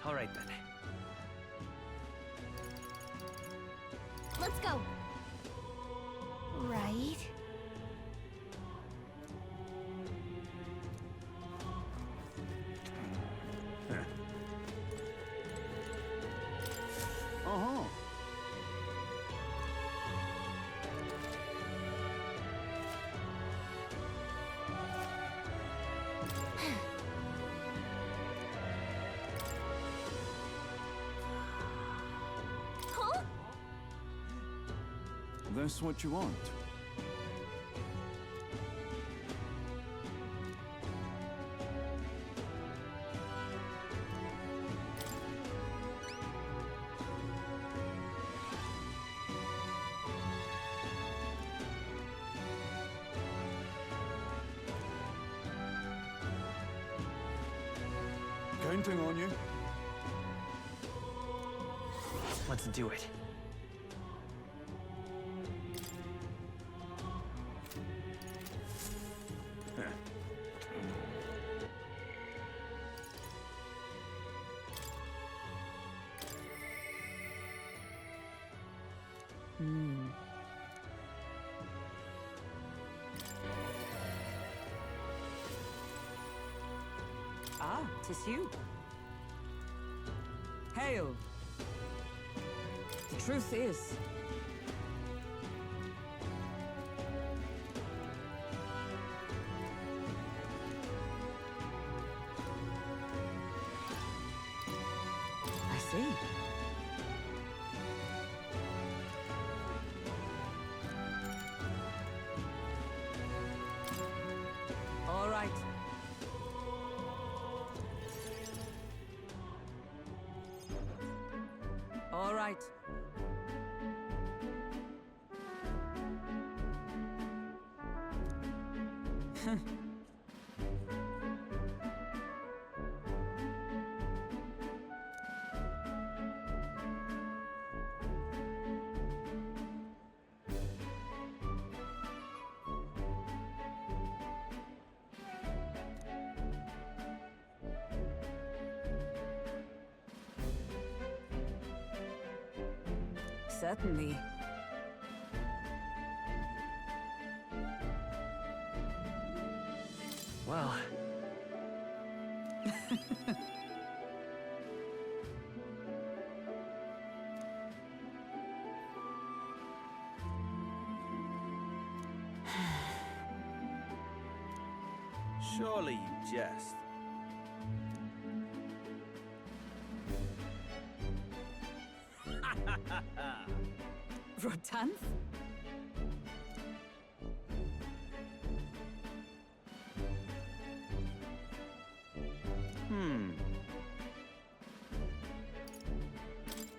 All right then. Let's go. Right? Uh-huh. Huh? That's what you want. Counting on you. Let's do it. Ah, 'tis you. Hail. The truth is, I see. All right. All right. Certainly. Well, Surely you jest. Rotanth?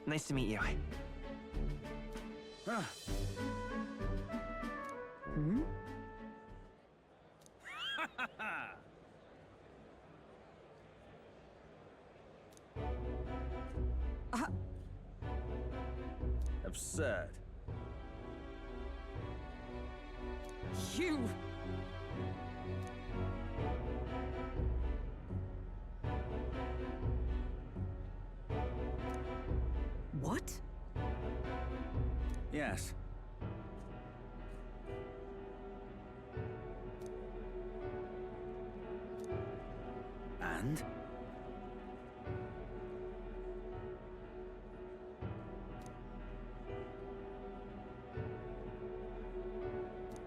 nice to meet you. Ah, Hmm? Absurd. You! What? Yes. And?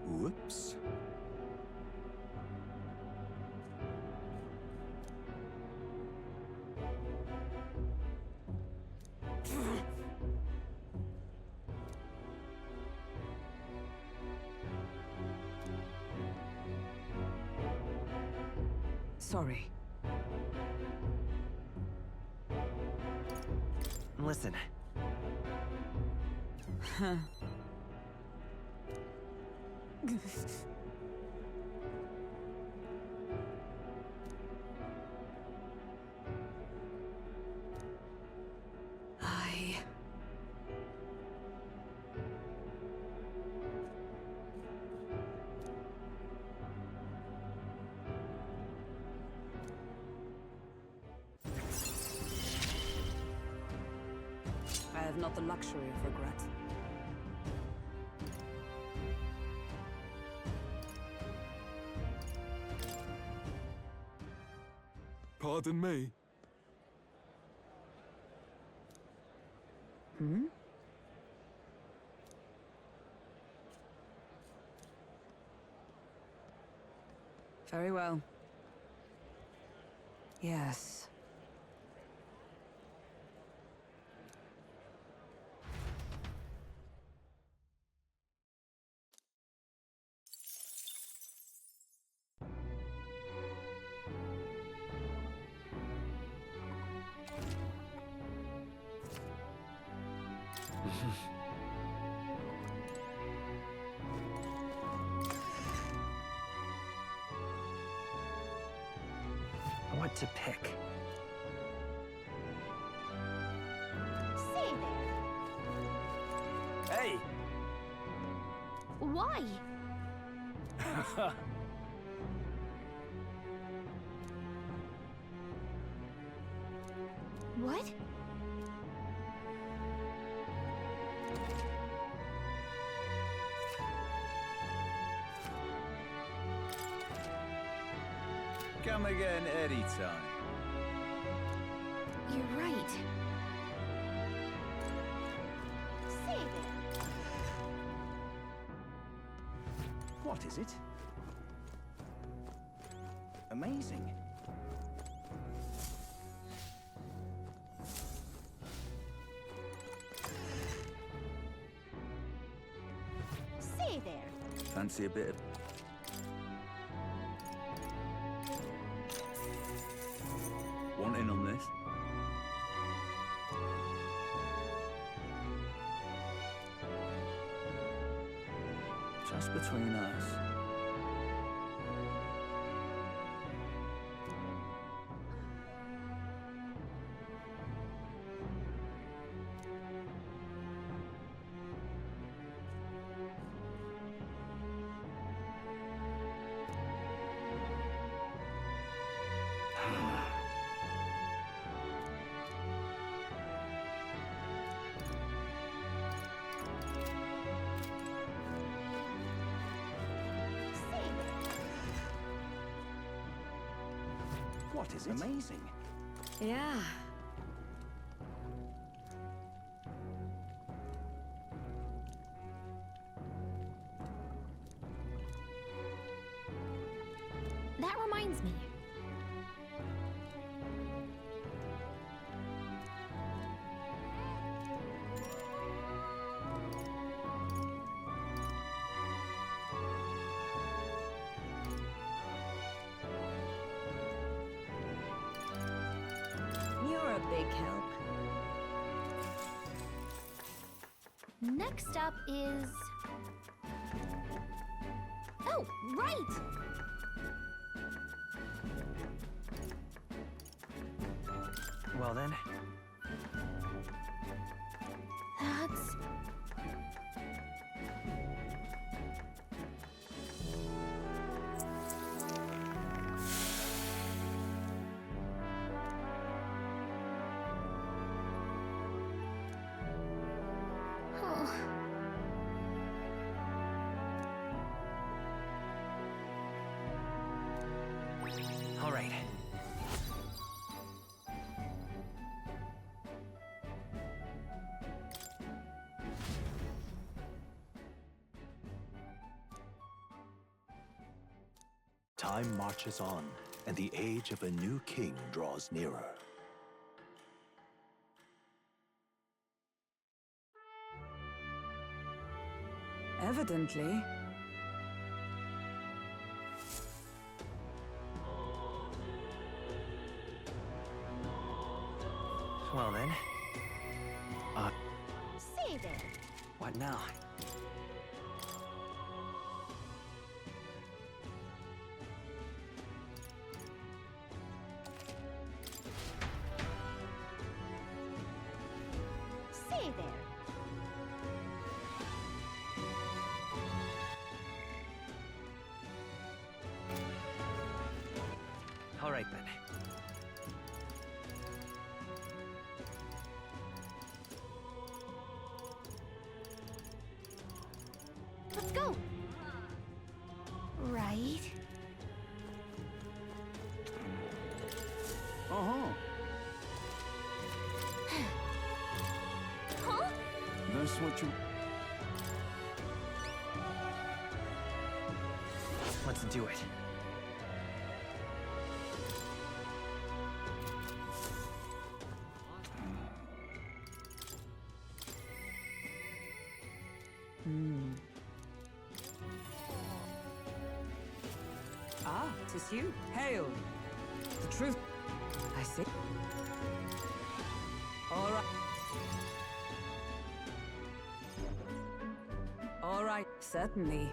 Whoops. Sorry. Listen, Huh. I... I've not the luxury of regret. Pardon me. Hmm? Very well. Yes. What to pick? Say there. Hey! Why? What? Come again anytime. You're right. Say there. What is it? Amazing. Say there. Fancy a bit of... Want in on this? Just between us. Say there. What is it? Amazing. Yeah. That reminds me. You're a big help. Next up is... Oh, right! Well then, That's... Oh. all right. Time marches on, and the age of a new king draws nearer. Evidently. Well then, Say there. what now? Say there. All right then. That's what you... Let's do it. Ah, 'tis you. Hail. The truth. I see. All right. All right, certainly.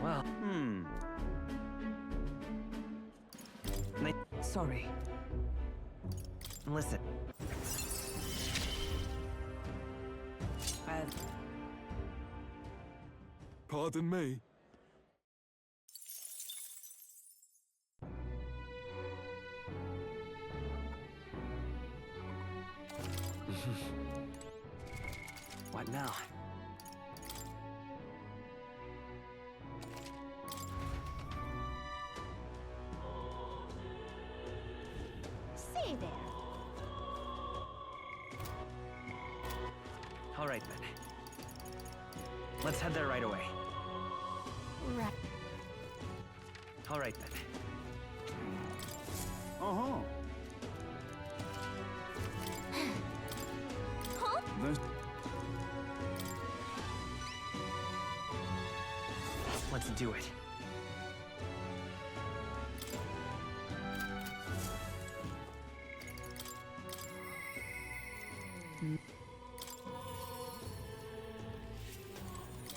Well, Sorry. listen. Pardon me. What now? Say there. All right, then. Let's head there right away. Right. All right, then. Uh-huh. Huh? There's... Let's do it.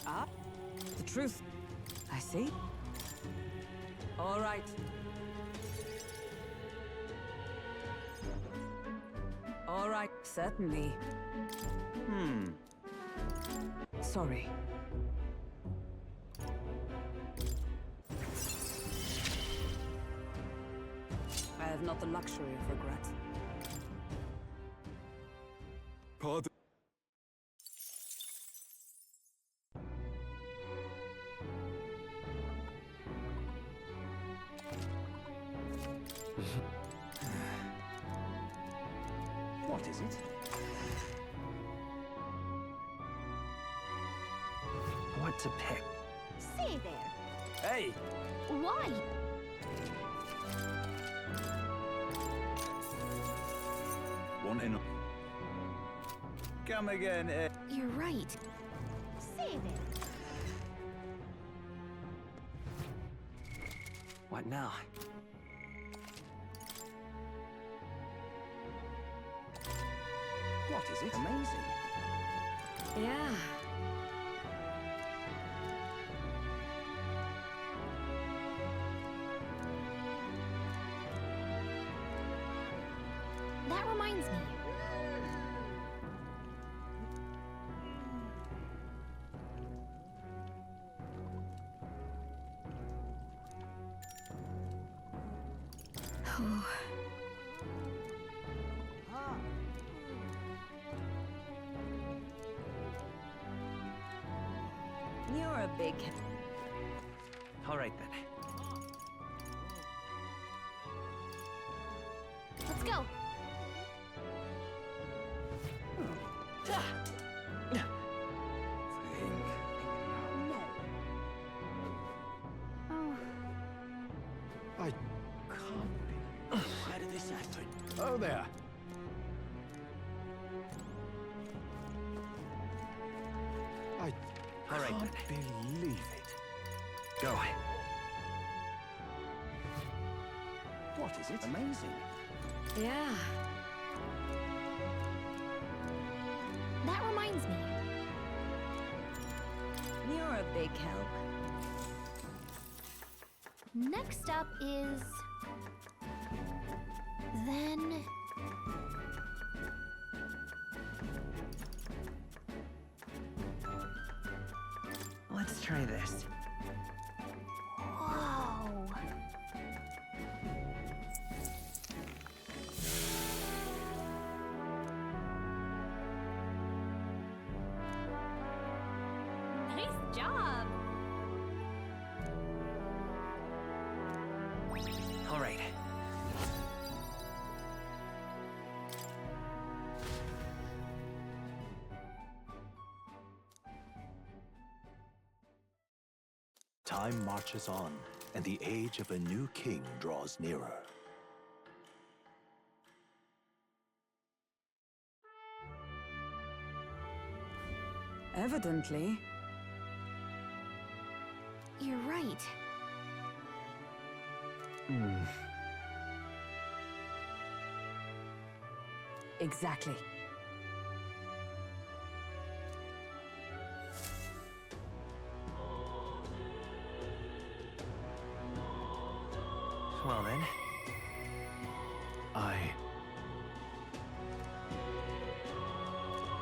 Ah, the truth. I see. All right. All right, certainly. Sorry. I have not the luxury of regret. Pardon. What is it? What to pick? Say there. Hey! Why? Wanting... Come again, You're right. Say there. What now? What is it? Amazing. Yeah. That reminds me. You're a big... All right, then. Let's go. No. Oh. I can't be. Where did this happen? Oh, there. I All right, can't then. believe it. Go. What is it? Amazing. Yeah. That reminds me. You're a big help. Next up is... Then... Let's try this. Whoa. Nice job. All right. Time marches on, and the age of a new king draws nearer. Evidently. You're right. Exactly. Well then.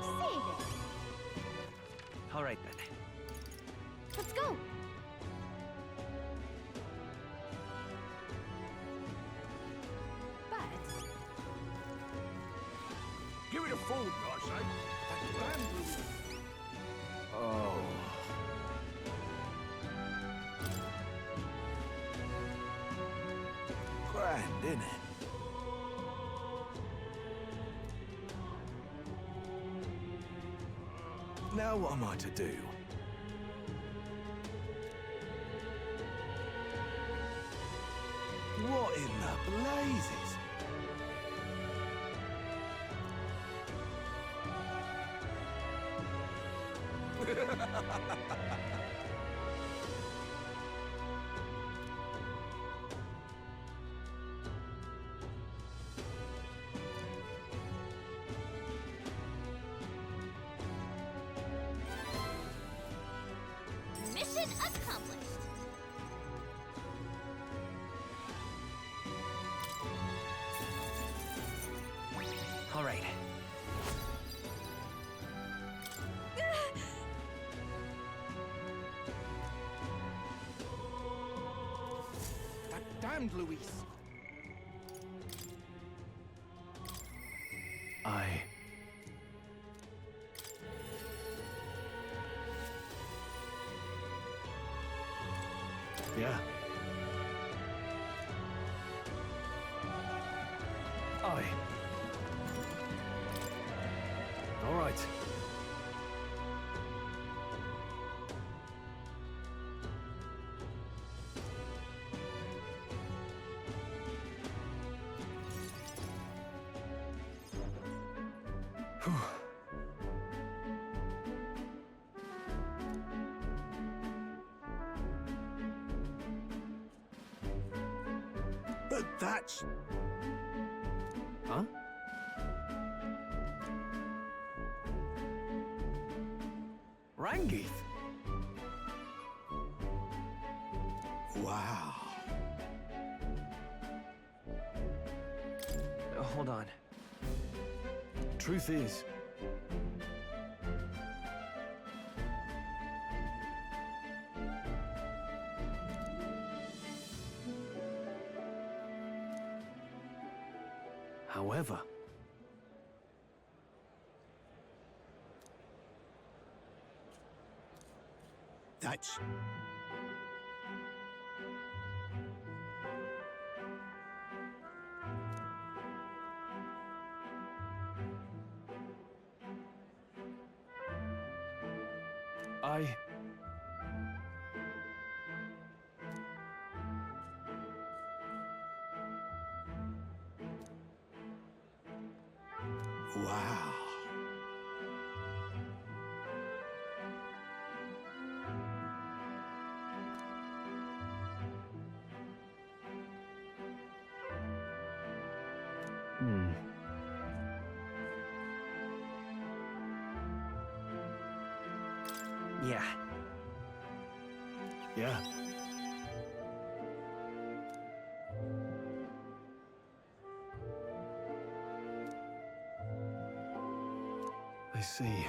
Save it. All right then. Let's go. But Give it a fold, I say. That damn Oh. grand, innit? Now what am I to do? What in the blazes? mission accomplished. All right. That damned Luis. Yeah. All right. But that's... Huh? Rangith. Wow. Hold on. Truth is, however, That's... Wow. yeah. yeah. I see.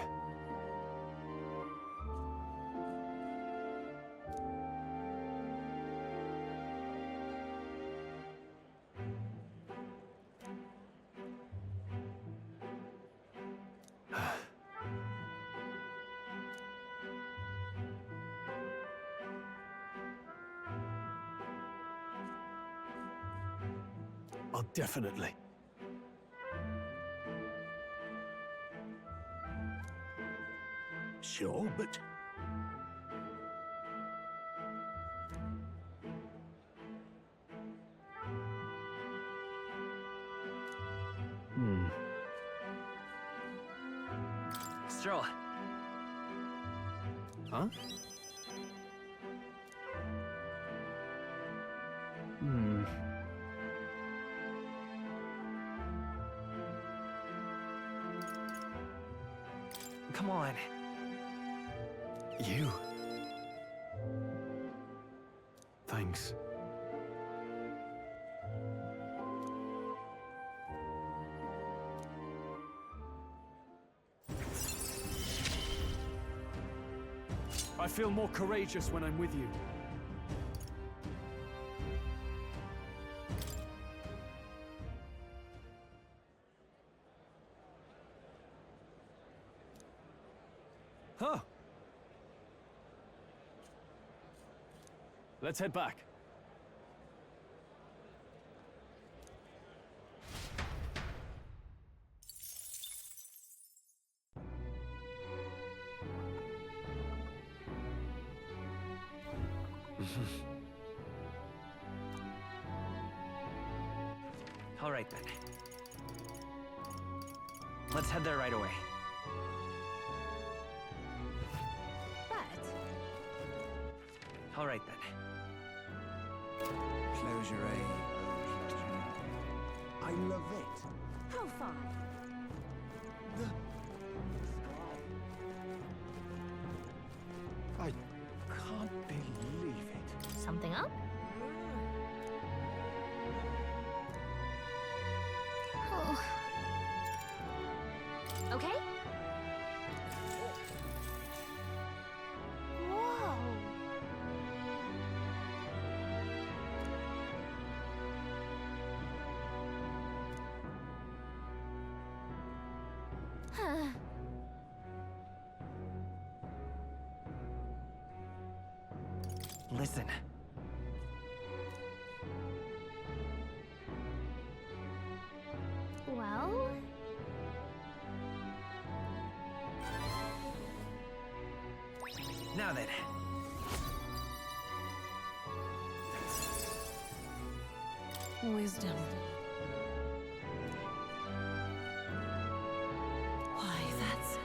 Oh, definitely. Sure, but... Stroll. Huh? Come on. You. Thanks. I feel more courageous when I'm with you. Huh. Let's head back. All right then. Let's head there right away. But All right then. Closure, eh? I love it. how far? I can't believe it. Something up? Oh. Okay. Whoa. Huh. Listen. Well, Now then. wisdom. Why, that's...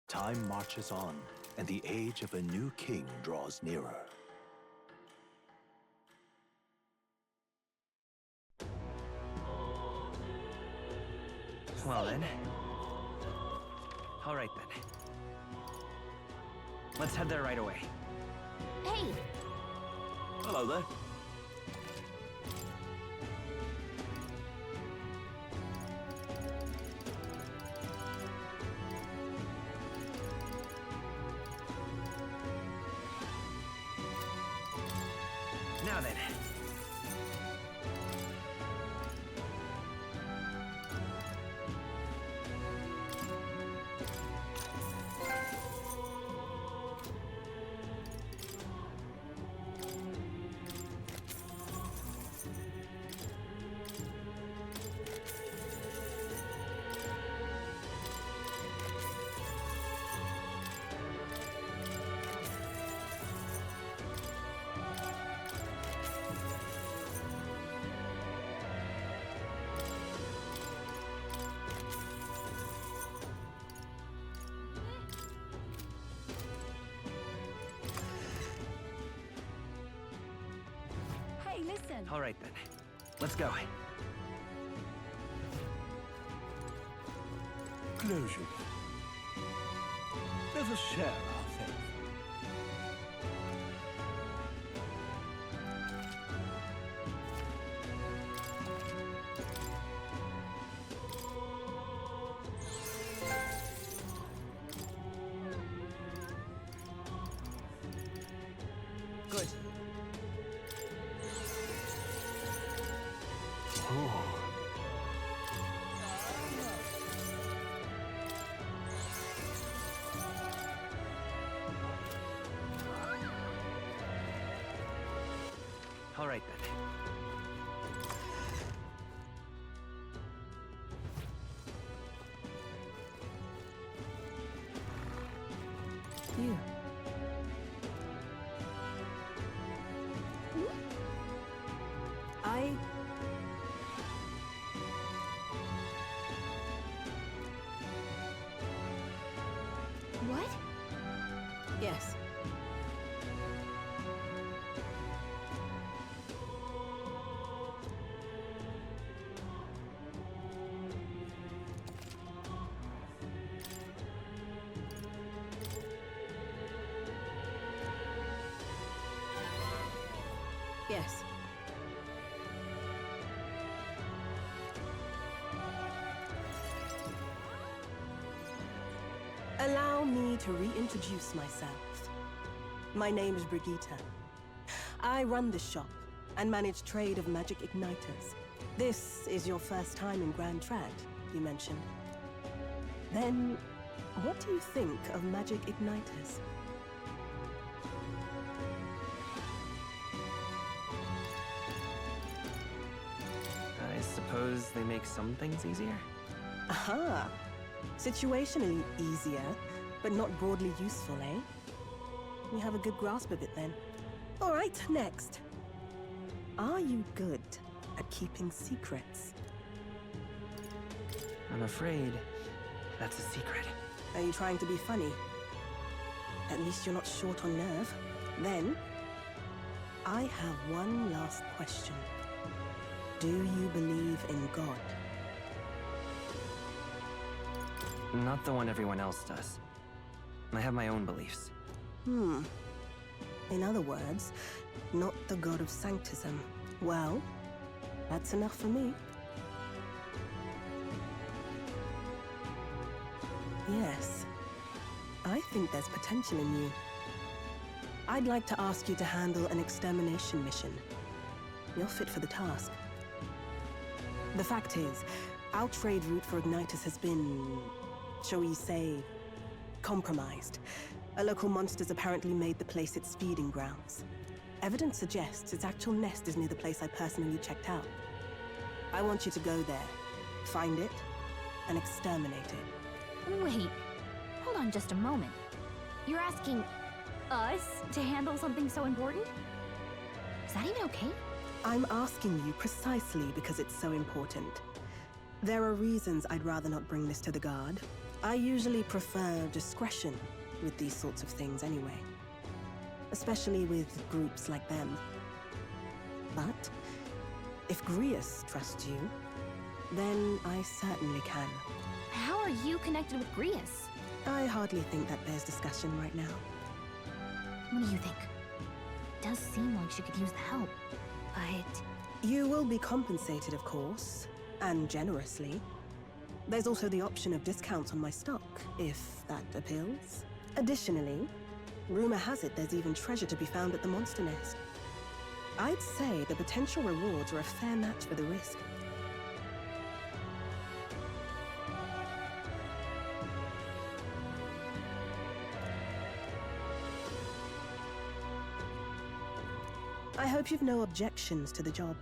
Time marches on, and the age of a new king draws nearer. Well then. All right then. Let's head there right away. Hey, Hello there. Now then. hey, listen. All right then. Let's go. Closure. Let us share our faith. Good. All right then. You. What? Yes. Yes. Allow me to reintroduce myself. My name is Brigitta. I run this shop and manage trade of magic igniters. This is your first time in Grand Trad, you mentioned. Then, what do you think of magic igniters? I suppose they make some things easier? Aha! Situationally easier, but not broadly useful, eh? You have a good grasp of it then. All right, next. Are you good at keeping secrets? I'm afraid that's a secret. Are you trying to be funny? At least you're not short on nerve. Then, I have one last question. Do you believe in God? Not the one everyone else does. I have my own beliefs. In other words, not the god of sanctism. Well, that's enough for me. Yes, I think there's potential in you. I'd like to ask you to handle an extermination mission. You're fit for the task. The fact is, our trade route for Ignitus has been, shall we say, compromised. A local monster's apparently made the place its feeding grounds. Evidence suggests its actual nest is near the place I personally checked out. I want you to go there, find it, and exterminate it. Wait, hold on just a moment. You're asking us to handle something so important? Is that even okay? I'm asking you precisely because it's so important. There are reasons I'd rather not bring this to the guard. I usually prefer discretion with these sorts of things anyway. Especially with groups like them. But if Grius trusts you, then I certainly can. How are you connected with Grius? I hardly think that bears discussion right now. What do you think? It does seem like she could use the help, but... You will be compensated, of course, and generously. There's also the option of discounts on my stock, if that appeals. Additionally, rumor has it there's even treasure to be found at the monster nest. I'd say the potential rewards are a fair match for the risk. I hope you've no objections to the job.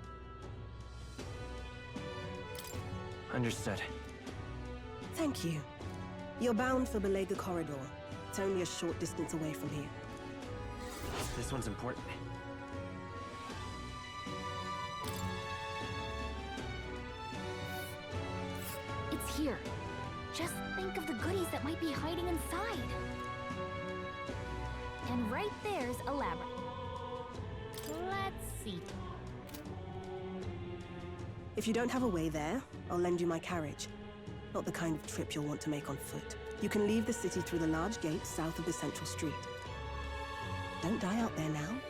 Understood. Thank you. You're bound for Belega Corridor. It's only a short distance away from here. This one's important. It's here. Just think of the goodies that might be hiding inside. And right there's a labyrinth. Let's see. If you don't have a way there, I'll lend you my carriage. Not the kind of trip you'll want to make on foot. You can leave the city through the large gate south of the central street. Don't die out there now.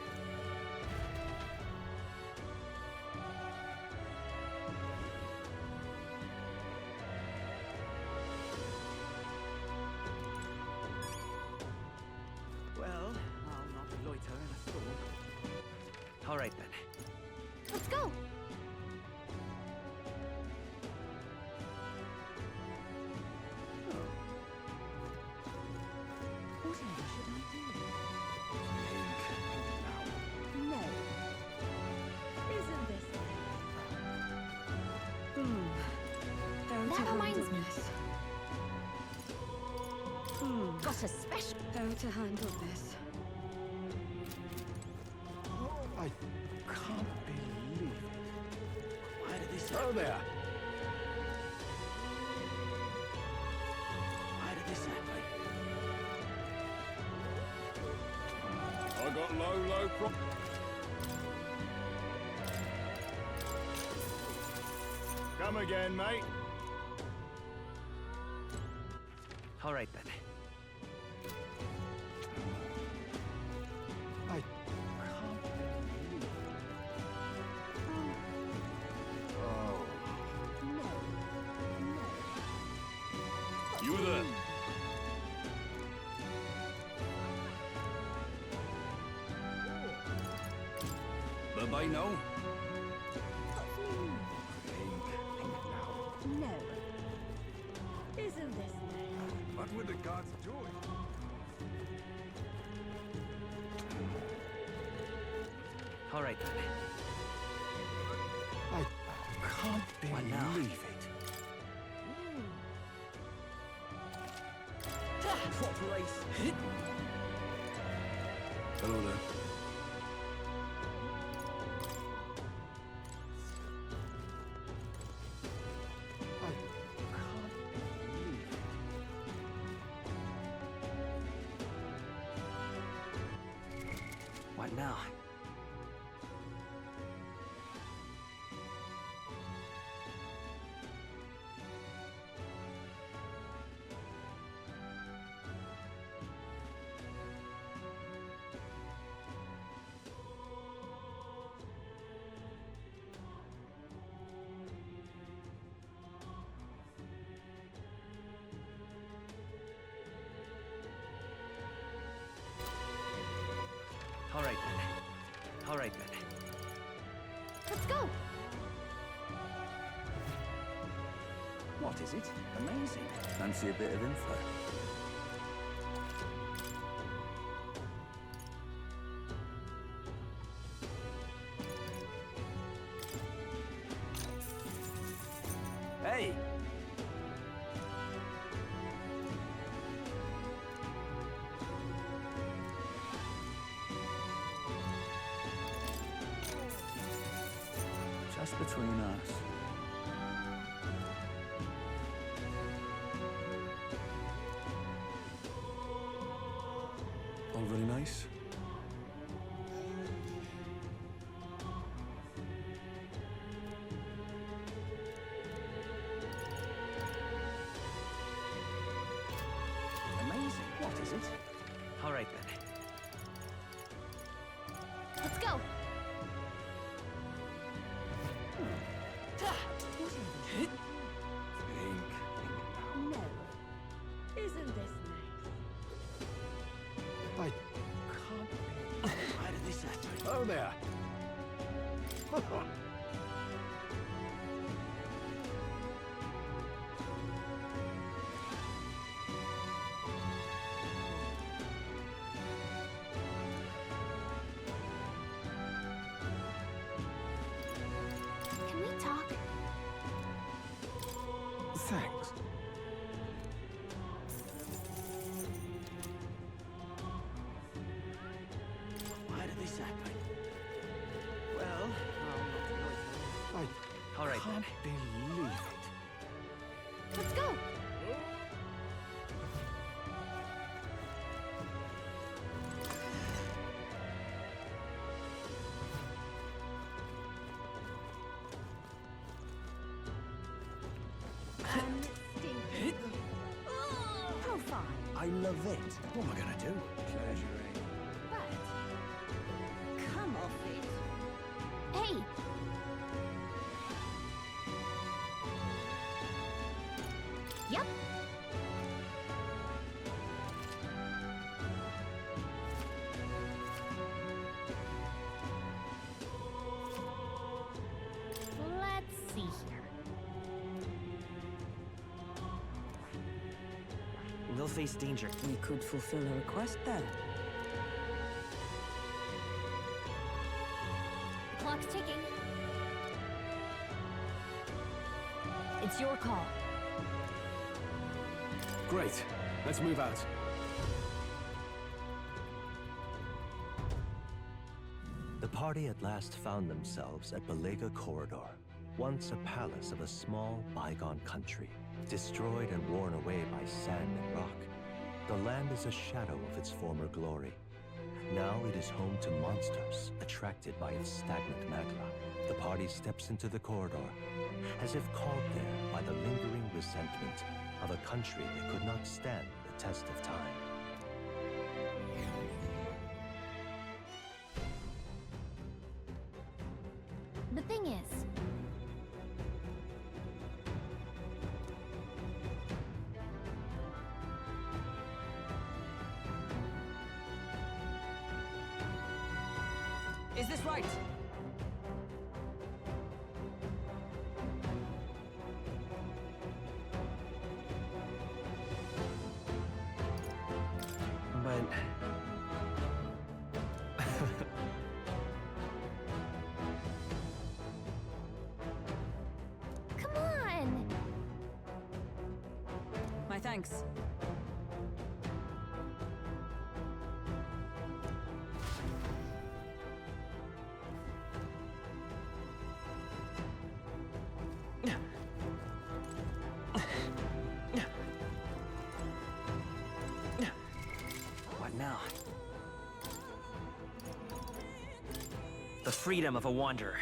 Well, I'll not loiter in a storm. All right then. Let's go. Whatever should I do? No. Isn't this That reminds me. Got a special. How to handle this? I can't believe it. Why did this happen? Oh, there. Why did this happen? got low pro... Come again, mate. All right then. I can't believe... Oh. You there? Bye-bye now. No. Isn't this nice? What would the gods do? All right then. I can't What now? believe it. Proper ace. Hello there. I can't believe it. What now? All right then. All right then. Let's go! What is it? Amazing. Fancy a bit of info. Hey! Just between us. All very nice. Amazing. What is it? All right then. Let's go! No. Isn't this nice? I can't believe... Where did this happen? Oh there. Can we talk? Thanks. Why did this happen? Well, I'll not loiter. I All right then. can't believe it. Let's go! Unstinking. How fun. I love it. What am I gonna do? Pleasuring. But come off it. Hey! Yep. Let's see here. We'll face danger. We could fulfill a request there. The clock's ticking. It's your call. Great. Let's move out. The party at last found themselves at Belega Corridor, once a palace of a small, bygone country, destroyed and worn away by sand and rock. The land is a shadow of its former glory, Now it is home to monsters attracted by its stagnant magma. The party steps into the corridor, as if called there by the lingering resentment of a country that could not stand the test of time. The thing is, Is this right? But... come on! My thanks. What now? The freedom of a wanderer.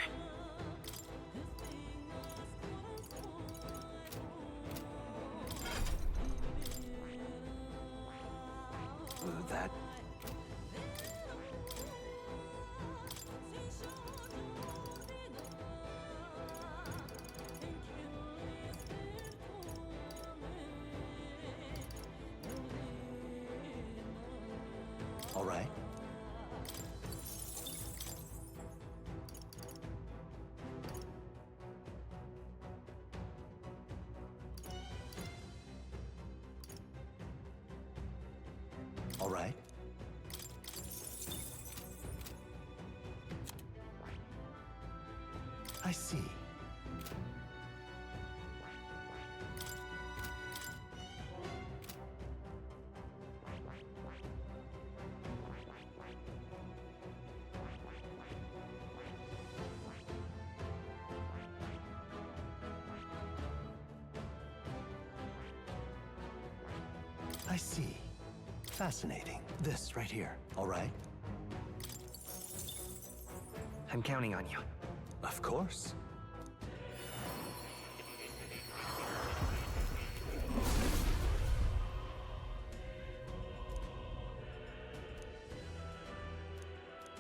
That... All right. All right. I see. I see. Fascinating. This right here. All right? I'm counting on you. Of course.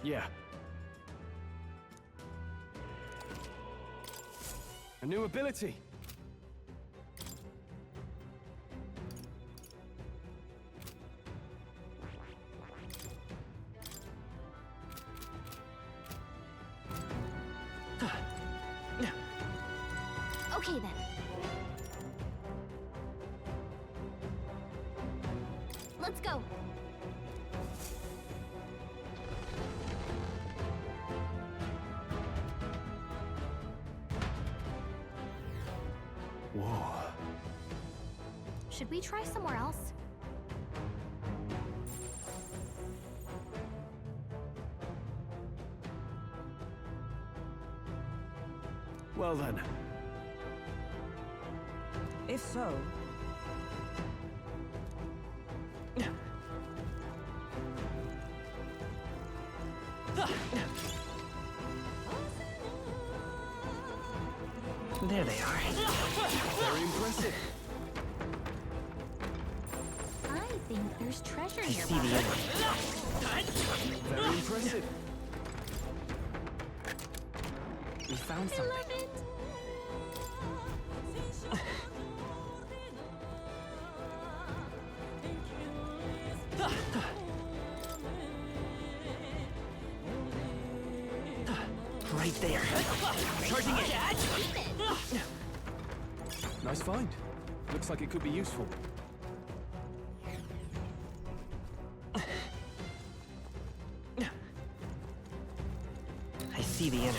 Yeah. A new ability. Okay then. Let's go. Whoa. Should we try somewhere else? Well then. If so... There they are. Very impressive. I think there's treasure I nearby. see the enemy. Very impressive. We found I something. love it. Right there. Charging it. Nice find. Looks like it could be useful. I see the enemy.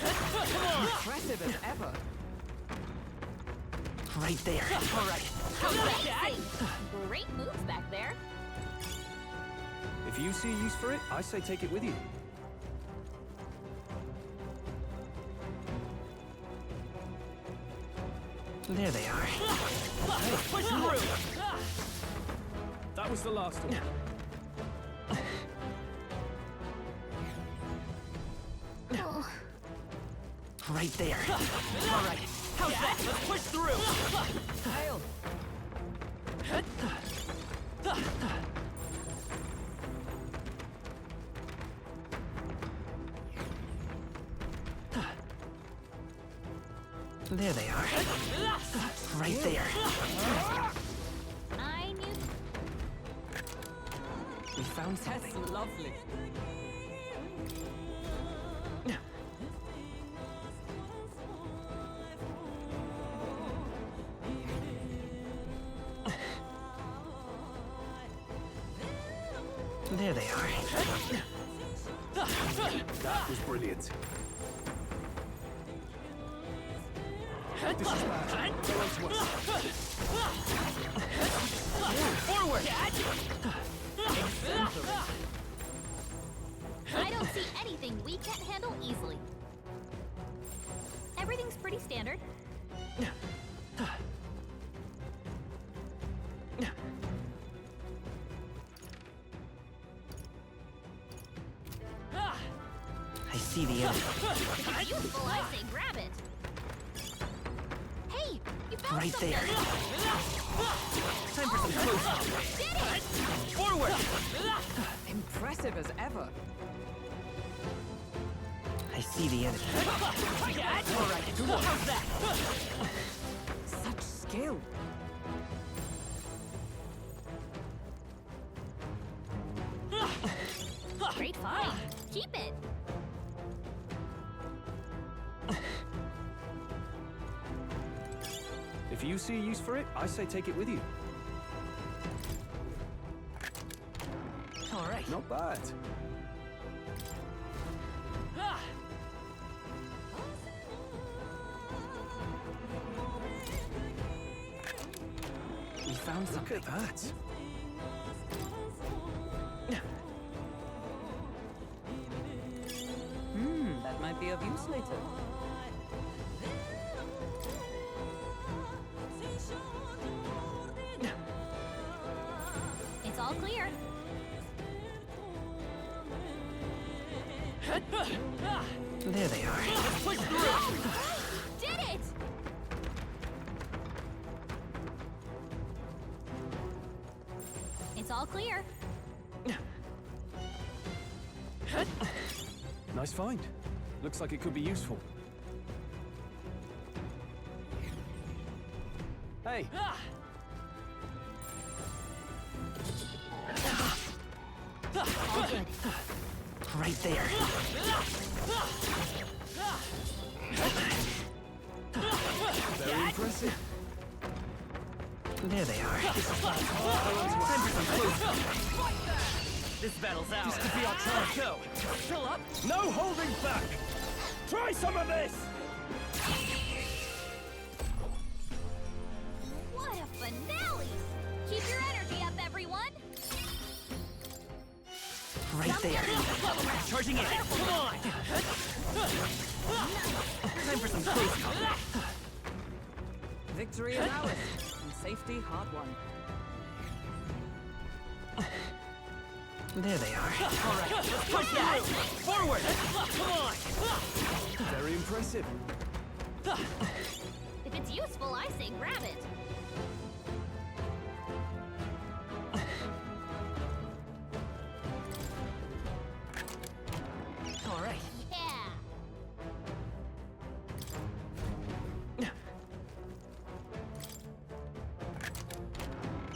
Impressive as ever. Right there. All right. Amazing! Great moves back there. If you see a use for it, I say take it with you. There they are. Push through! That was the last one. Right there. All right. How's that? Let's push through. Hail! There they are. Right there. I knew. We found That's something. lovely. There they are. That was brilliant. This is bad. Go on to us. Forward! I don't see anything we can't handle easily. Everything's pretty standard. I see the enemy. If it's useful, I say grab it. Hey, you found Right something. there. Time for some close. Did it! Forward! Impressive as ever. I see the enemy. All right. How's that? Such skill. Great find. Keep it. If you see a use for it, I say take it with you. All right. Not bad. We found Look something. at that. That might be of use later. It's all clear. There they are. Did it! It's all clear. Nice find. Looks like it could be useful. Hey! All good. Right there. Very impressive. There they are. Time for some close. This battle's ours. This could be our chance. Go. Still up? No holding back! Try some of this! What a finale! Keep your energy up, everyone! Right there. Charging in. Come on. Time for some close combat. Victory is ours, and safety hard won. There they are. All right. Let's push that. Forward. Come on. Very impressive. If it's useful, I say grab it. All right. Yeah!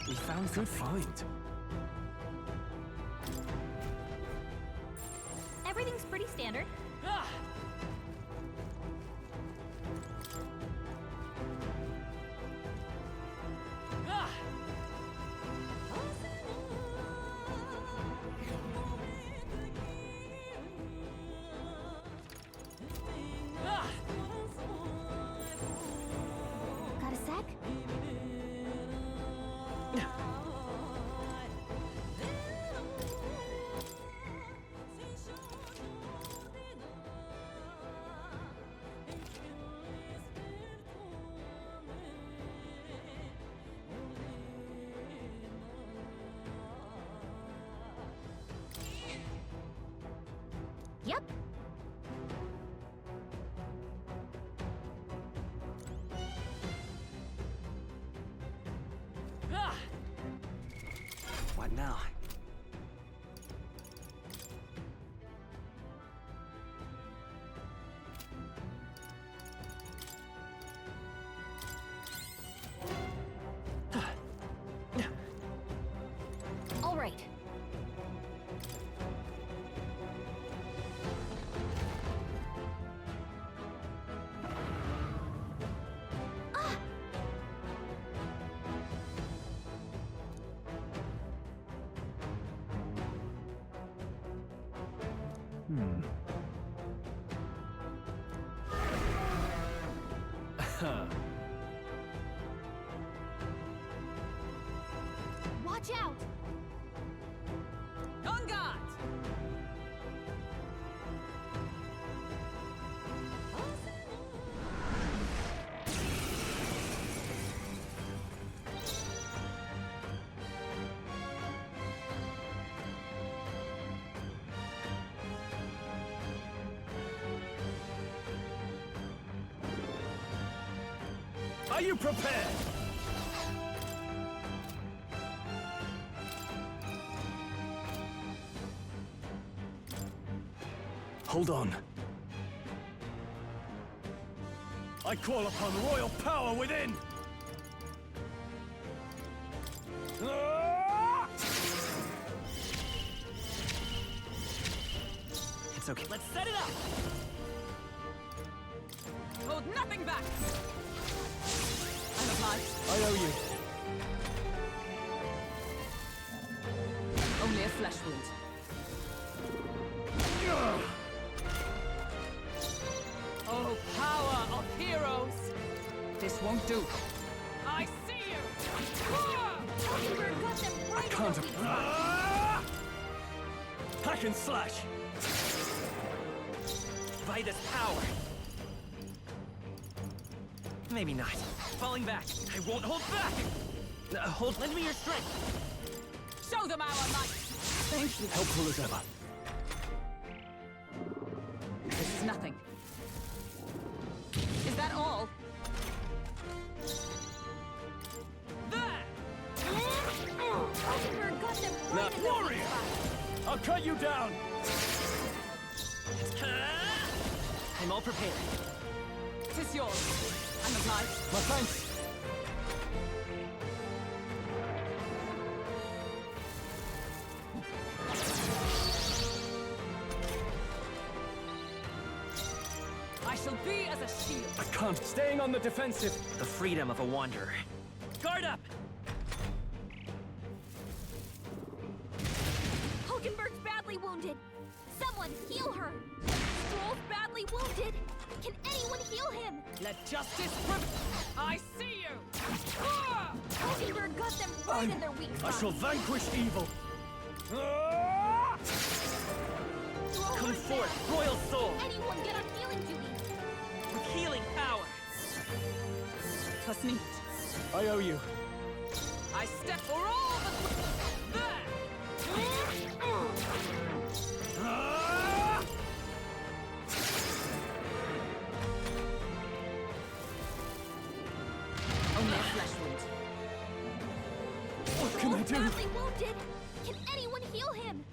We found Good something. find. Everything's pretty standard. Got a sec? What now? All right. Watch out! On guard! Are you prepared? Hold on. I call upon royal power within! Ah! It's okay. Let's set it up! Hold nothing back! I'm obliged. I owe you. Only a flesh wound. Oh, power of heroes! This won't do. I see you! Mockingbird got them right in Can't. the weak spot. Ah! Hack and slash! By this power. Maybe not. Falling back. I won't hold back! Lend me your strength! Show them our might! Thank you. Helpful as ever. This is nothing. Is that all? There! Mockingbird got them Now, right in the weak warrior! spot. I'll cut you down! I'm all prepared. Tis yours. I'm obliged. My thanks! I shall be as a shield. I can't. Staying on the defensive. The freedom of a wanderer. Guard up! Hulkenberg's badly wounded. Someone heal her. Stroll's badly wounded. Can anyone heal him? Let justice prevail. I see you! Ah! Hulkenberg got them right in their weak I spot. shall vanquish evil. Ah! Stroll Come was forth, dead. royal soul! Anyone get on healing duty. With healing power! Twas neat. I owe you. I step for all the... There! Ah! Only a flesh wound. What can I Stroll's do? badly wounded. Can anyone heal him?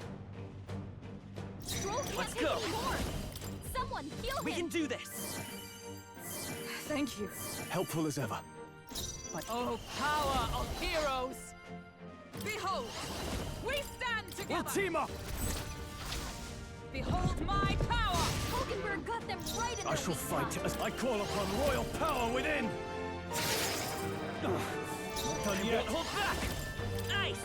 Stroll can't Let's take go. anymore. Someone heal We him. can do this! Thank you. Helpful as ever. Oh, power of heroes! Behold, we stand We'll together! team up! Behold my power! Hulkenberg got them right in I their shall weak fight spot. as I call upon royal power within! Not done I yet. won't hold back! Nice!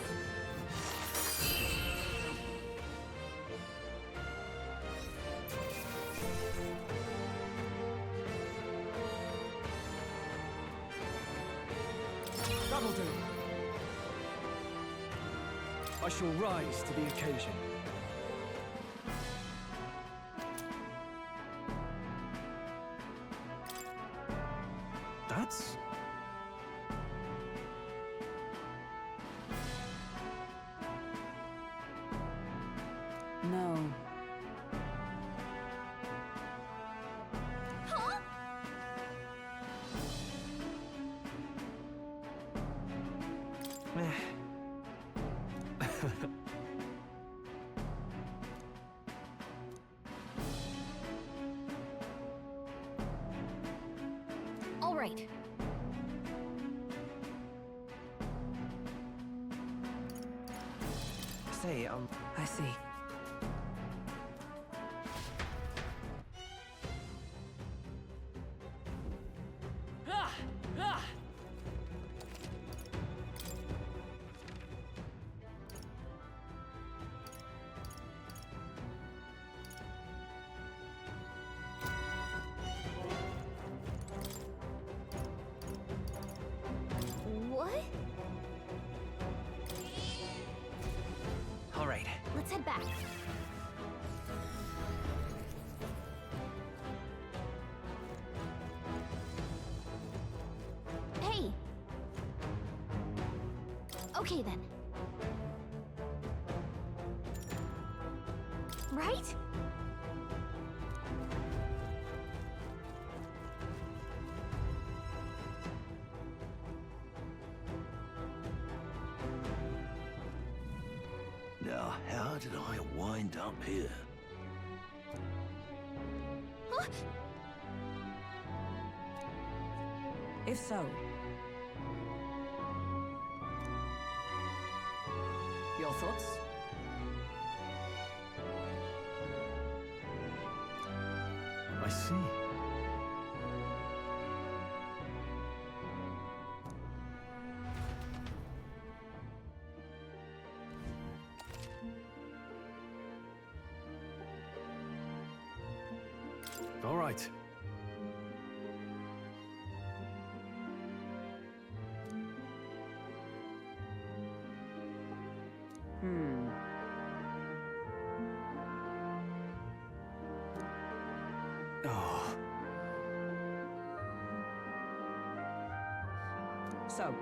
That'll do. I shall rise to the occasion. That's... No. Huh? All right. Say, I see. Ah! Ah! What? all right. Let's head back. Hey! Okay then. Right? Now, how did I wind up here? Huh? If so, your thoughts? I see. All right. Oh, So,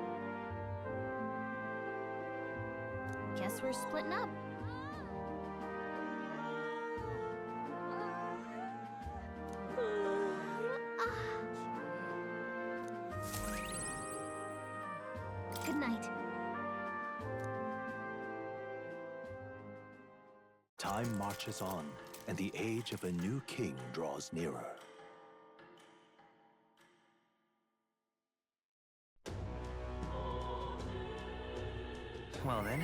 Guess we're splitting up. Good night. Time marches on, and the age of a new king draws nearer. Well then.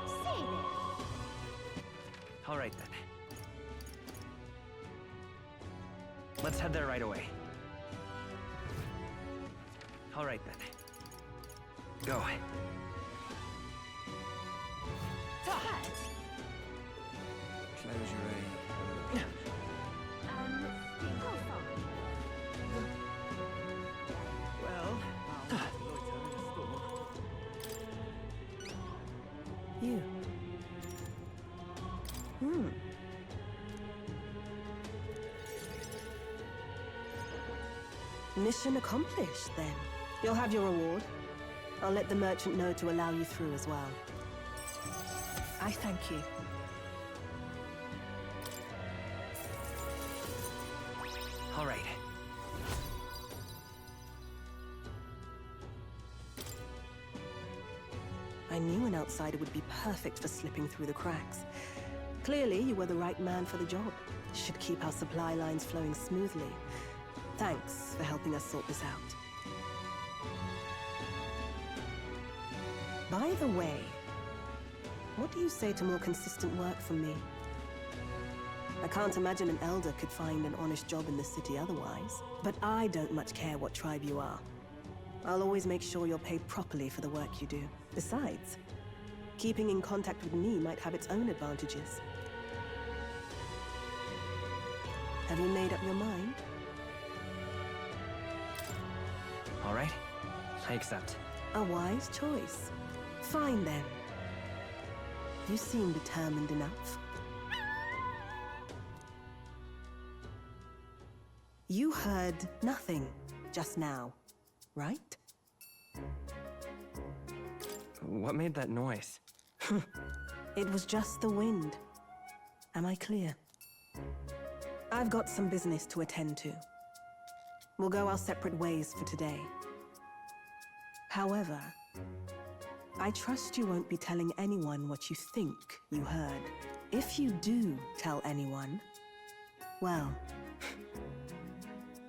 Say there. All right then. Let's head there right away. All right then. Go. Close your eyes. Profile. Well, I'll have to loiter in a store. You. Mission accomplished, then. You'll have your reward. I'll let the merchant know to allow you through as well. I thank you. All right. I knew an outsider would be perfect for slipping through the cracks. Clearly, you were the right man for the job. Should keep our supply lines flowing smoothly. Thanks for helping us sort this out. By the way, what do you say to more consistent work from me? I can't imagine an elder could find an honest job in the city otherwise. But I don't much care what tribe you are. I'll always make sure you're paid properly for the work you do. Besides, keeping in contact with me might have its own advantages. Have you made up your mind? All right. I accept. A wise choice. Fine then. You seem determined enough. You heard nothing just now, right? What made that noise? It was just the wind. Am I clear? I've got some business to attend to. We'll go our separate ways for today. However, I trust you won't be telling anyone what you think you heard. If you do tell anyone, well,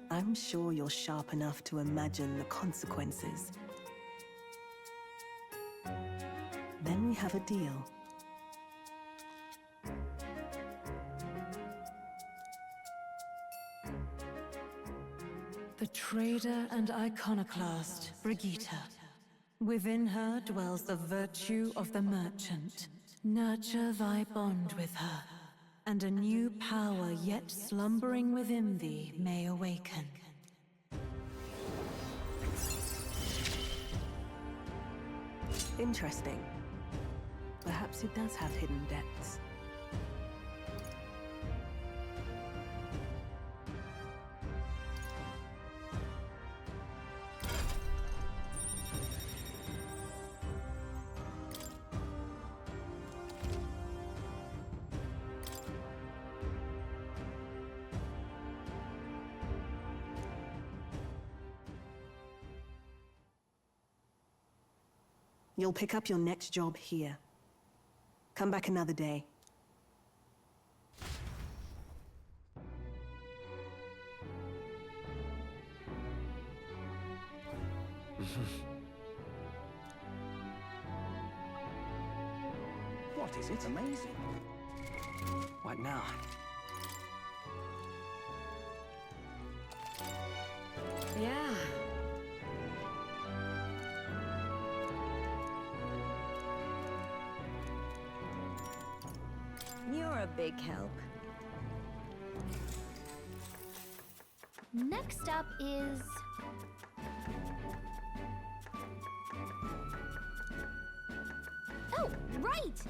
I'm sure you're sharp enough to imagine the consequences. Then we have a deal. The trader and iconoclast, Brigitta. Within her dwells the virtue of the merchant. Nurture thy bond with her, and a new power yet slumbering within thee may awaken. Interesting. Perhaps it does have hidden depths. You'll pick up your next job here. Come back another day. What is it? Amazing. What now? Yeah. You're a big help. Next up is... Oh, right!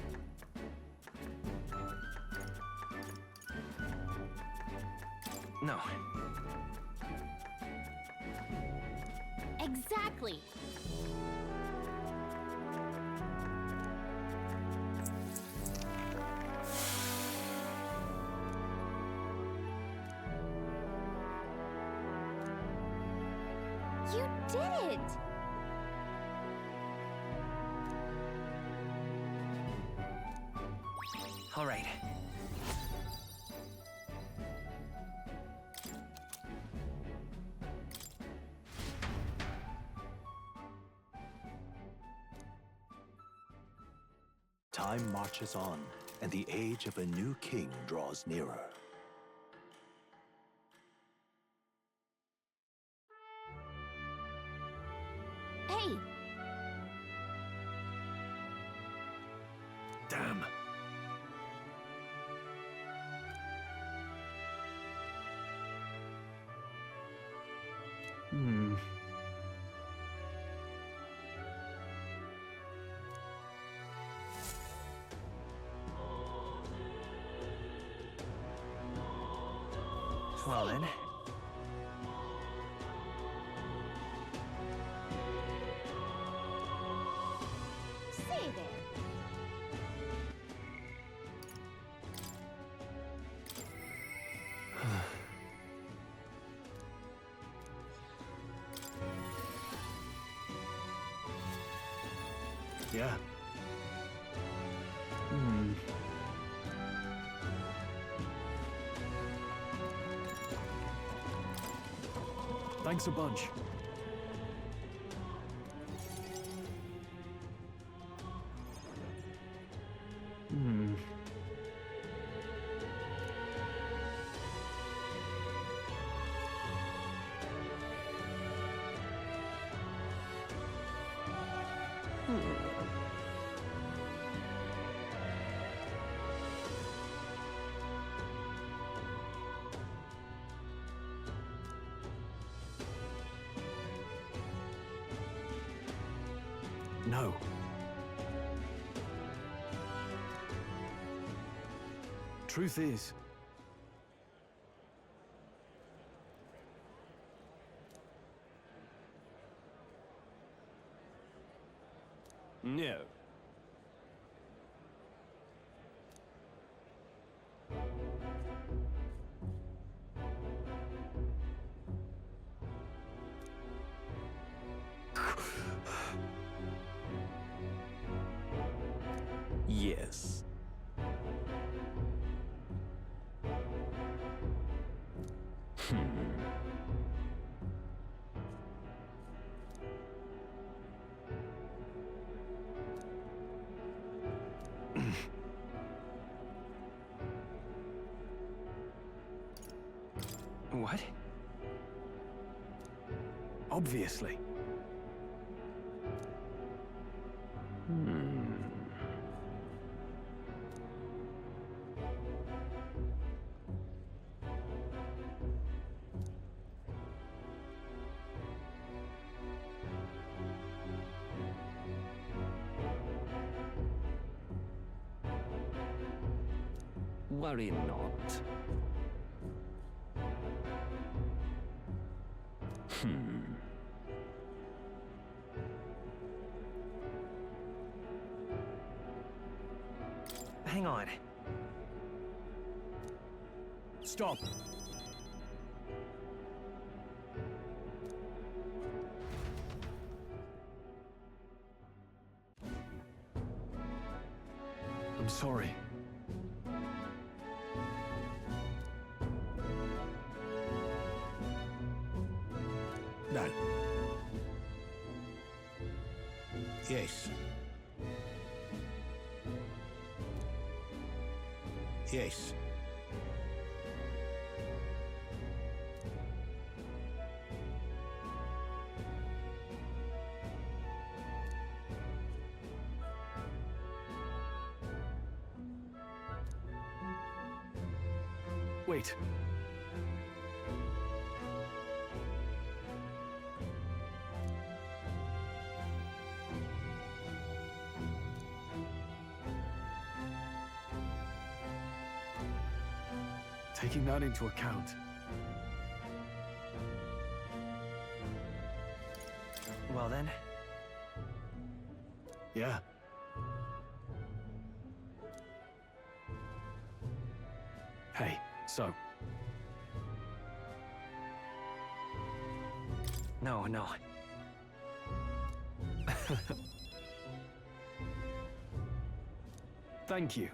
No. Exactly. You did it! All right. Time marches on, and the age of a new king draws nearer. Hey, Damn! Well then. say there. Yeah. Thanks a bunch. No. Truth is, no. Yes. What? Obviously. Worry not. Hang on. Stop. I'm sorry. No. Yes. Yes. Wait. Taking that into account. Well then, Yeah. Hey, so, no. thank you.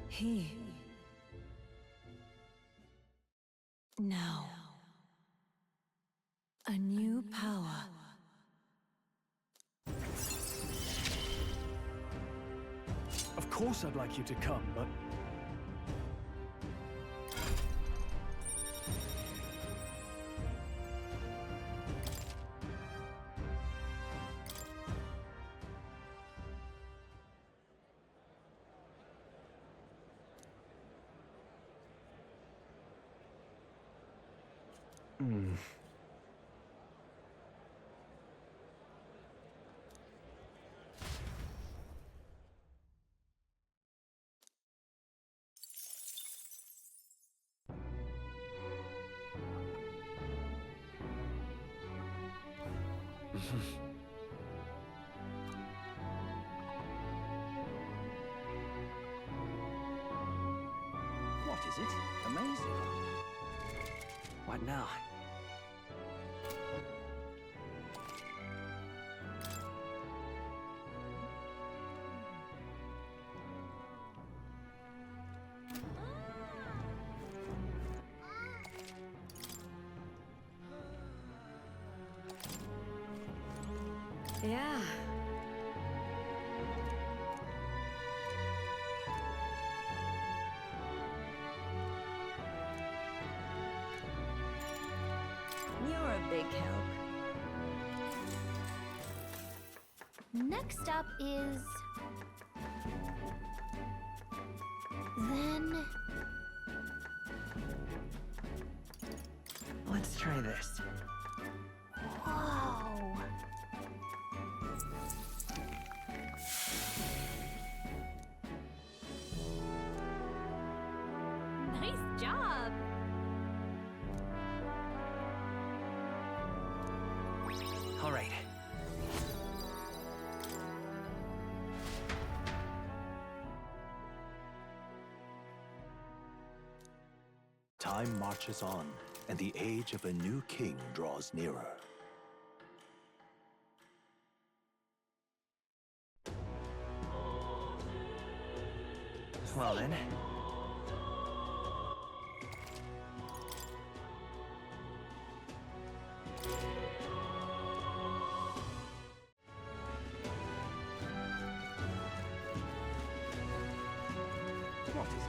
He. Now. A new power. Of course I'd like you to come, but... What is it? Amazing. What now? Yeah. You're a big help. Next up is... Then... Let's try this. Whoa! Nice job! All right. Time marches on, and the age of a new king draws nearer. Well then. What is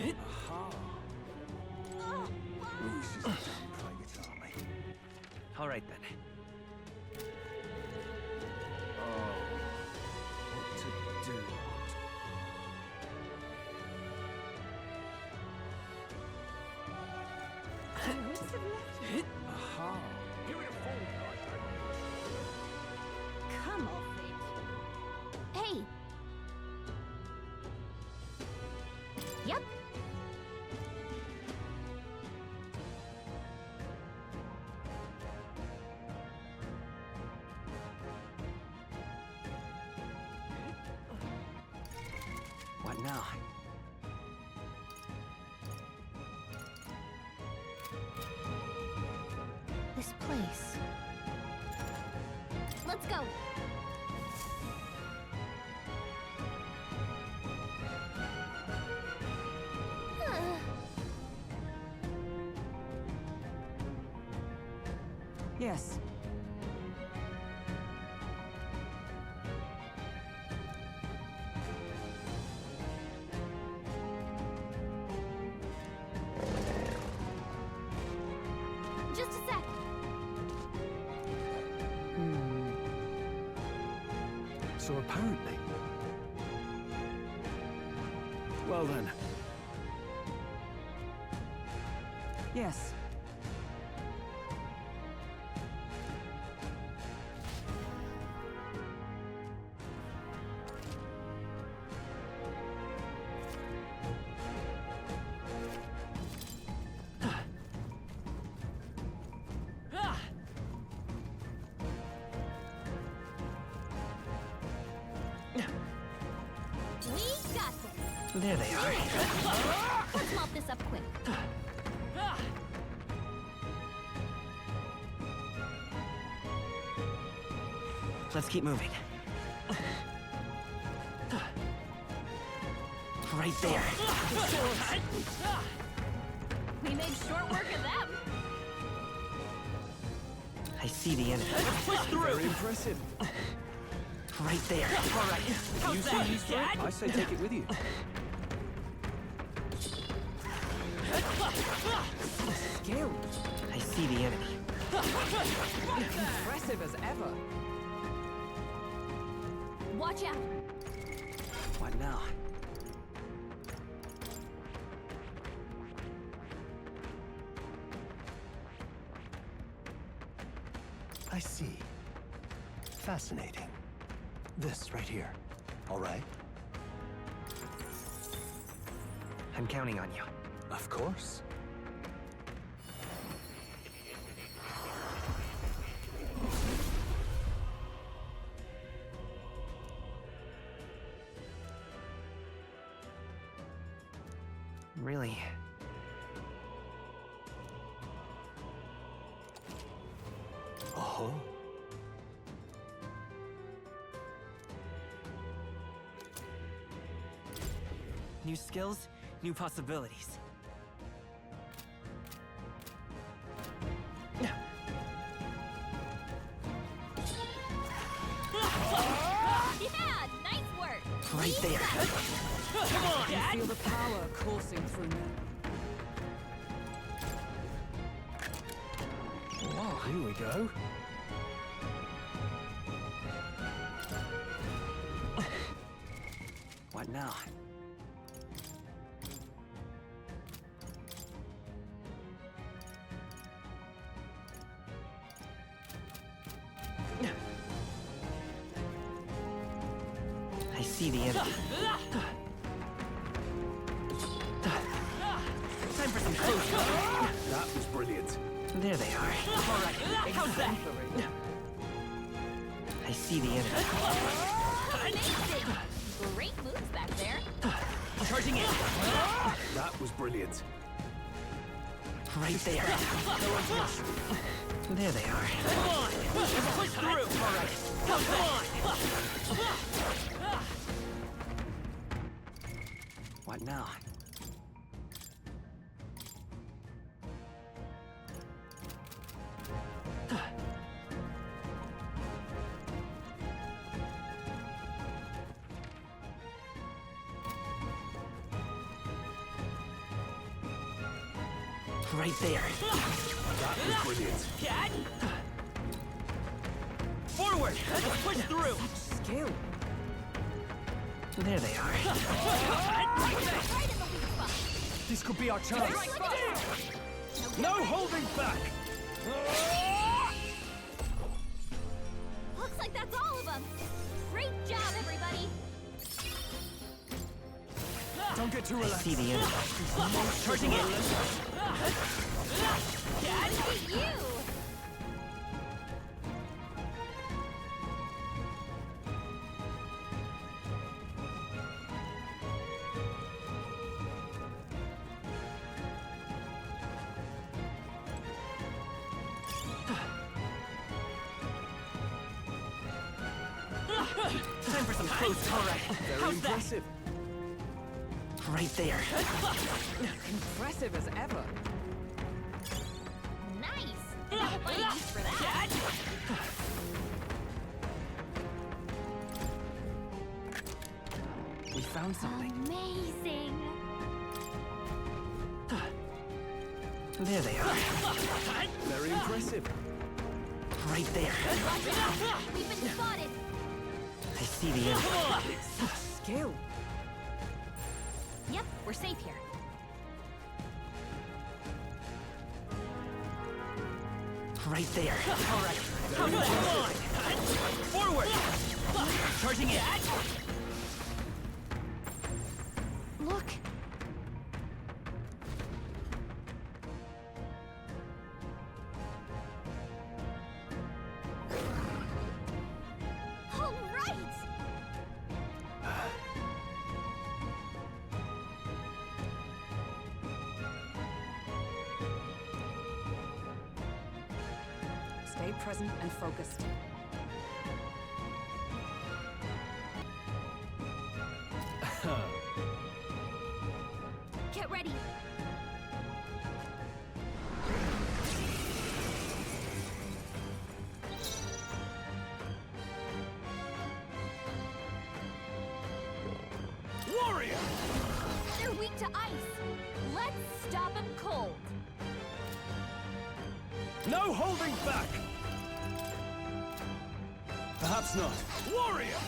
it? Aha! Ooh, this is a damn private army. All right then. Oh, what to do? Aha! Here it falls, Come off it. Hey! Yep. What now? This place. Let's go. Yes. Just a sec. So apparently... Well then. Yes. We got this. There they are. Let's mop this up quick. Let's keep moving. Right there. We made short work of them. I see the enemy. Push through. Very impressive. Right there. All right. You see these through? I say take it with you. Skill. I see the enemy. Impressive as ever. Watch out. What now? I see. Fascinating. This right here. All right? I'm counting on you. Of course. Really? Oh. New skills, new possibilities. Yeah, nice work. Right there. Come on, Dad! Feel the power coursing through me. Whoa, here we go. What now? I see the enemy. Time for some close. That was brilliant. There they are. All right, how's that? I see the enemy. Amazing! Great moves back there. Charging in. That was brilliant. Right there. There they are. Come on, let's push through. All right, come on. What now? Right there. That was brilliant. Cat. Forward, let's push through. Skill. There they are. Right in the weak spot. This could be our chance. No holding back. Looks like that's all of them. Great job, everybody. Don't get too I relaxed. see the enemy. Charging in. Cat, look at you. Time for some close. All right, Very how's that? impressive. Right there. Impressive as ever. Nice. And I will find a use for that. We found something. Amazing. There they are. Very impressive. Right there. Watch out. We've been spotted. I see the enemy. Come on. Skill. Yep, we're safe here. Right there. All right, how's that? Come on. Forward. Charging in. Look. All right. Stay present and focused. Get ready. Warrior! They're weak to ice. Let's stop them cold. No holding back! Perhaps not. Warrior!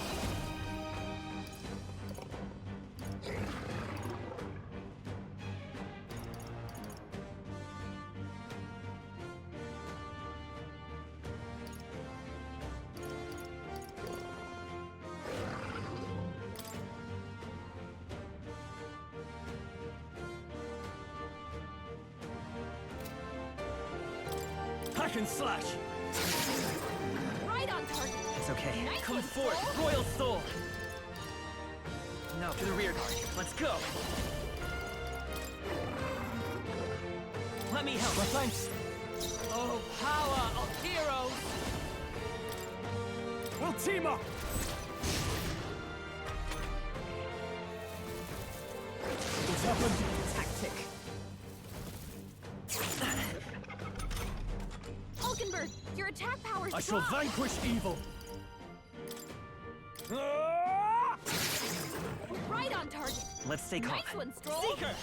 Hack and slash. Right on target. It's okay. Nice Come one, forth, Soul. Royal Soul. Now to the rear guard. Let's go. Let me help. Well, thanks. Oh, power of heroes. We'll team up! What's happened? Tactic. Hulkenberg, your attack power's I shall dropped. vanquish evil. Right on target. Let's stay calm. Nice one, Stroll. Seeker.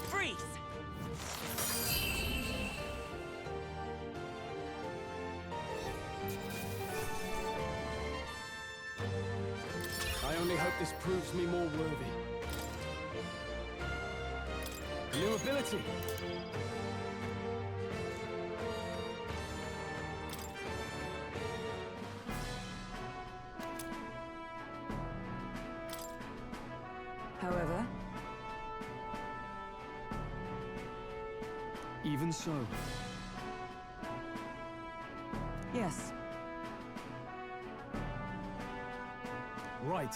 Freeze. I only hope this proves me more worthy. A new ability. However, Even so. Yes. Right.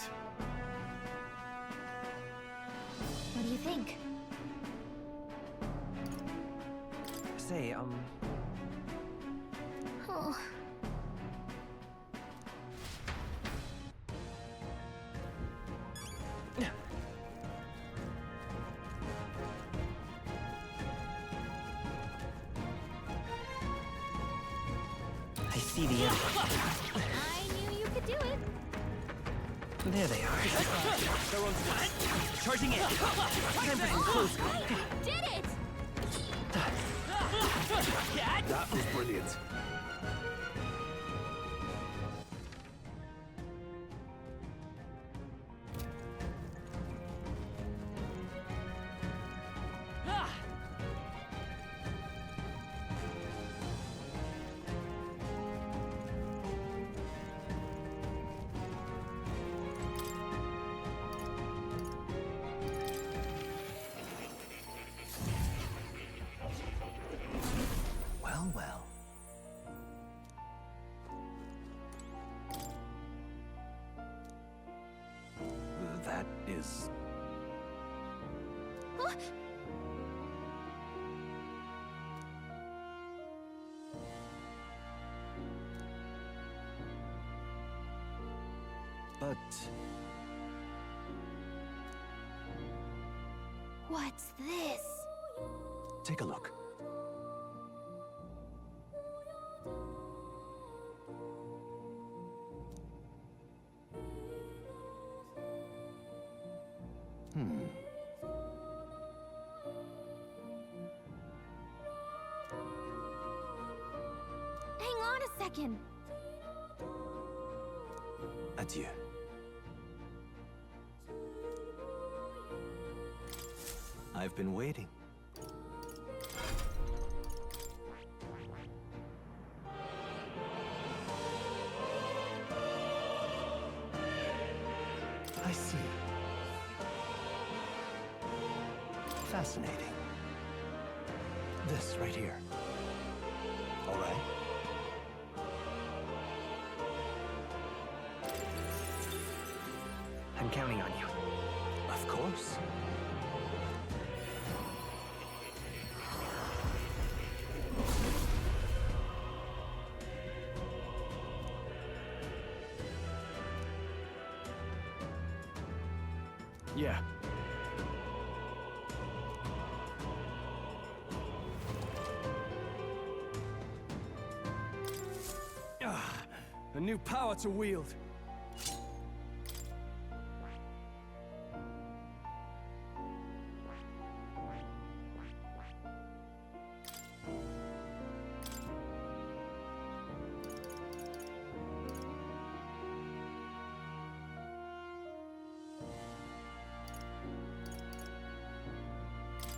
What do you think? Say, Oh. I see the end. I knew you could do it. There they are. They're on to charging in. Time for some close. I did it! That was brilliant. Well, well. That is... Huh? But... What's this? take a look. Hang on a second. Adieu. I've been waiting. I see. Fascinating. This right here. All right. I'm counting on you. Of course. Yeah. A new power to wield.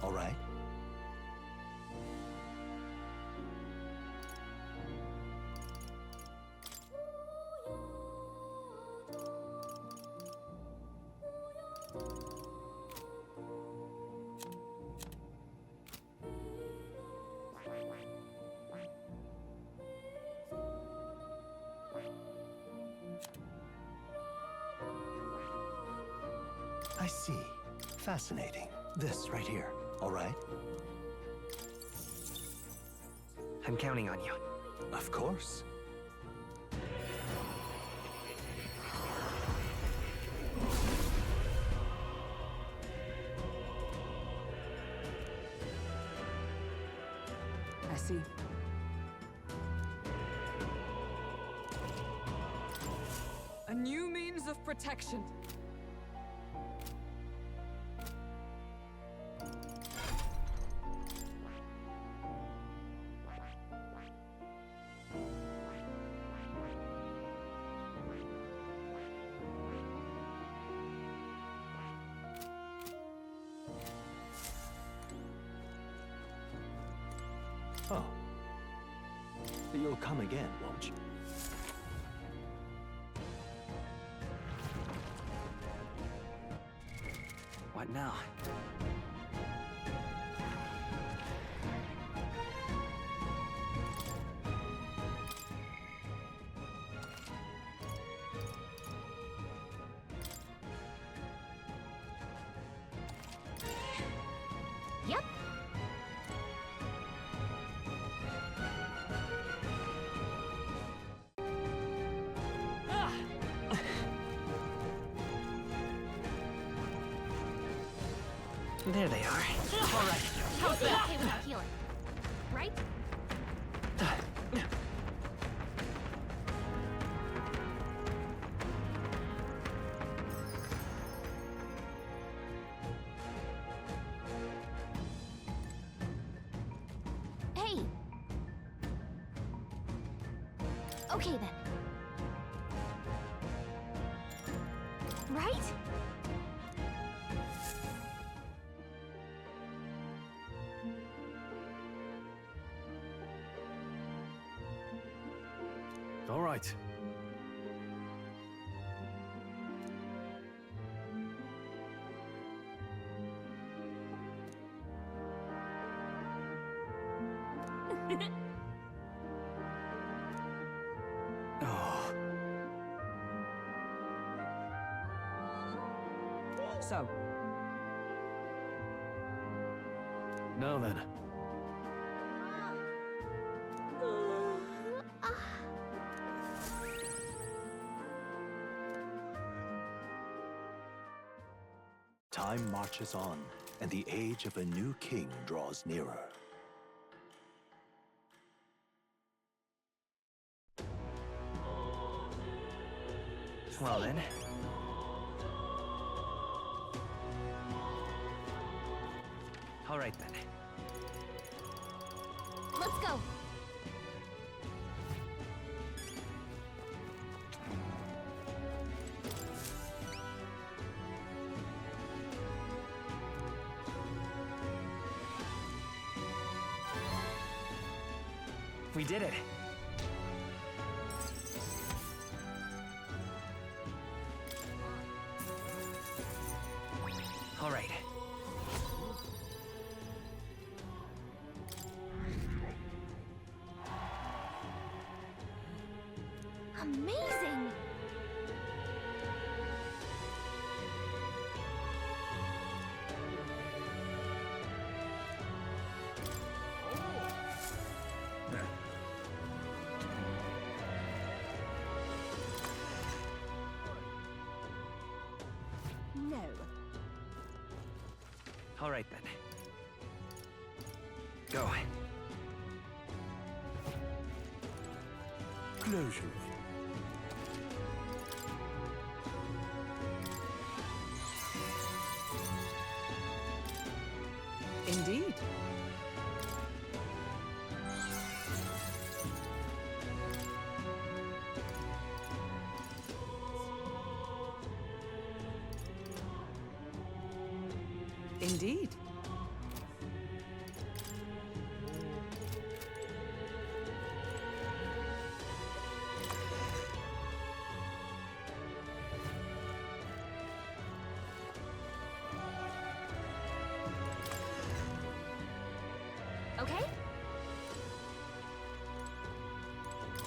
All right. I see. Fascinating. This right here. All right. I'm counting on you. Of course. I see. A new means of protection. Oh. You'll come again, won't you? What now? There they are. All right. I'll be okay without healing. Right? Hey! Okay then. Right? All right. Oh. So, Now then. Time marches on, and the age of a new king draws nearer. Well then. All right then. Let's go! We did it. All right. Amazing! No. All right then. Go. Closure. indeed. Indeed. Okay?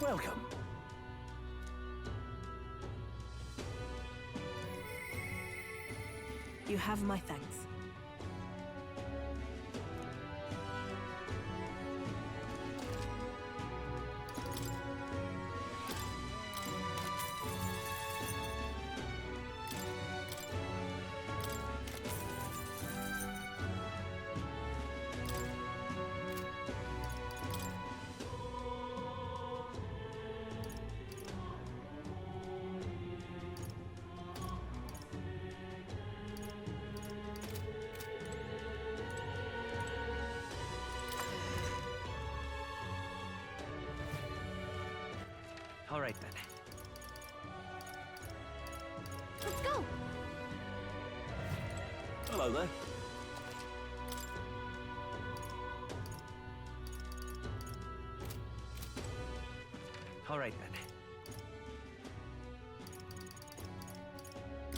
Welcome. You have my thanks. All right then. Let's go! Hello there. All right then.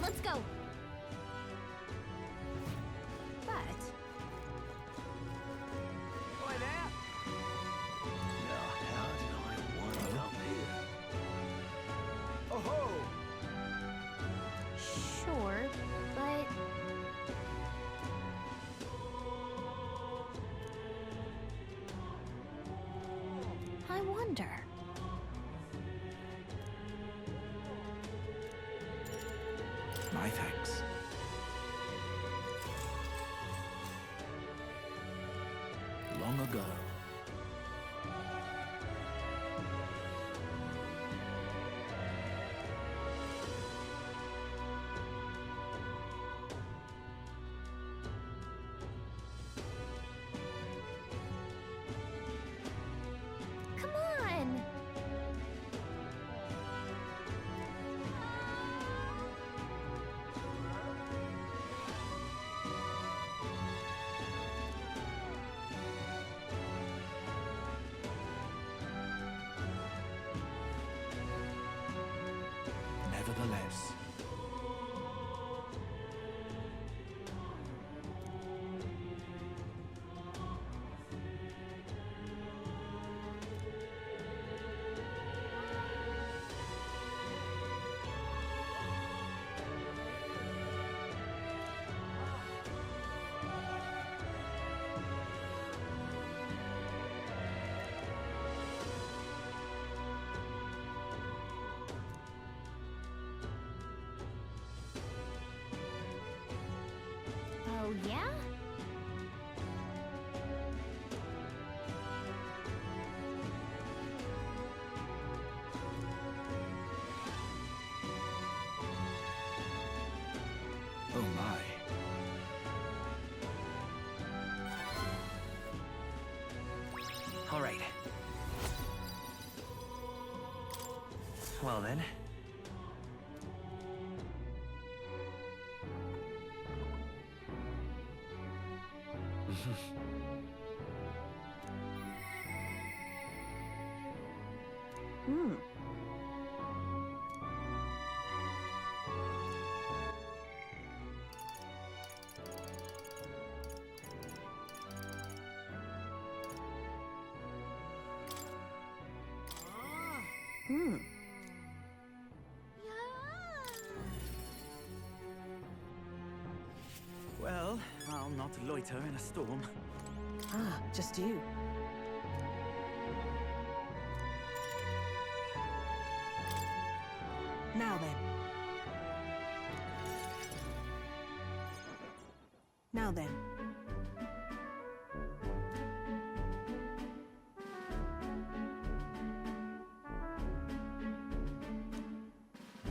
Let's go! But... Oi there! Now, how did I wind up here? Oh ho! Sure, but... I wonder... My thanks. Yes. Oh, yeah? Oh my. All right. Well then. Hmm. Hmm. Well, I'll not loiter in a storm. Ah, just you. Now then. Now then.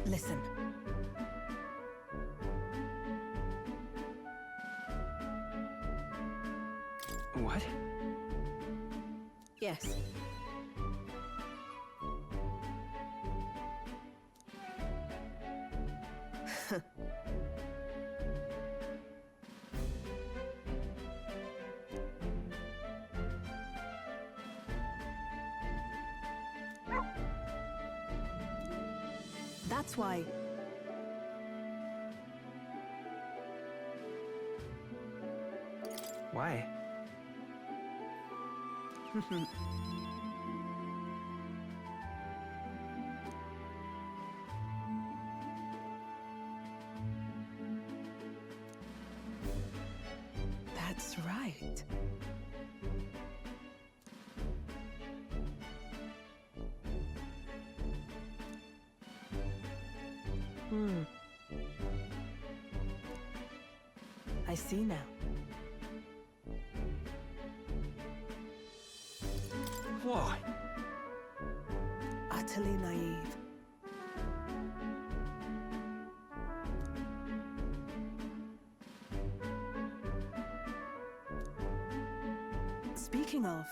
Listen. What? Yes. That's why. Why? That's right. Hmm. I see now. What? Utterly naive. Speaking of,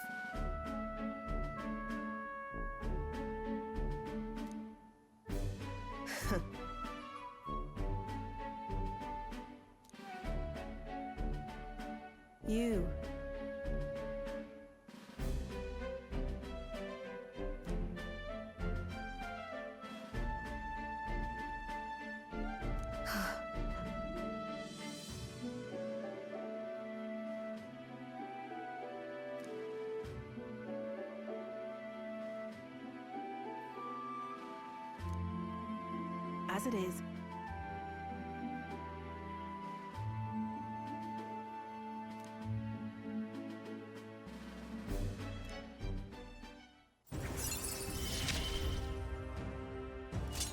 you. As it is.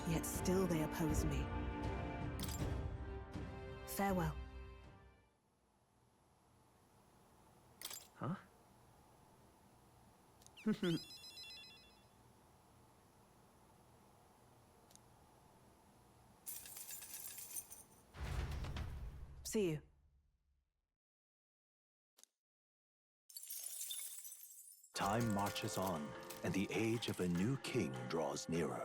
Yet still they oppose me. Farewell. Huh? See you. Time marches on, and the age of a new king draws nearer.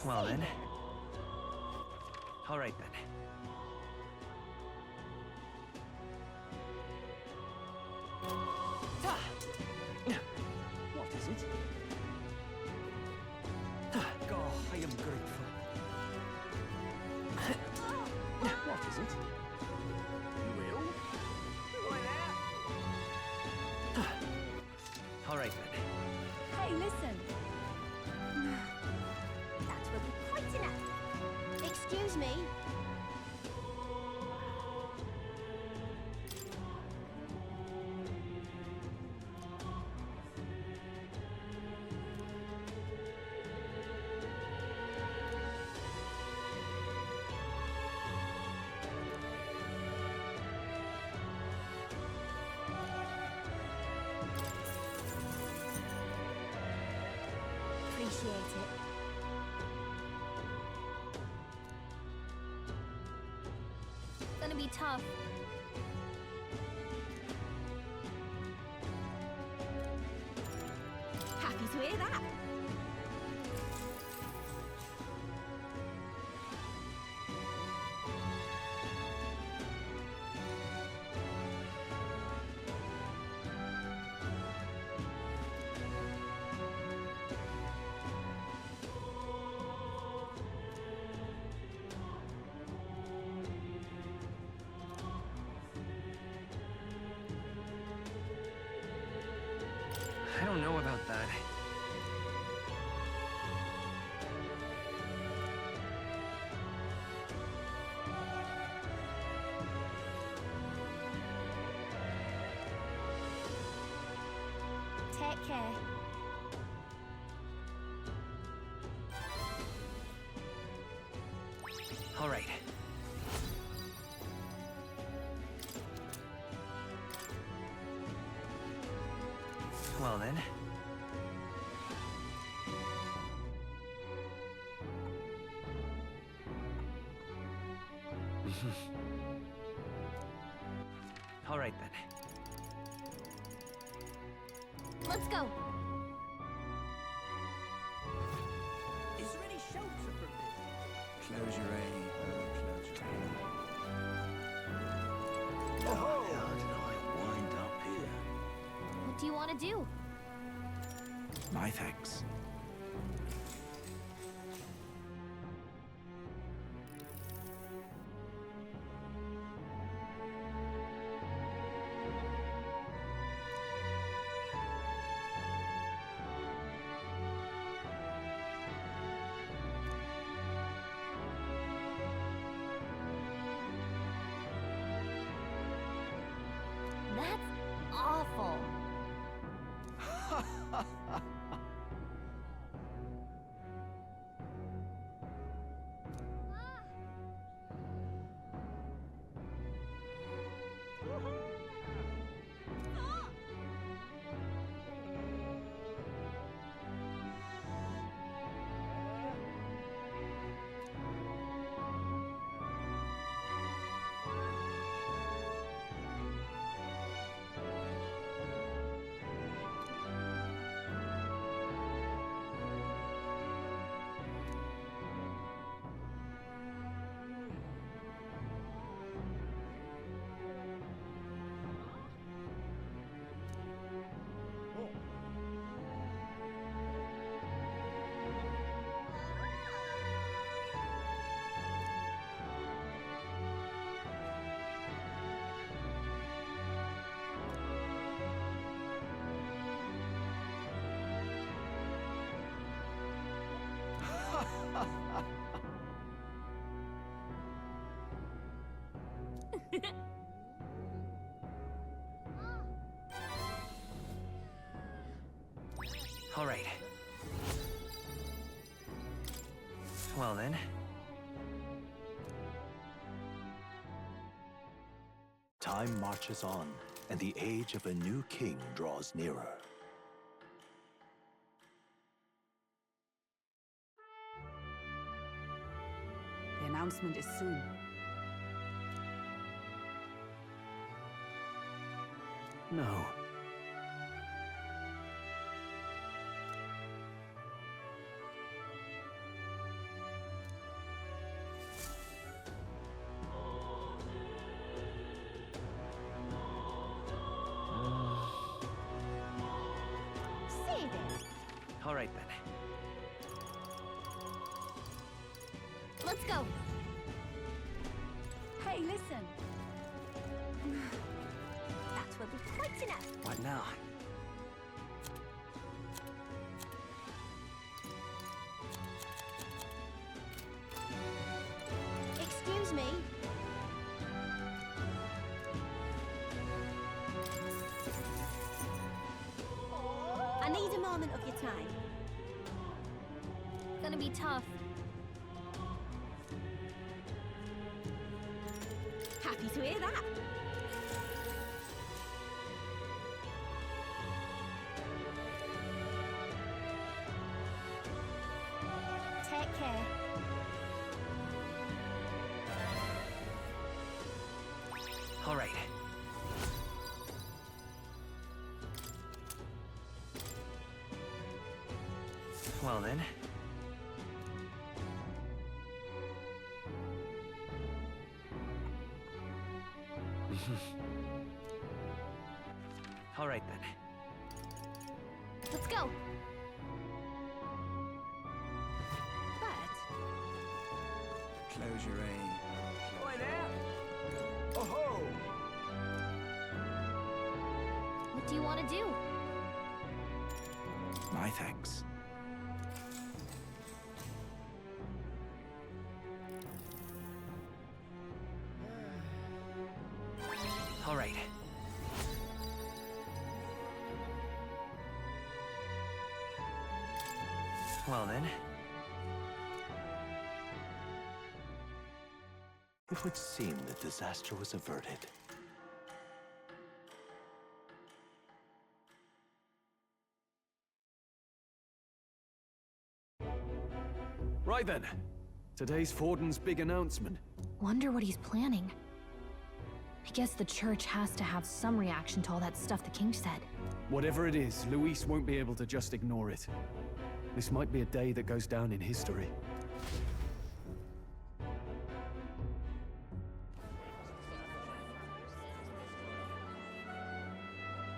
Well then. All right then. it? God, I am grateful. What is it? You will? All right then. Hey, listen. That will be quite enough. Excuse me. Appreciate it. Gonna be tough. Happy to hear that. I don't know about that. Take care. All right. Well then. All right then. Let's go. Is there any shelter from this? Close your eye. Close your eye. Oh! How did I wind up here? What do you want to do? My thanks. That's awful. All right. Well then. Time marches on, and the age of a new king draws nearer. The announcement is soon. No. Say there. All right then. Let's go. Hey, listen. That will be quite enough. What now? Excuse me. I need a moment of your time. Gonna be tough. Happy to hear that. Take care. All right. Well then. All right then. Let's go. But Close your aim. Boy there! Oh-ho! what do you want to do? My thanks. All right. Well then. It would seem the disaster was averted. Right then. Today's Forden's big announcement. Wonder what he's planning. I guess the church has to have some reaction to all that stuff the king said. Whatever it is, Luis won't be able to just ignore it. This might be a day that goes down in history.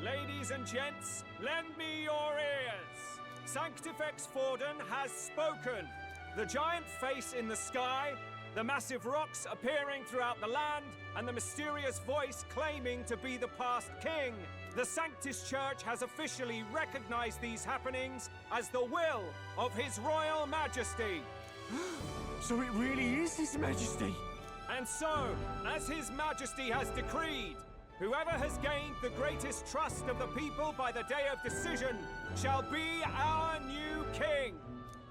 Ladies and gents, lend me your ears. Sanctifex Forden has spoken. The giant face in the sky, the massive rocks appearing throughout the land, and the mysterious voice claiming to be the past king. The Sanctus Church has officially recognized these happenings as the will of His Royal Majesty. So it really is His Majesty? And so, as His Majesty has decreed, whoever has gained the greatest trust of the people by the day of decision shall be our new king.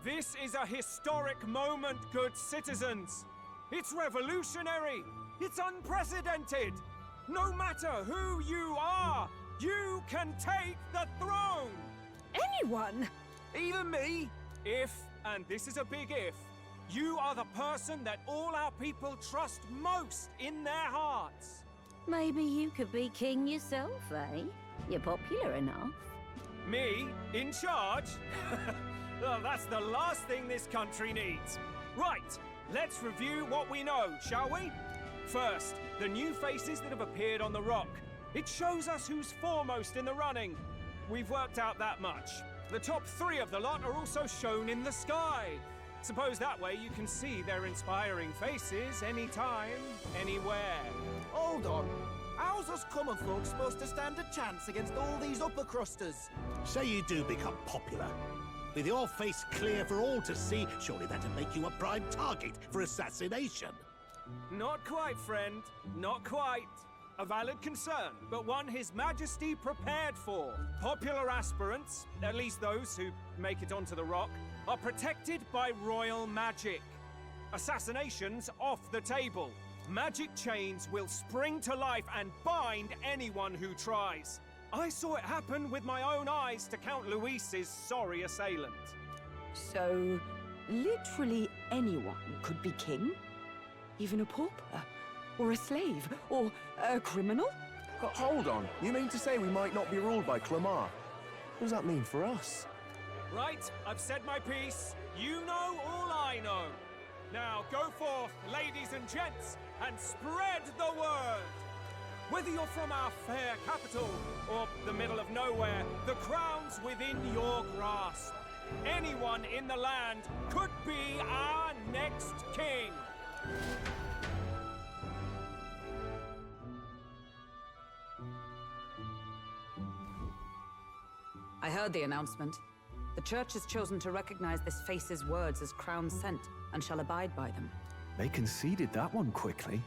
This is a historic moment, good citizens. It's revolutionary. It's unprecedented. No matter who you are, you can take the throne. Anyone? Even me? If, and this is a big if, you are the person that all our people trust most in their hearts. Maybe you could be king yourself, eh? You're popular enough. Me? In charge? Well, that's the last thing this country needs. Right, let's review what we know, shall we? First, the new faces that have appeared on the rock. It shows us who's foremost in the running. We've worked out that much. The top 3 of the lot are also shown in the sky. Suppose that way you can see their inspiring faces anytime, anywhere. Hold on. How's us common folk supposed to stand a chance against all these upper crusters? Say you do become popular. With your face clear for all to see, surely that'd make you a prime target for assassination. Not quite, friend. Not quite. A valid concern, but one His Majesty prepared for. Popular aspirants, at least those who make it onto the rock, are protected by royal magic. Assassinations off the table. Magic chains will spring to life and bind anyone who tries. I saw it happen with my own eyes to Count Luis's sorry assailant. So, literally anyone could be king? Even a pauper? Or a slave? Or a criminal? Hold on. You mean to say we might not be ruled by Clamar? What does that mean for us? Right, I've said my piece. You know all I know. Now go forth, ladies and gents, and spread the word. Whether you're from our fair capital or the middle of nowhere, the crown's within your grasp. anyone in the land could be our next king. I heard the announcement. The Church has chosen to recognize this face's words as crown sent, and shall abide by them. They conceded that one quickly.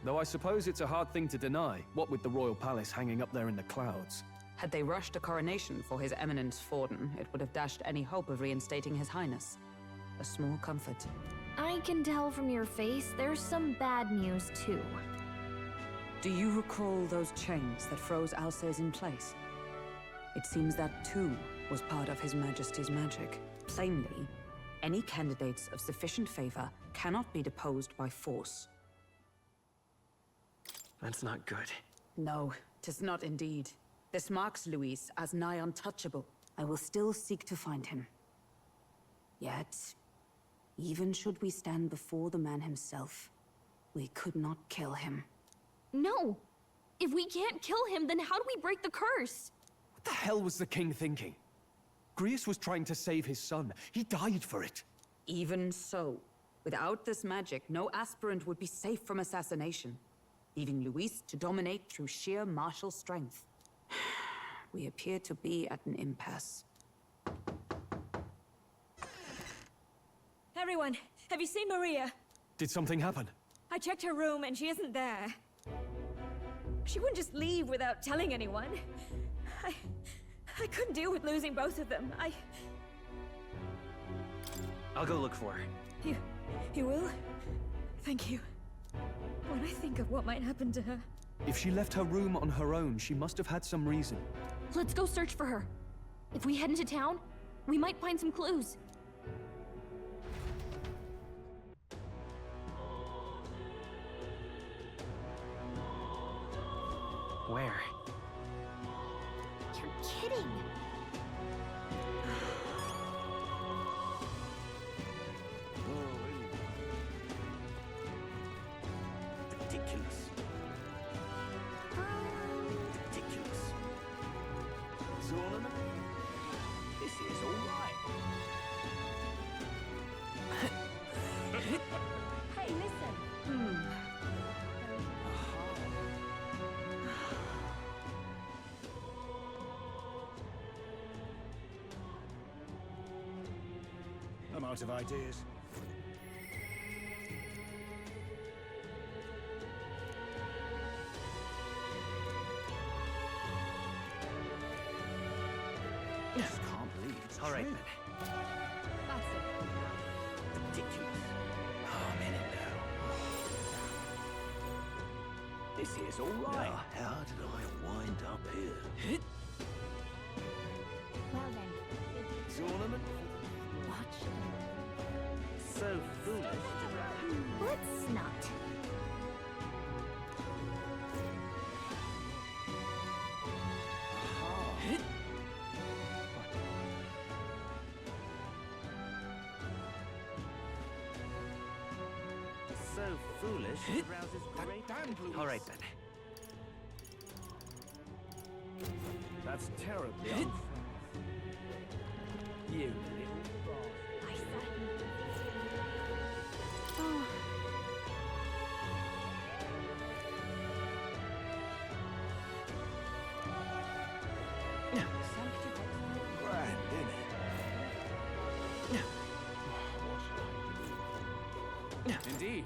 Though I suppose it's a hard thing to deny, what with the royal palace hanging up there in the clouds. Had they rushed a coronation for His Eminence Forden, it would have dashed any hope of reinstating His Highness. A small comfort. I can tell from your face there's some bad news, too. Do you recall those chains that froze Alsace in place? It seems that, too, was part of His Majesty's magic. Plainly, any candidates of sufficient favor cannot be deposed by force. That's not good. No, 'tis not indeed. This marks Luis as nigh untouchable. I will still seek to find him. Yet, even should we stand before the man himself, we could not kill him. No! If we can't kill him, then how do we break the curse? What the hell was the king thinking? Grius was trying to save his son. He died for it. Even so, without this magic, no aspirant would be safe from assassination, leaving Luis to dominate through sheer martial strength. We appear to be at an impasse. Everyone, have you seen Maria? Did something happen? I checked her room and she isn't there. She wouldn't just leave without telling anyone. I couldn't deal with losing both of them. I'll go look for her. You will? Thank you. When I think of what might happen to her... If she left her room on her own, she must have had some reason. Let's go search for her. If we head into town, we might find some clues. Where? You're kidding. Ridiculous. Ridiculous. Zornaman? This is all right. Hey, listen. I'm out of ideas. Just can't believe it's All right, true. then. That's it. Ridiculous. Oh, I'm in it now. This is all right. How did I wind up here? Well then, Zornaman? watch. So foolish. Let's not. So foolish, it rouses great... All right, then. That's terribly unfair. You little grand, innit? Indeed.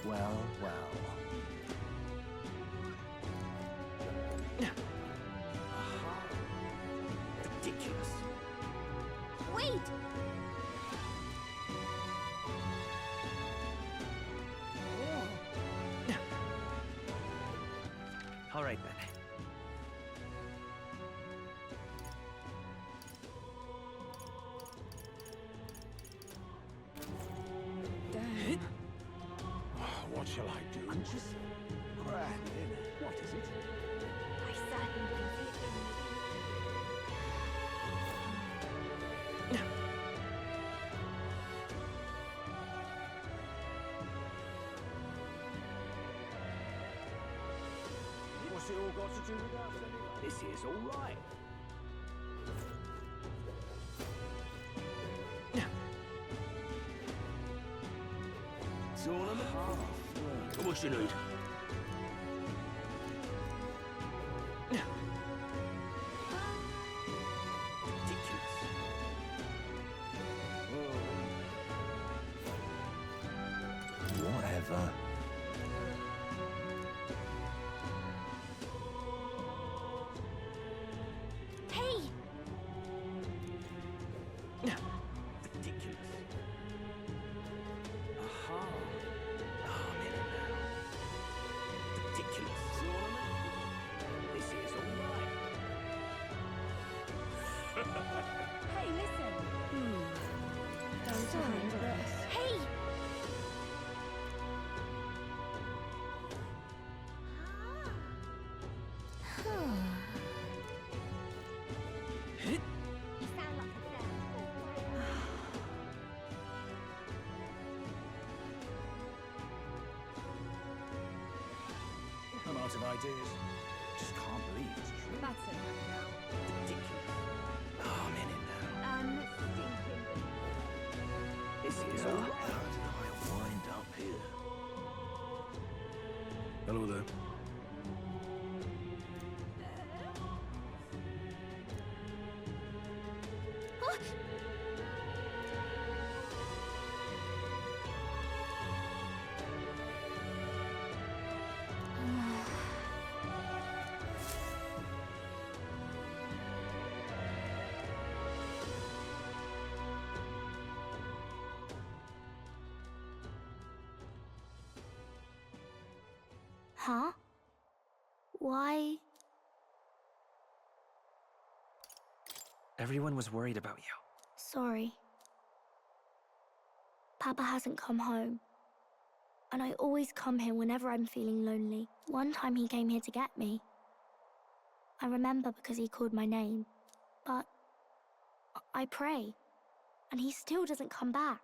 Well, well. Ridiculous. Wait! All right, then. What shall I do? I'm just grand, innit? What is it? I sat and What's it all got to do with us, anyway? This is all right. What you need? Whatever. Hey! Ridiculous. Aha. I'm in it now. Ridiculous. This is alright. Hey, listen. Sorry, but... Hey! You sound like a I'm out of ideas. Just can't believe it's true. That's it now. Ridiculous. I'm in it now. Stinking. This is alright. How did I wind up here? Hello there. Huh? Why? Everyone was worried about you. Sorry. Papa hasn't come home. And I always come here whenever I'm feeling lonely. One time he came here to get me. I remember because he called my name. But I pray, and he still doesn't come back.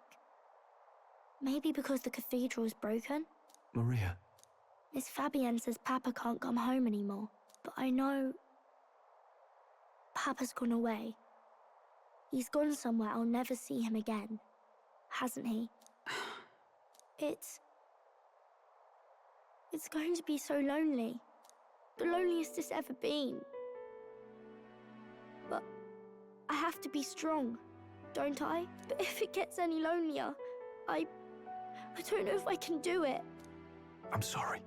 Maybe because the cathedral's broken? Maria. Miss Fabienne says Papa can't come home anymore. But I know... Papa's gone away. He's gone somewhere I'll never see him again. Hasn't he? It's going to be so lonely. The loneliest it's ever been. But I have to be strong, don't I? But if it gets any lonelier, I don't know if I can do it. I'm sorry.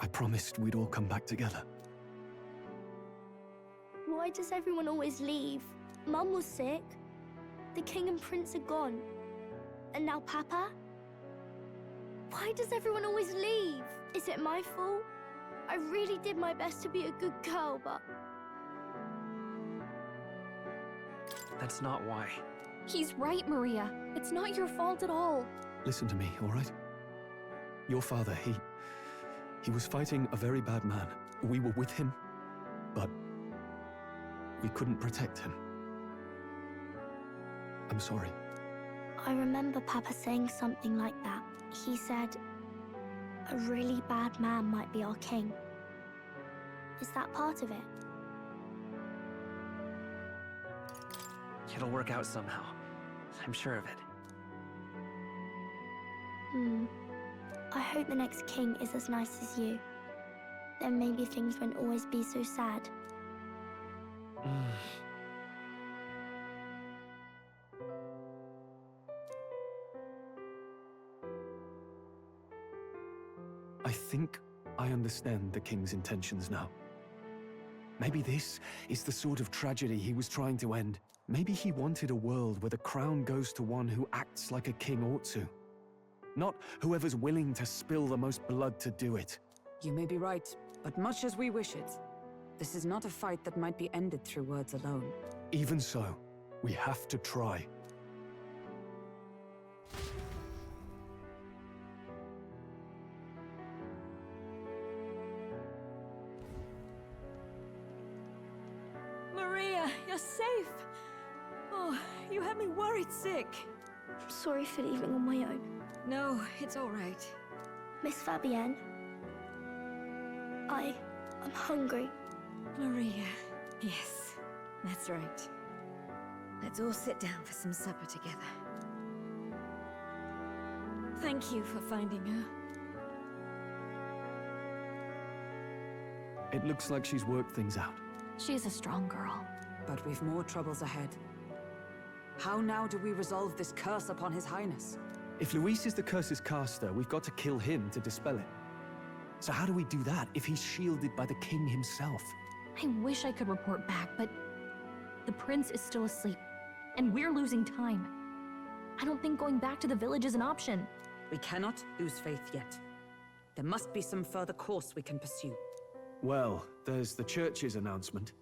I promised we'd all come back together. Why does everyone always leave? Mum was sick. The king and prince are gone. And now Papa? Why does everyone always leave? Is it my fault? I really did my best to be a good girl, but... That's not why. He's right, Maria. It's not your fault at all. Listen to me, all right? Your father, he was fighting a very bad man. We were with him, but we couldn't protect him. I'm sorry. I remember Papa saying something like that. He said, a really bad man might be our king. Is that part of it? It'll work out somehow. I'm sure of it. I hope the next king is as nice as you. Then maybe things won't always be so sad. I think I understand the king's intentions now. Maybe this is the sort of tragedy he was trying to end. Maybe he wanted a world where the crown goes to one who acts like a king ought to. Not whoever's willing to spill the most blood to do it. You may be right, but much as we wish it, this is not a fight that might be ended through words alone. Even so, we have to try. Maria, you're safe. Oh, you had me worried sick. I'm sorry for leaving on my own. No, it's all right. Miss Fabienne, I'm hungry. Maria, yes, that's right. Let's all sit down for some supper together. Thank you for finding her. It looks like she's worked things out. She's a strong girl. But we've more troubles ahead. How now do we resolve this curse upon His Highness? If Luis is the curse's caster, we've got to kill him to dispel it. So how do we do that if he's shielded by the king himself? I wish I could report back, but the prince is still asleep, and we're losing time. I don't think going back to the village is an option. We cannot lose faith yet. There must be some further course we can pursue. Well, there's the church's announcement.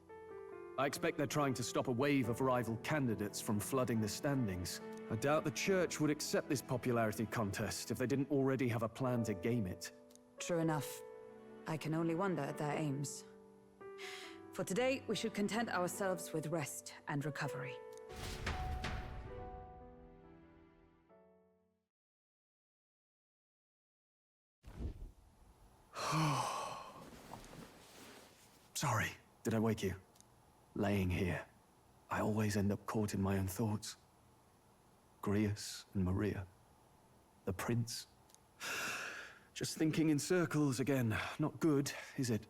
I expect they're trying to stop a wave of rival candidates from flooding the standings. I doubt the church would accept this popularity contest if they didn't already have a plan to game it. True enough. I can only wonder at their aims. For today, we should content ourselves with rest and recovery. Sorry, did I wake you? Laying here, I always end up caught in my own thoughts. Grius and Maria. The prince. Just thinking in circles again. Not good, is it?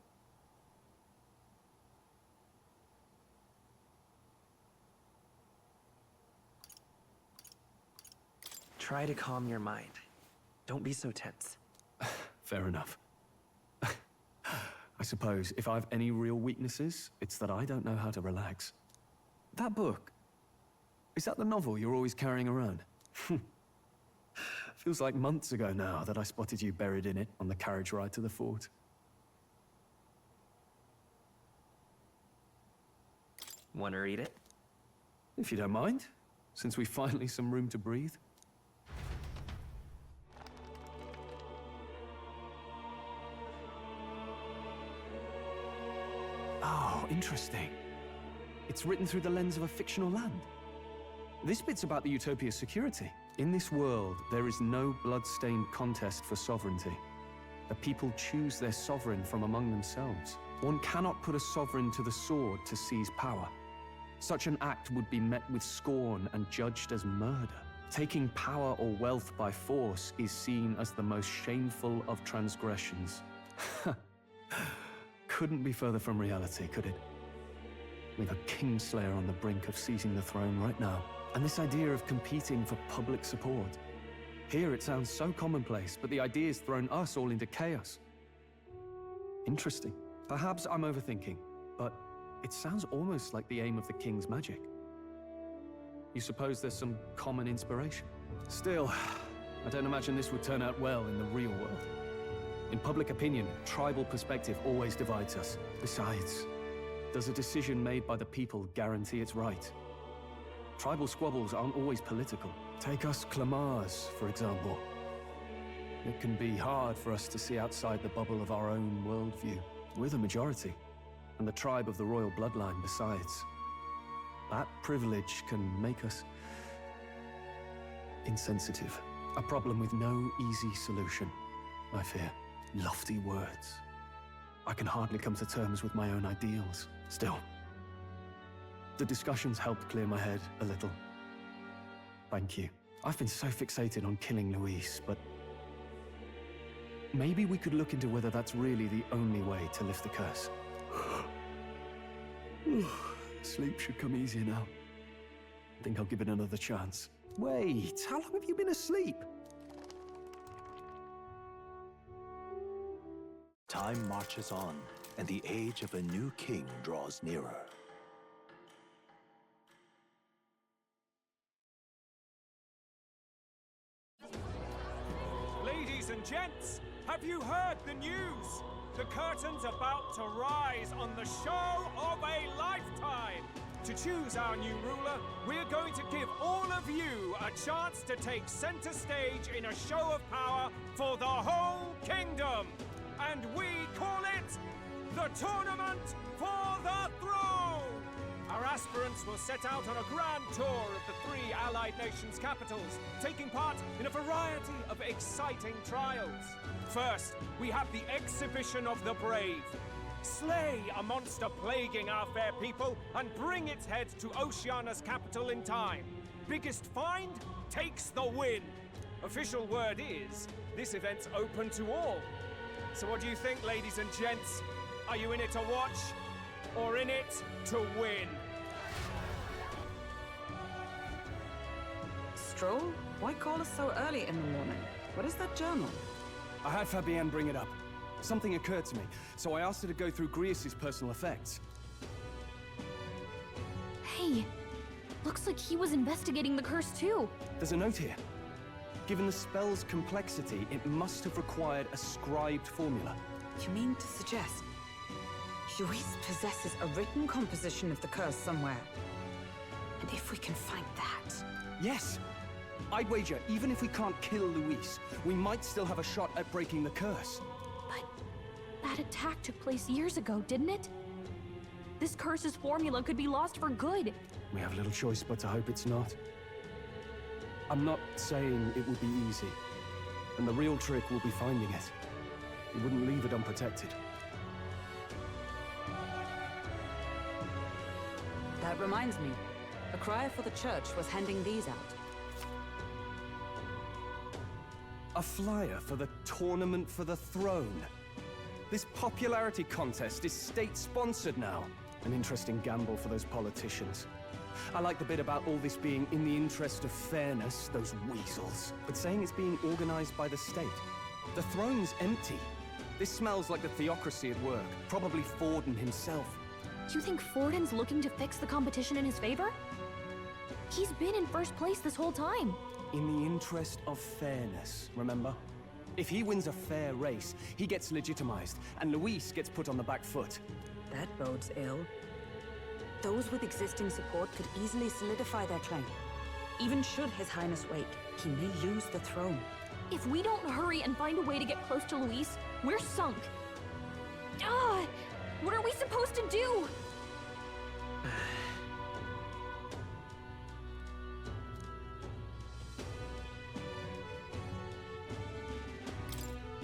Try to calm your mind. Don't be so tense. Fair enough. I suppose if I have any real weaknesses, it's that I don't know how to relax. That book, is that the novel you're always carrying around? Feels like months ago now that I spotted you buried in it on the carriage ride to the fort. Want to read it? If you don't mind, since we've finally some room to breathe. Oh, interesting. It's written through the lens of a fictional land. This bit's about the Utopia's security. In this world, there is no blood-stained contest for sovereignty. The people choose their sovereign from among themselves. One cannot put a sovereign to the sword to seize power. Such an act would be met with scorn and judged as murder. Taking power or wealth by force is seen as the most shameful of transgressions. Couldn't be further from reality, could it? We've a Kingslayer on the brink of seizing the throne right now. And this idea of competing for public support. Here it sounds so commonplace, but the idea's thrown us all into chaos. Interesting. Perhaps I'm overthinking, but it sounds almost like the aim of the king's magic. You suppose there's some common inspiration? Still, I don't imagine this would turn out well in the real world. In public opinion, tribal perspective always divides us. Besides, does a decision made by the people guarantee it's right? Tribal squabbles aren't always political. Take us Clamars, for example. It can be hard for us to see outside the bubble of our own worldview. We're the majority, and the tribe of the royal bloodline besides. That privilege can make us insensitive. A problem with no easy solution, I fear. Lofty words. I can hardly come to terms with my own ideals. Still, the discussions helped clear my head a little. Thank you. I've been so fixated on killing Luis, but maybe we could look into whether that's really the only way to lift the curse. Sleep should come easier now. I think I'll give it another chance. Wait, how long have you been asleep? Time marches on, and the age of a new king draws nearer. Ladies and gents, have you heard the news? The curtain's about to rise on the show of a lifetime. To choose our new ruler, we're going to give all of you a chance to take center stage in a show of power for the whole kingdom. And we call it the Tournament for the Throne! Our aspirants will set out on a grand tour of the 3 allied nations' capitals, taking part in a variety of exciting trials. First, we have the Exhibition of the Brave. Slay a monster plaguing our fair people and bring its head to Oceania's capital in time. Biggest find takes the win. Official word is, this event's open to all. So what do you think, ladies and gents? Are you in it to watch, or in it to win? Stroll? Why call us so early in the morning? What is that journal? I had Fabienne bring it up. Something occurred to me, so I asked her to go through Grius' personal effects. Hey, looks like he was investigating the curse too. There's a note here. Given the spell's complexity, it must have required a scribed formula. You mean to suggest Luis possesses a written composition of the curse somewhere? And if we can find that... Yes! I'd wager, even if we can't kill Luis, we might still have a shot at breaking the curse. But that attack took place years ago, didn't it? This curse's formula could be lost for good. We have little choice but to hope it's not. I'm not saying it would be easy. And the real trick will be finding it. We wouldn't leave it unprotected. That reminds me. A crier for the church was handing these out. A flyer for the Tournament for the Throne. This popularity contest is state-sponsored now. An interesting gamble for those politicians. I like the bit about all this being in the interest of fairness, those weasels. But saying it's being organized by the state. The throne's empty. This smells like the theocracy at work. Probably Forden himself. You think Forden's looking to fix the competition in his favor? He's been in first place this whole time. In the interest of fairness, remember? If he wins a fair race, he gets legitimized, and Luis gets put on the back foot. That bodes ill. Those with existing support could easily solidify their claim. Even should His Highness wait, he may lose the throne. If we don't hurry and find a way to get close to Luis, we're sunk. What are we supposed to do?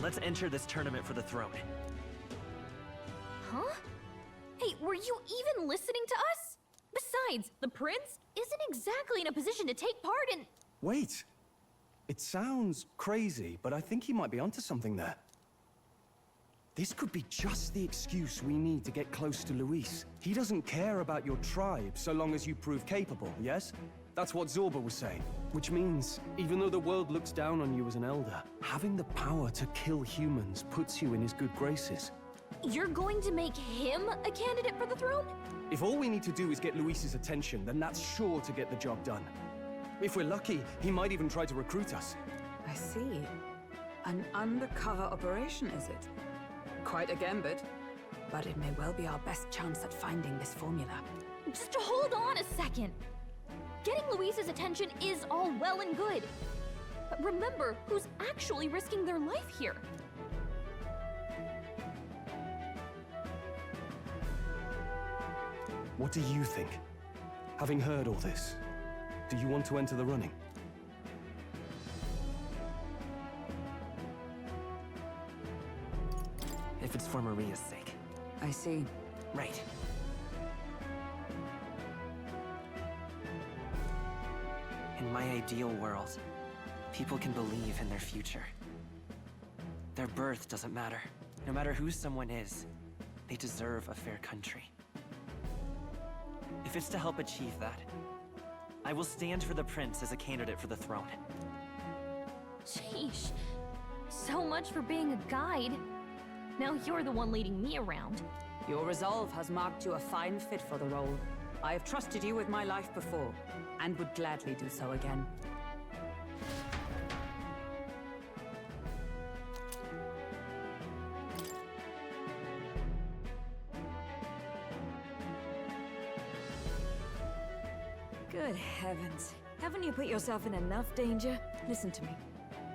Let's enter this tournament for the throne. Huh? Hey, were you even listening to us? Besides, the prince isn't exactly in a position to take part in... Wait. It sounds crazy, but I think he might be onto something there. This could be just the excuse we need to get close to Luis. He doesn't care about your tribe so long as you prove capable, yes? That's what Zorba was saying. Which means, even though the world looks down on you as an elder, having the power to kill humans puts you in his good graces. You're going to make him a candidate for the throne? If all we need to do is get Luis's attention, then that's sure to get the job done. If we're lucky, he might even try to recruit us. I see. An undercover operation, is it? Quite a gambit. But it may well be our best chance at finding this formula. Just hold on a second. Getting Luis's attention is all well and good. But remember who's actually risking their life here. What do you think? Having heard all this, do you want to enter the running? If it's for Maria's sake. I see. Right. In my ideal world, people can believe in their future. Their birth doesn't matter. No matter who someone is, they deserve a fair country. If it's to help achieve that, I will stand for the prince as a candidate for the throne. Sheesh. So much for being a guide. Now you're the one leading me around. Your resolve has marked you a fine fit for the role. I have trusted you with my life before, and would gladly do so again. Good heavens. Haven't you put yourself in enough danger? Listen to me.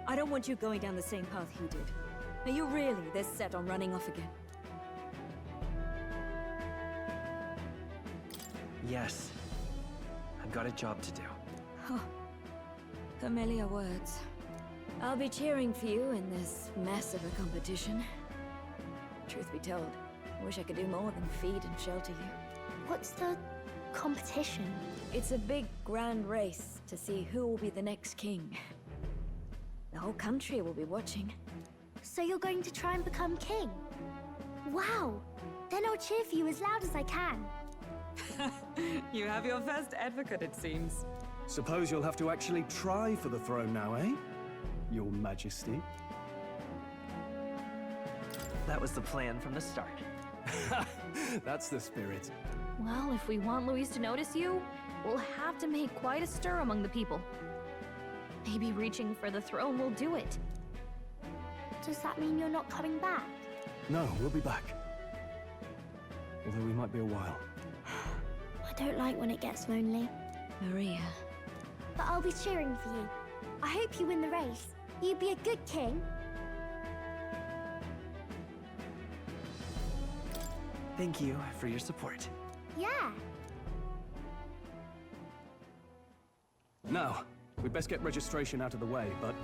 I don't want you going down the same path he did. Are you really this set on running off again? Yes. I've got a job to do. Oh, familiar words. I'll be cheering for you in this mess of a competition. Truth be told, I wish I could do more than feed and shelter you. What's the competition? It's a big, grand race to see who will be the next king. The whole country will be watching. So you're going to try and become king? Wow! Then I'll cheer for you as loud as I can. You have your first advocate, it seems. Suppose you'll have to actually try for the throne now, eh? Your Majesty. That was the plan from the start. That's the spirit. Well, if we want Luis to notice you, we'll have to make quite a stir among the people. Maybe reaching for the throne will do it. Does that mean you're not coming back? No, we'll be back. Although we might be a while. I don't like when it gets lonely. Maria. But I'll be cheering for you. I hope you win the race. You'd be a good king. Thank you for your support. Yeah. Now, we'd best get registration out of the way, but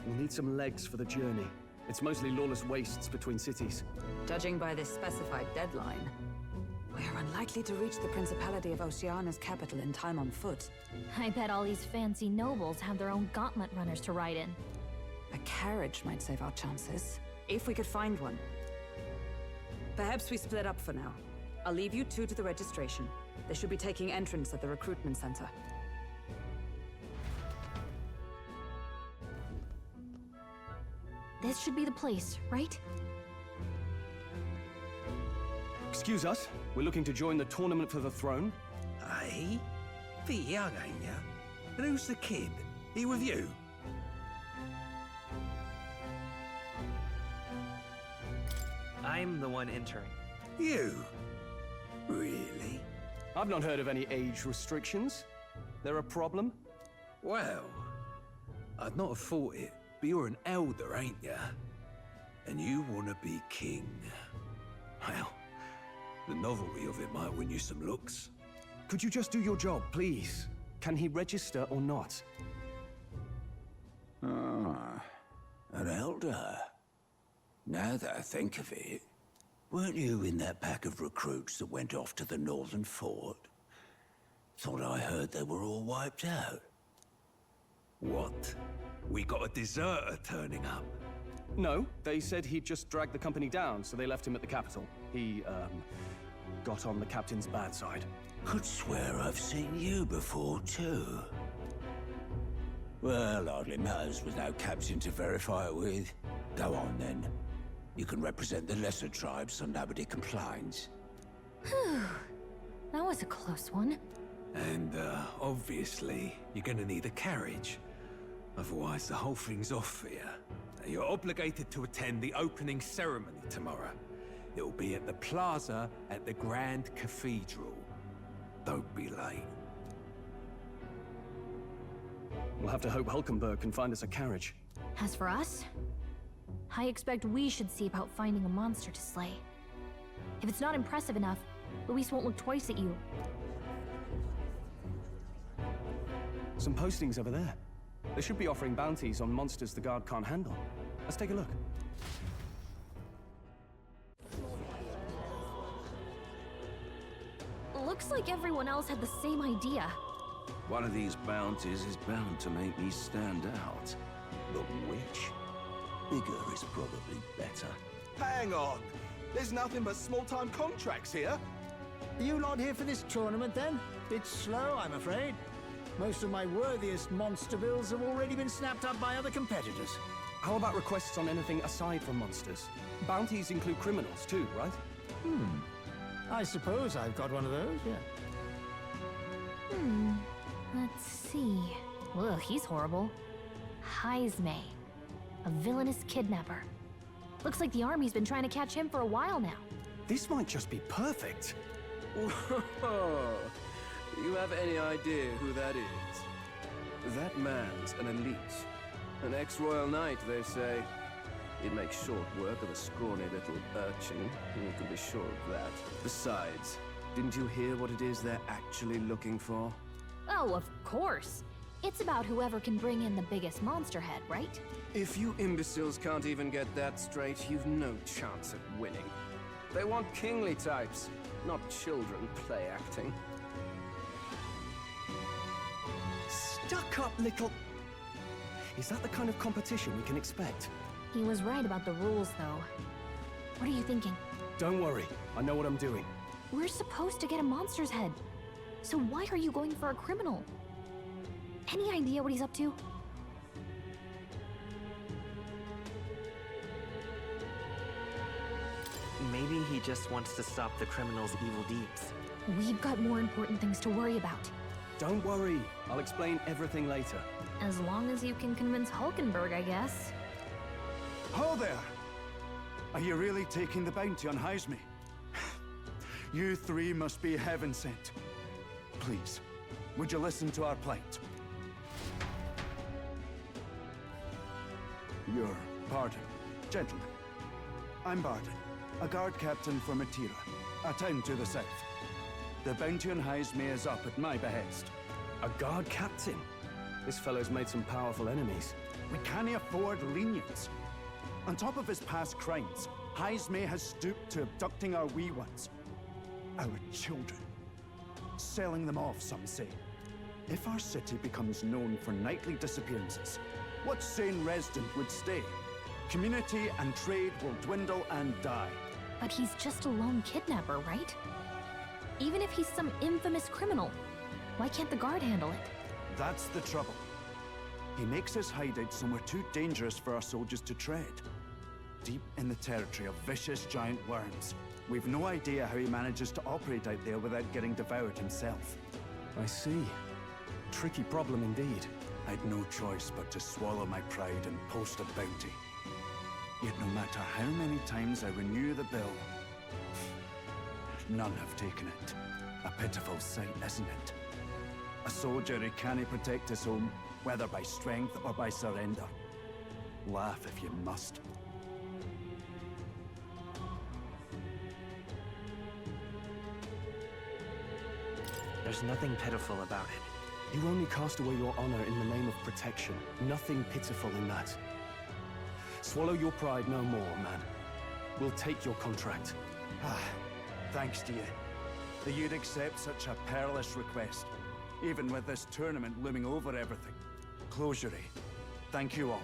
we'll need some legs for the journey. It's mostly lawless wastes between cities. Judging by this specified deadline, we're unlikely to reach the Principality of Oceana's capital in time on foot. I bet all these fancy nobles have their own gauntlet runners to ride in. A carriage might save our chances, if we could find one. Perhaps we split up for now. I'll leave you two to the registration. They should be taking entrance at the recruitment center. This should be the place, right? Excuse us, we're looking to join the tournament for the throne. Aye? Bit young, ain't ya? And who's the kid? He with you? I'm the one entering. You? Really? I've not heard of any age restrictions. They're a problem? Well, I'd not have thought it, but you're an elder, ain't ya? And you want to be king. Well, the novelty of it might win you some looks. Could you just do your job, please? Can he register or not? Ah, an elder. Now that I think of it, weren't you in that pack of recruits that went off to the northern fort? Thought I heard they were all wiped out. What? We got a deserter turning up? No, they said he'd just dragged the company down, so they left him at the capital. He, got on the captain's bad side. Could swear I've seen you before, too. Well, hardly matters with no captain to verify it with. Go on, then. You can represent the lesser tribes so nobody complains. Whew. That was a close one. And, obviously, you're gonna need a carriage. Otherwise, the whole thing's off for you. You're obligated to attend the opening ceremony tomorrow. It'll be at the plaza at the Grand Cathedral. Don't be late. We'll have to hope Hulkenberg can find us a carriage. As for us, I expect we should see about finding a monster to slay. If it's not impressive enough, Luis won't look twice at you. Some postings over there. They should be offering bounties on monsters the guard can't handle. Let's take a look. Looks like everyone else had the same idea. One of these bounties is bound to make me stand out. But which? Bigger is probably better. Hang on! There's nothing but small-time contracts here. Are you lot here for this tournament, then? Bit slow, I'm afraid. Most of my worthiest monster bills have already been snapped up by other competitors. How about requests on anything aside from monsters? Bounties include criminals too, right? I suppose I've got one of those, yeah. Let's see. Ugh, he's horrible. Heisme, a villainous kidnapper. Looks like the army's been trying to catch him for a while now. This might just be perfect. Whoa! You have any idea who that is? That man's an elite. An ex-royal knight, they say. He'd make short work of a scrawny little urchin. You can be sure of that. Besides, didn't you hear what it is they're actually looking for? Oh, of course. It's about whoever can bring in the biggest monster head, right? If you imbeciles can't even get that straight, you've no chance at winning. They want kingly types, not children play acting. Stuck-up little... Is that the kind of competition we can expect? He was right about the rules, though. What are you thinking? Don't worry, I know what I'm doing. We're supposed to get a monster's head. So why are you going for a criminal? Any idea what he's up to? Maybe he just wants to stop the criminal's evil deeds. We've got more important things to worry about. Don't worry, I'll explain everything later. As long as you can convince Hulkenberg, I guess. Ho there! Are you really taking the bounty on Heisme? You three must be heaven sent. Please, would you listen to our plight? Your pardon, gentlemen. I'm Barton, a guard captain for Martia, a town to the south. The bounty on Heisme is up at my behest. A guard captain? This fellow's made some powerful enemies. We can't afford lenience. On top of his past crimes, Heisme has stooped to abducting our wee ones. Our children. Selling them off, some say. If our city becomes known for nightly disappearances, what sane resident would stay? Community and trade will dwindle and die. But he's just a lone kidnapper, right? Even if he's some infamous criminal, why can't the guard handle it? That's the trouble. He makes his hideout somewhere too dangerous for our soldiers to tread. Deep in the territory of vicious giant worms. We've no idea how he manages to operate out there without getting devoured himself. I see. Tricky problem indeed. I'd no choice but to swallow my pride and post a bounty. Yet no matter how many times I renew the bill, none have taken it. A pitiful sight, isn't it? A soldier who can't protect his home, whether by strength or by surrender. Laugh if you must. There's nothing pitiful about it. You only cast away your honor in the name of protection. Nothing pitiful in that. Swallow your pride no more, man. We'll take your contract. Thanks to you. That you'd accept such a perilous request, even with this tournament looming over everything. Closure, thank you all.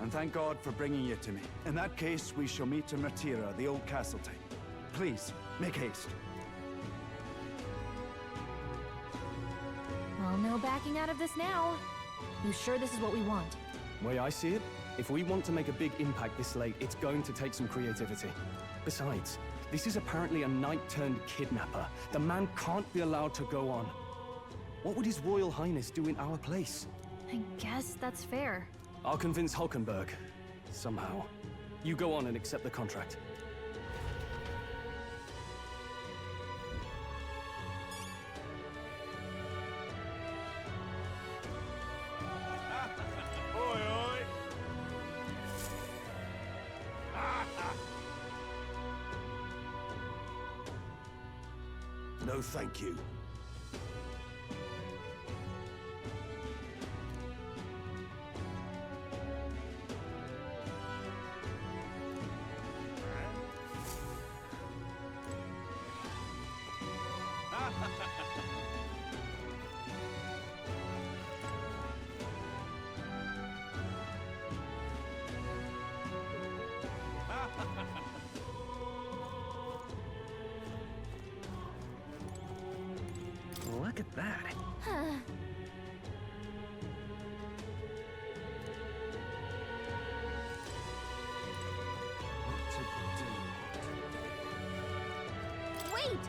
And thank God for bringing you to me. In that case, we shall meet in Martia, the old castle type. Please, make haste. Well, no backing out of this now. You sure this is what we want? Way I see it, if we want to make a big impact this late, it's going to take some creativity. Besides, this is apparently a knight-turned-kidnapper. The man can't be allowed to go on. What would His Royal Highness do in our place? I guess that's fair. I'll convince Hulkenberg. Somehow. You go on and accept the contract. No, thank you. Look at that. Wait!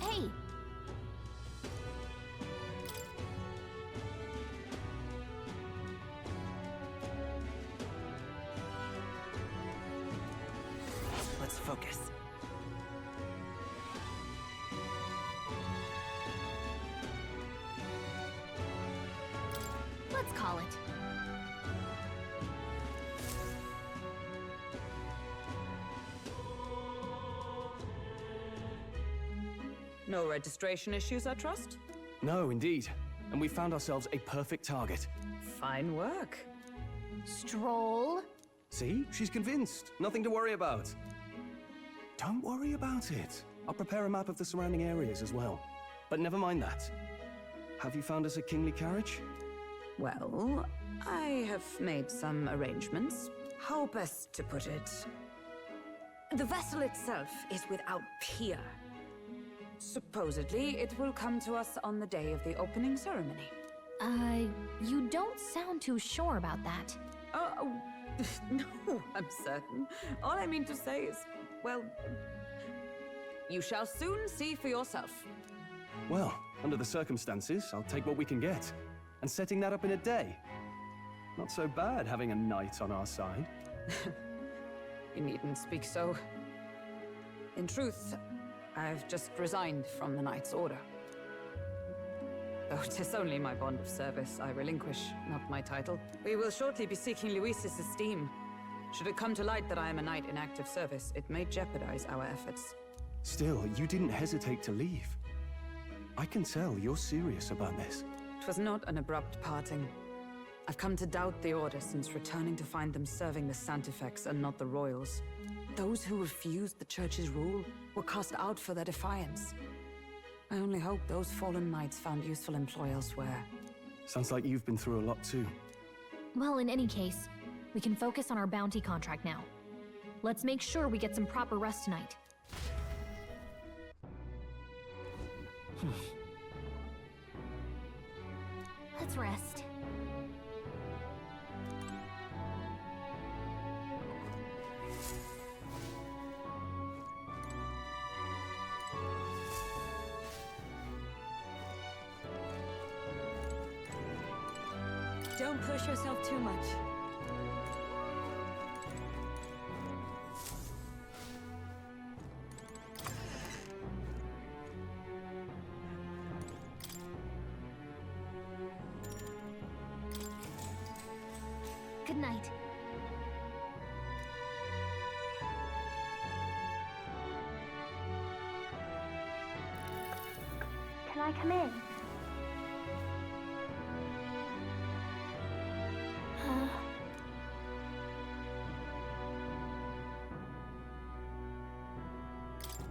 Hey! Let's focus. Let's call it. No registration issues, I trust? No, indeed. And we found ourselves a perfect target. Fine work. Stroll. See? She's convinced. Nothing to worry about. Don't worry about it. I'll prepare a map of the surrounding areas as well. But never mind that. have you found us a kingly carriage? Well, I have made some arrangements. How best to put it? The vessel itself is without peer. Supposedly, it will come to us on the day of the opening ceremony. You don't sound too sure about that. Oh, no, I'm certain. All I mean to say is, well, you shall soon see for yourself. Well, under the circumstances, I'll take what we can get. And setting that up in a day. Not so bad having a knight on our side. You needn't speak so. In truth, I've just resigned from the Knight's Order. Though 'tis only my bond of service I relinquish, not my title. We will shortly be seeking Luis's esteem. Should it come to light that I am a knight in active service, it may jeopardize our efforts. Still, you didn't hesitate to leave. I can tell you're serious about this. It was not an abrupt parting. I've come to doubt the Order since returning to find them serving the Santifex and not the Royals. Those who refused the Church's rule were cast out for their defiance. I only hope those fallen knights found useful employ elsewhere. Sounds like you've been through a lot too. Well, in any case, we can focus on our bounty contract now. Let's make sure we get some proper rest tonight. Let's rest. Don't push yourself too much. Good night. Can I come in?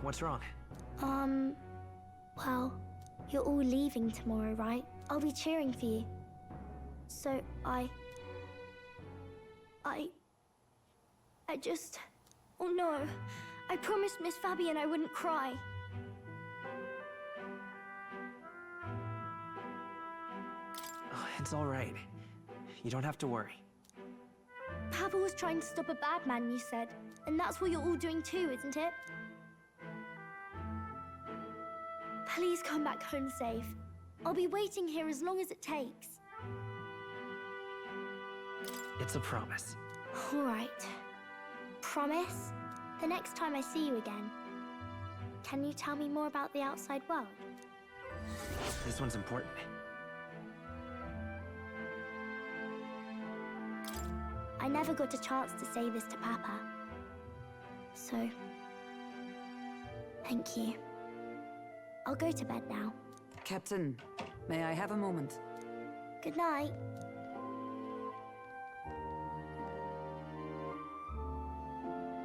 What's wrong? Well, you're all leaving tomorrow, right? I'll be cheering for you. So I just... Oh no. I promised Miss Fabian I wouldn't cry. Oh, it's all right. You don't have to worry. Papa was trying to stop a bad man, you said. And that's what you're all doing too, isn't it? Please come back home safe. I'll be waiting here as long as it takes. It's a promise. All right. Promise? The next time I see you again. Can you tell me more about the outside world? This one's important. I never got a chance to say this to Papa. So... thank you. I'll go to bed now. Captain, may I have a moment? Good night.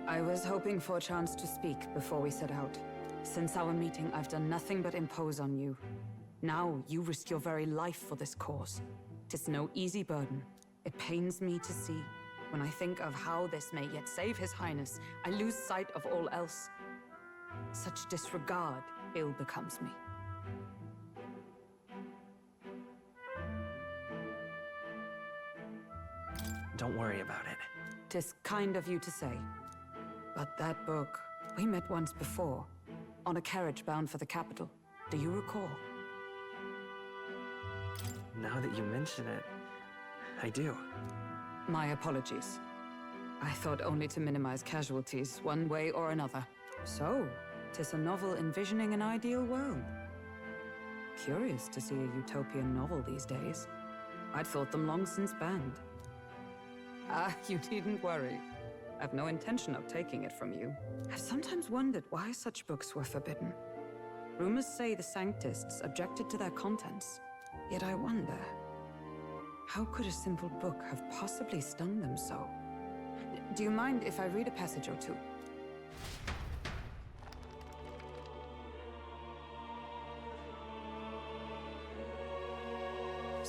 I was hoping for a chance to speak before we set out. Since our meeting, I've done nothing but impose on you. Now, you risk your very life for this cause. 'Tis no easy burden. It pains me to see. When I think of how this may yet save His Highness, I lose sight of all else. Such disregard ill becomes me. Don't worry about it. 'Tis kind of you to say. But that book, we met once before, on a carriage bound for the capital. Do you recall? Now that you mention it, I do. My apologies. I thought only to minimize casualties, one way or another. So, 'tis a novel envisioning an ideal world. Curious to see a utopian novel these days. I'd thought them long since banned. Ah, you needn't worry. I've no intention of taking it from you. I've sometimes wondered why such books were forbidden. Rumors say the Sanctists objected to their contents. Yet I wonder, how could a simple book have possibly stung them so? Do you mind if I read a passage or two?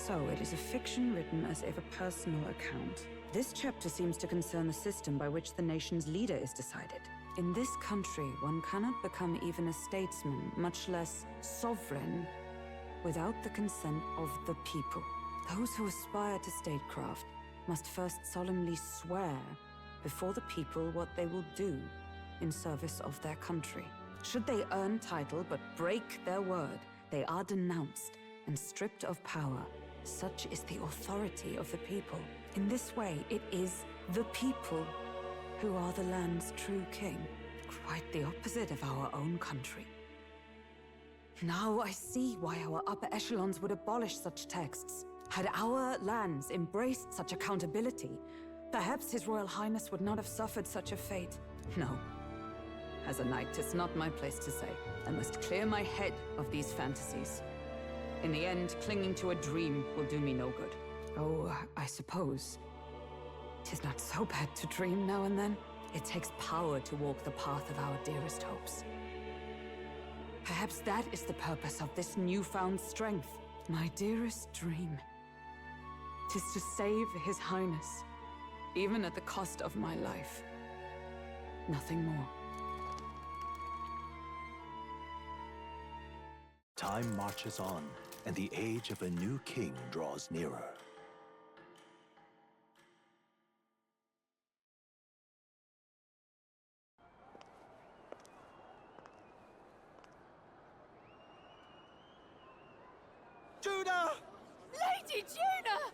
So, it is a fiction written as if a personal account. This chapter seems to concern the system by which the nation's leader is decided. In this country, one cannot become even a statesman, much less sovereign, without the consent of the people. Those who aspire to statecraft must first solemnly swear before the people what they will do in service of their country. Should they earn title but break their word, they are denounced and stripped of power. Such is the authority of the people. In this way, it is the people who are the land's true king. Quite the opposite of our own country. Now I see why our upper echelons would abolish such texts. Had our lands embraced such accountability, perhaps His Royal Highness would not have suffered such a fate. No. As a knight, 'tis not my place to say. I must clear my head of these fantasies. In the end, clinging to a dream will do me no good. Oh, I suppose 'tis not so bad to dream now and then. It takes power to walk the path of our dearest hopes. Perhaps that is the purpose of this newfound strength. My dearest dream 'tis to save His Highness, even at the cost of my life. Nothing more. Time marches on, and the age of a new king draws nearer. Judah! Lady Judah!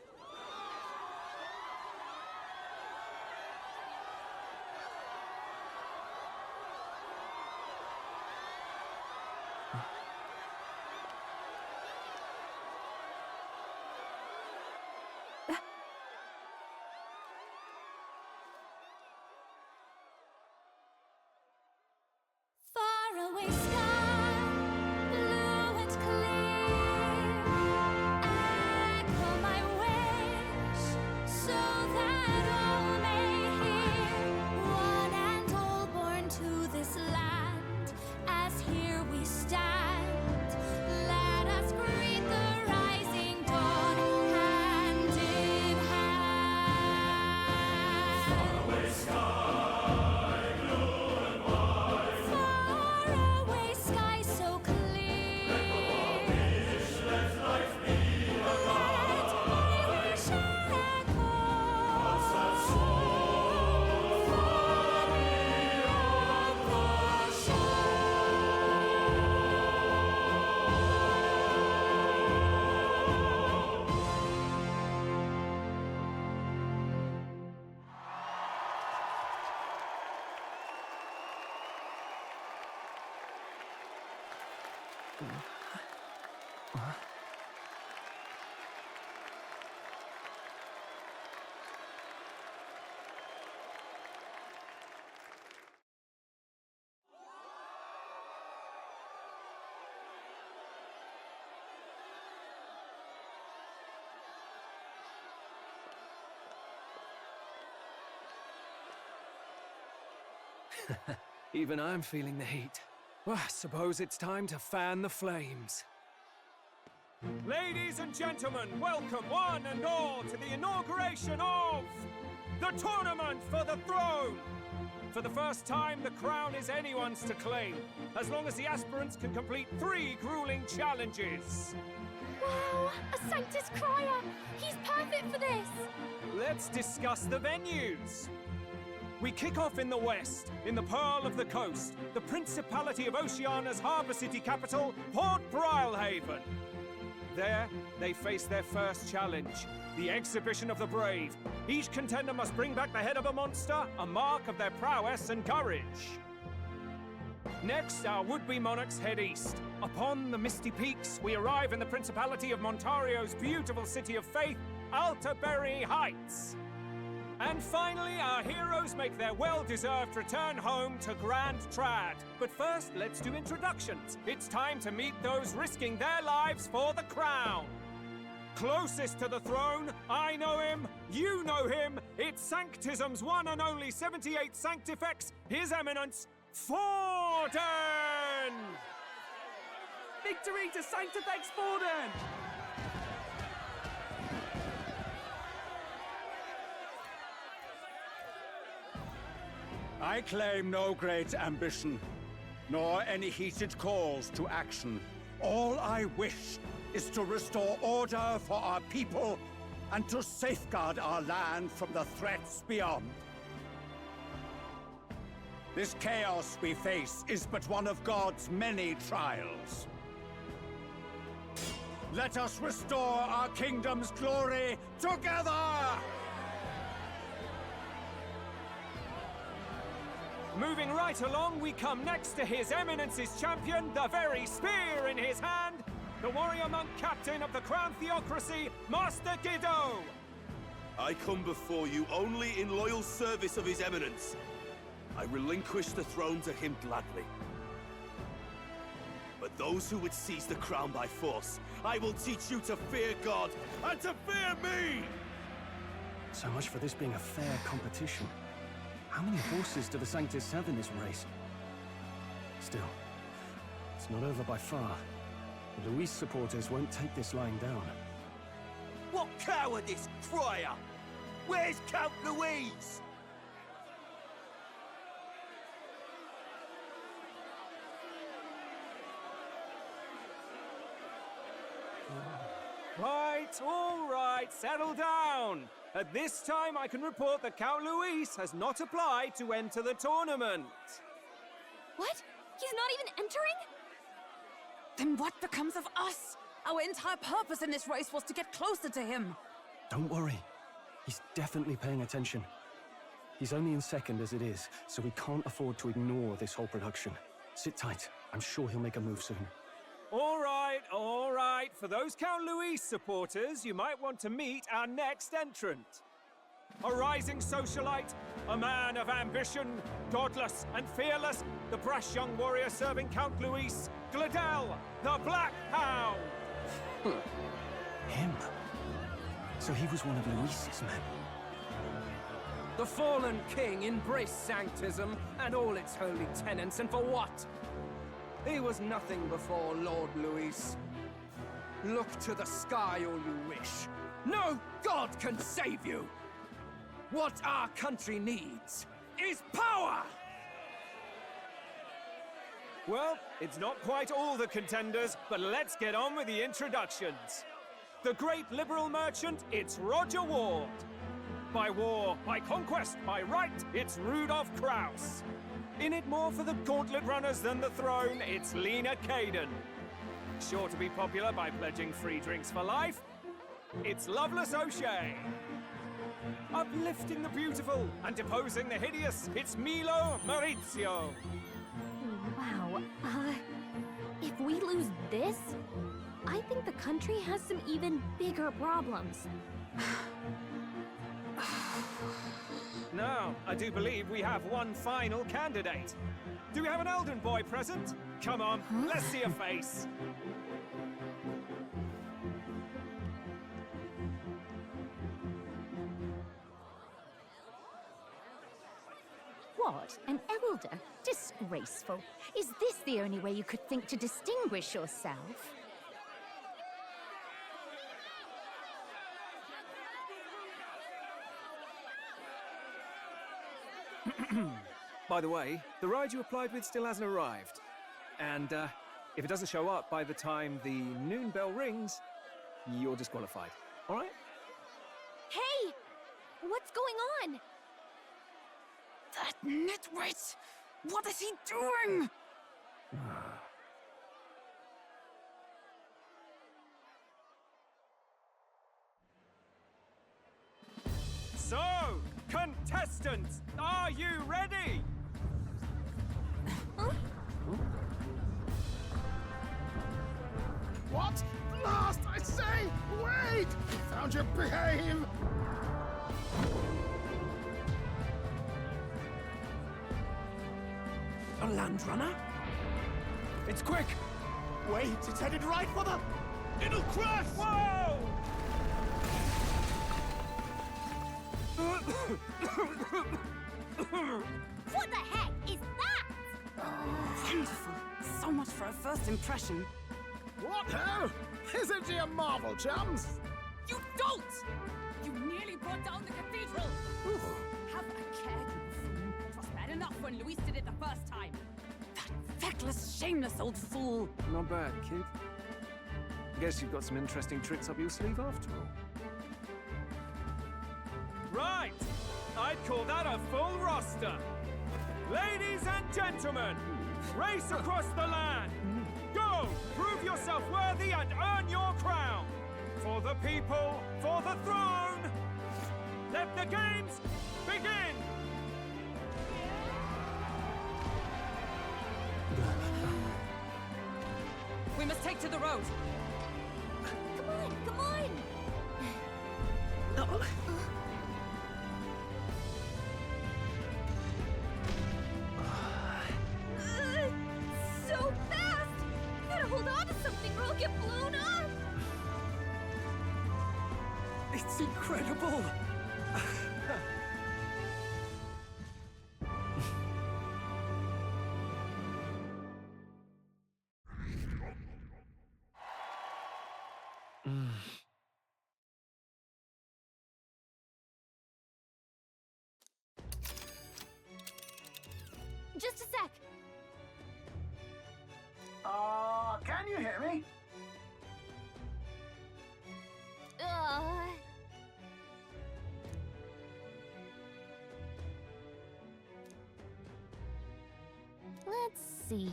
Far away sky, blue and clear. Echo my wish, so that all may hear. One and all born to this land, as here we stand. Let us greet the rising dawn, hand in hand. Far away sky. Even I'm feeling the heat. Well, I suppose it's time to fan the flames. Ladies and gentlemen, welcome one and all to the inauguration of the Tournament for the Throne! For the first time, the crown is anyone's to claim, as long as the aspirants can complete 3 grueling challenges. Wow, a Sanctus Crier! He's perfect for this! Let's discuss the venues. We kick off in the west, in the Pearl of the Coast, the Principality of Oceania's harbour city capital, Port Brilehaven. There, they face their first challenge, the Exhibition of the Brave. Each contender must bring back the head of a monster, a mark of their prowess and courage. Next, our would-be monarchs head east. Upon the misty peaks, we arrive in the Principality of Montario's beautiful city of faith, Altaberry Heights. And finally, our heroes make their well-deserved return home to Grand Trad. But first, let's do introductions. It's time to meet those risking their lives for the crown. Closest to the throne, I know him, you know him. It's Sanctism's one and only 78th Sanctifex, His Eminence, Forden! Victory to Sanctifex Forden! I claim no great ambition, nor any heated calls to action. All I wish is to restore order for our people and to safeguard our land from the threats beyond. This chaos we face is but one of God's many trials. Let us restore our kingdom's glory together! Moving right along, we come next to His Eminence's champion, the very spear in his hand, the warrior monk captain of the Crown Theocracy, Master Giddo! I come before you only in loyal service of His Eminence. I relinquish the throne to him gladly. But those who would seize the crown by force, I will teach you to fear God and to fear me! So much for this being a fair competition. How many horses do the Sanctus have in this race? Still, it's not over by far. The Luis supporters won't take this lying down. What cowardice, crier! Where's Count Louise? All right, settle down. At this time, I can report that Count Luis has not applied to enter the tournament. What? He's not even entering? Then what becomes of us? Our entire purpose in this race was to get closer to him. Don't worry. He's definitely paying attention. He's only in second as it is, so we can't afford to ignore this whole production. Sit tight. I'm sure he'll make a move soon. All right. For those Count Luis supporters, you might want to meet our next entrant. A rising socialite, a man of ambition, godless and fearless, the brash young warrior serving Count Luis, Gladel, the Black Hound! Him? So he was one of Luis's men? The fallen king embraced sanctism and all its holy tenets, and for what? He was nothing before Lord Luis. Look to the sky all you wish. No god can save you! What our country needs is power! Well, it's not quite all the contenders, but let's get on with the introductions. The great liberal merchant, it's Roger Ward. By war, by conquest, by right, it's Rudolph Kraus. In it more for the gauntlet runners than the throne, it's Lena Caden. Sure to be popular by pledging free drinks for life, it's Loveless O'Shea. Uplifting the beautiful and deposing the hideous, it's Milo Maurizio. Wow, if we lose this, I think the country has some even bigger problems. Now, I do believe we have one final candidate. Do we have an Elden boy present? Come on, let's see a face. What? An elder? Disgraceful. Is this the only way you could think to distinguish yourself? By the way, the ride you applied with still hasn't arrived. And, if it doesn't show up by the time the noon bell rings, you're disqualified. All right? Hey! What's going on? That nitwit! What is he doing? So, contestants, are you ready? What? Blast, I say! Wait! Found your behave! A land runner? It's quick! Wait, it's headed right for the... It'll crash! Whoa! What the heck is that? Wonderful. So much for a first impression. What ho? Isn't he a marvel, chums? You don't! You nearly brought down the cathedral! Have a care, you buffoon. It was bad enough when Luis did it the first time. That feckless, shameless old fool. Not bad, kid. Guess you've got some interesting tricks up your sleeve after all. Right! I'd call that a full roster. Ladies and gentlemen, race across the land. Go! Prove yourself worthy and earn your crown. For the people, for the throne. Let the games begin! We must take to the road. Come on, come on! So fast! You gotta hold on to something or I'll get blown up! It's incredible! Just a sec! Can you hear me? Let's see.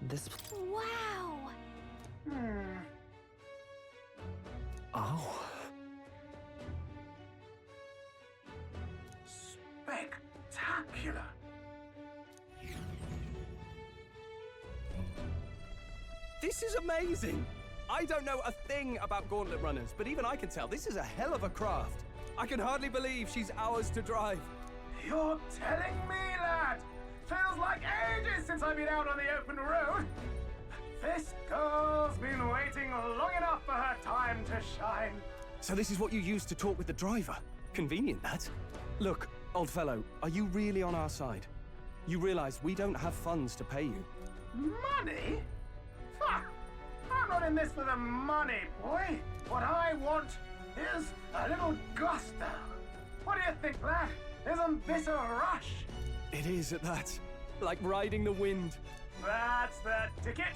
This... Wow! Oh. Spectacular! This is amazing! I don't know a thing about gauntlet runners, but even I can tell this is a hell of a craft. I can hardly believe she's ours to drive. You're telling me, lad? Feels like ages since I've been out on the open road. This girl's been waiting long enough for her time to shine. So this is what you used to talk with the driver? Convenient, that. Look, old fellow, are you really on our side? You realize we don't have funds to pay you. Money? Ha! I'm not in this for the money, boy. What I want is a little gusto. What do you think, lad? Isn't this a rush? It is at that. Like riding the wind. That's the ticket.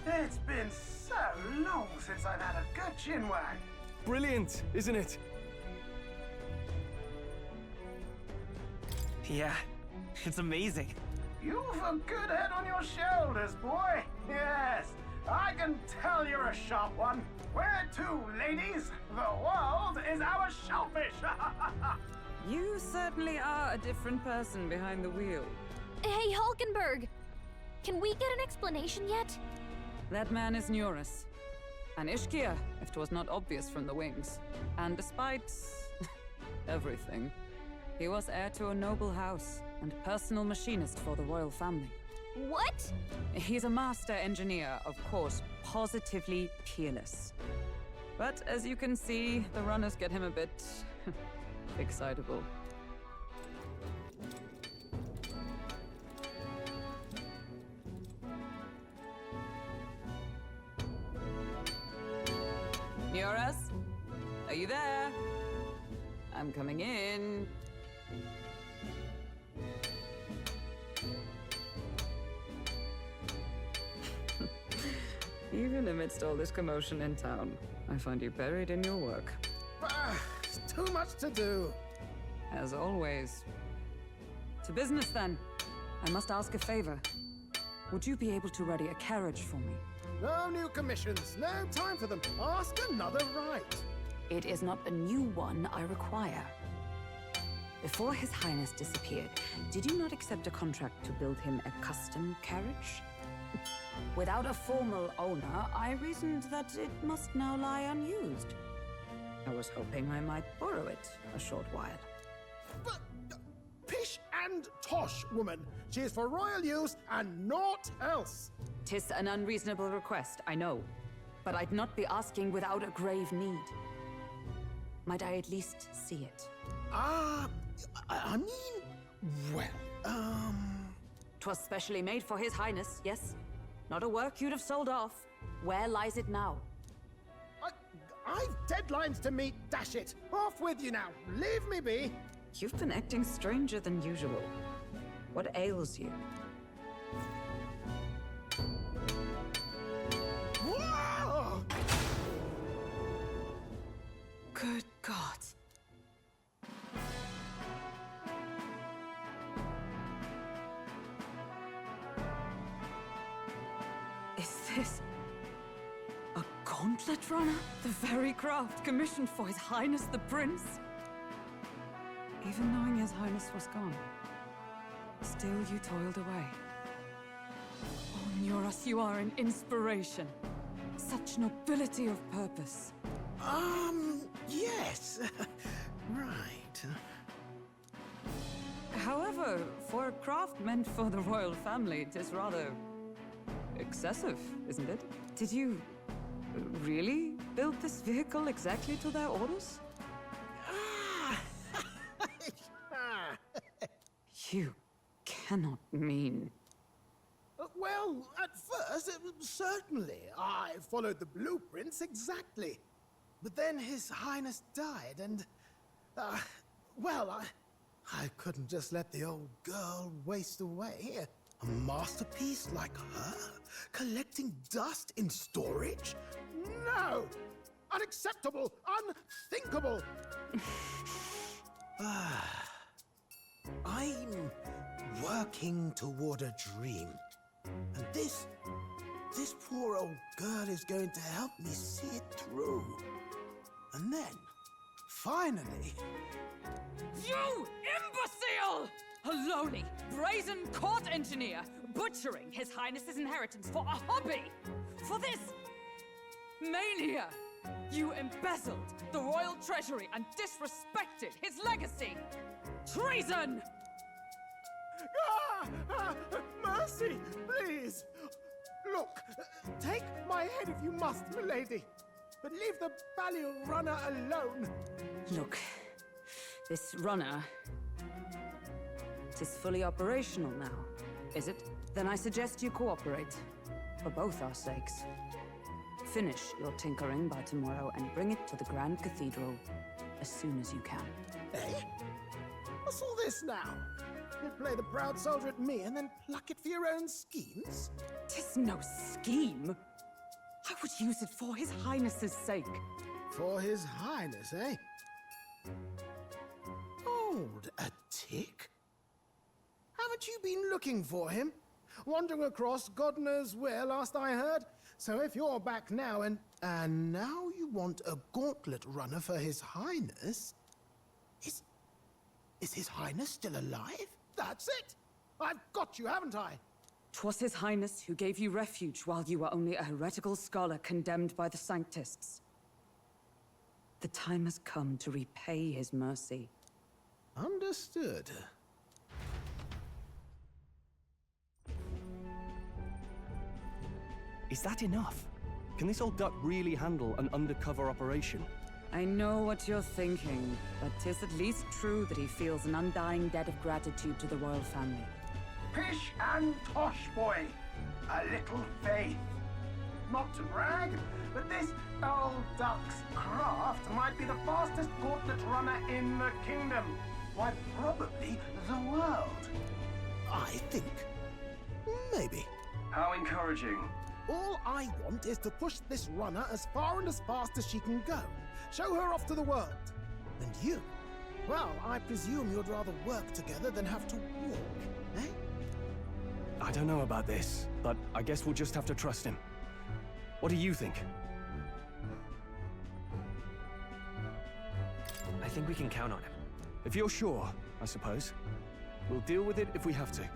It's been so long since I've had a good chinwag. Brilliant, isn't it? Yeah, it's amazing. You've a good head on your shoulders, boy. Yes, I can tell you're a sharp one. Where to, ladies? The world is our shellfish. You certainly are a different person behind the wheel. Hey, Hulkenberg! Can we get an explanation yet? That man is Neurus. An Ishkia, if 'twas not obvious from the wings. And despite everything, he was heir to a noble house and personal machinist for the royal family. What? He's a master engineer, of course, positively peerless. But as you can see, the runners get him a bit excitable. Neurus? Are you there? I'm coming in. Even amidst all this commotion in town, I find you buried in your work. Too much to do. As always. To business, then. I must ask a favor. Would you be able to ready a carriage for me? No new commissions. No time for them. Ask another right. It is not a new one I require. Before His Highness disappeared, did you not accept a contract to build him a custom carriage? Without a formal owner, I reasoned that it must now lie unused. I was hoping I might borrow it a short while. But pish and tosh, woman. She is for royal use and naught else. 'Tis an unreasonable request, I know. But I'd not be asking without a grave need. Might I at least see it? Ah, I mean, well, 'Twas specially made for His Highness, yes? Not a work you'd have sold off. Where lies it now? I've deadlines to meet, dash it! Off with you now! Leave me be! You've been acting stranger than usual. What ails you? Whoa! Good God. Is this a gauntlet runner? The very craft commissioned for His Highness the Prince? Even knowing His Highness was gone, still you toiled away. Oh, Nuras, you are an inspiration. Such nobility of purpose. Yes. Right. However, for a craft meant for the royal family, it is rather excessive, isn't it? Did you really build this vehicle exactly to their orders? You cannot mean... Well, at first, certainly. I followed the blueprints exactly. But then His Highness died, and... well, I couldn't just let the old girl waste away. A masterpiece like her? Collecting dust in storage? No! Unacceptable! Unthinkable! I'm working toward a dream. And this poor old girl is going to help me see it through. And then, finally... You imbecile! A lowly, brazen court engineer, butchering His Highness's inheritance for a hobby! For this mania! You embezzled the royal treasury and disrespected his legacy! Treason! Mercy, please! Look, take my head if you must, milady. But leave the Balliol runner alone. Look, this runner... it is fully operational now, is it? Then I suggest you cooperate. For both our sakes. Finish your tinkering by tomorrow and bring it to the Grand Cathedral as soon as you can. Eh? What's all this now? You play the proud soldier at me and then pluck it for your own schemes? 'Tis no scheme. I would use it for His Highness's sake. For His Highness, eh? Hold a tick. Haven't you been looking for him? Wandering across God knows where, last I heard. So if you're back now and now you want a gauntlet runner for His Highness... Is His Highness still alive? That's it! I've got you, haven't I? 'Twas His Highness who gave you refuge while you were only a heretical scholar condemned by the Sanctists. The time has come to repay His mercy. Understood. Is that enough? Can this old duck really handle an undercover operation? I know what you're thinking, but 'tis at least true that he feels an undying debt of gratitude to the royal family. Pish and tosh, boy. A little faith. Not to brag, but this old duck's craft might be the fastest gauntlet runner in the kingdom. Why, probably the world. I think. Maybe. How encouraging. All I want is to push this runner as far and as fast as she can go. Show her off to the world. And you? Well, I presume you'd rather work together than have to walk, eh? I don't know about this, but I guess we'll just have to trust him. What do you think? I think we can count on him. If you're sure, I suppose. We'll deal with it if we have to.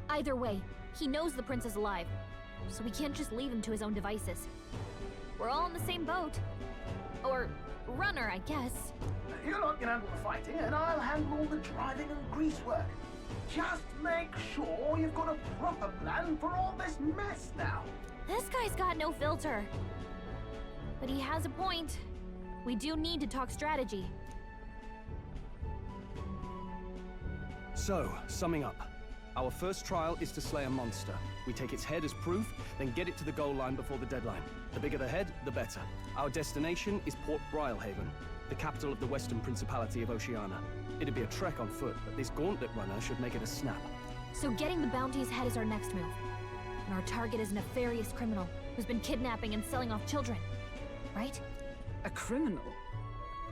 Either way, he knows the prince is alive, so we can't just leave him to his own devices. We're all in the same boat. Or runner, I guess. You lot can handle the fighting, and I'll handle all the driving and greasework. Just make sure you've got a proper plan for all this mess now. This guy's got no filter. But he has a point. We do need to talk strategy. So, summing up. Our first trial is to slay a monster. We take its head as proof, then get it to the goal line before the deadline. The bigger the head, the better. Our destination is Port Brylehaven, the capital of the Western Principality of Oceania. It'd be a trek on foot, but this gauntlet runner should make it a snap. So getting the bounty's head is our next move. And our target is a nefarious criminal who's been kidnapping and selling off children. Right? A criminal?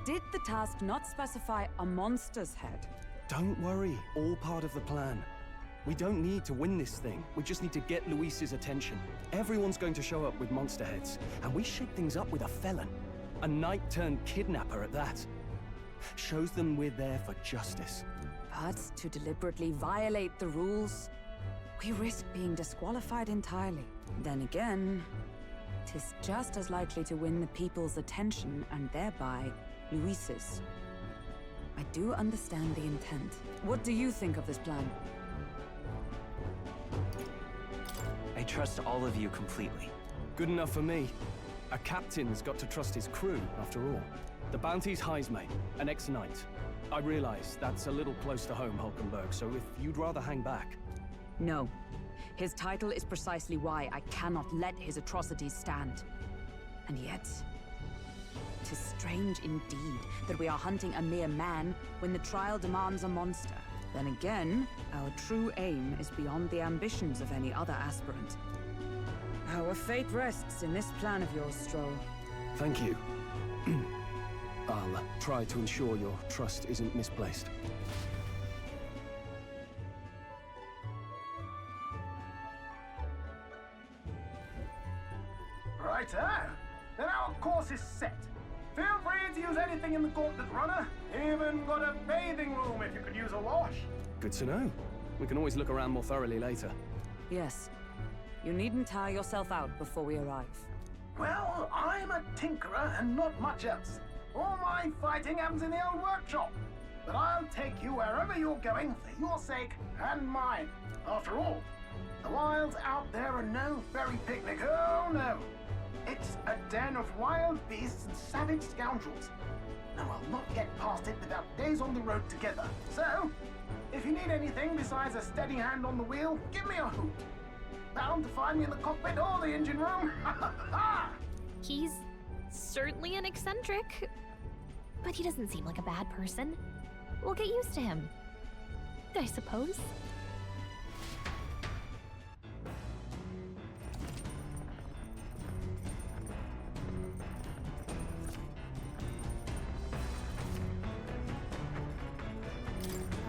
Did the task not specify a monster's head? Don't worry, all part of the plan. We don't need to win this thing. We just need to get Luis's attention. Everyone's going to show up with monster heads, and we shake things up with a felon. A knight-turned-kidnapper at that. Shows them we're there for justice. But to deliberately violate the rules, we risk being disqualified entirely. Then again, 'tis just as likely to win the people's attention and thereby Luis's. I do understand the intent. What do you think of this plan? I trust all of you completely. Good enough for me. A captain's got to trust his crew, after all. The bounty's Heisme, an ex-knight. I realize that's a little close to home, Hulkenberg, so if you'd rather hang back... No. His title is precisely why I cannot let his atrocities stand. And yet, 'tis strange indeed that we are hunting a mere man when the trial demands a monster. Then again, our true aim is beyond the ambitions of any other aspirant. Our fate rests in this plan of yours, Stroll. Thank you. I'll try to ensure your trust isn't misplaced. Righto. Then our course is set. Feel free to use anything in the gauntlet runner. Even got a bathing room if you could use a wash. Good to know. We can always look around more thoroughly later. Yes. You needn't tire yourself out before we arrive. Well, I'm a tinkerer and not much else. All my fighting happens in the old workshop. But I'll take you wherever you're going for your sake and mine. After all, the wilds out there are no fairy picnic. Oh no. It's a den of wild beasts and savage scoundrels. Now I'll not get past it without days on the road together. So, if you need anything besides a steady hand on the wheel, give me a hoot. Bound to find me in the cockpit or the engine room. He's certainly an eccentric, but he doesn't seem like a bad person. We'll get used to him, I suppose.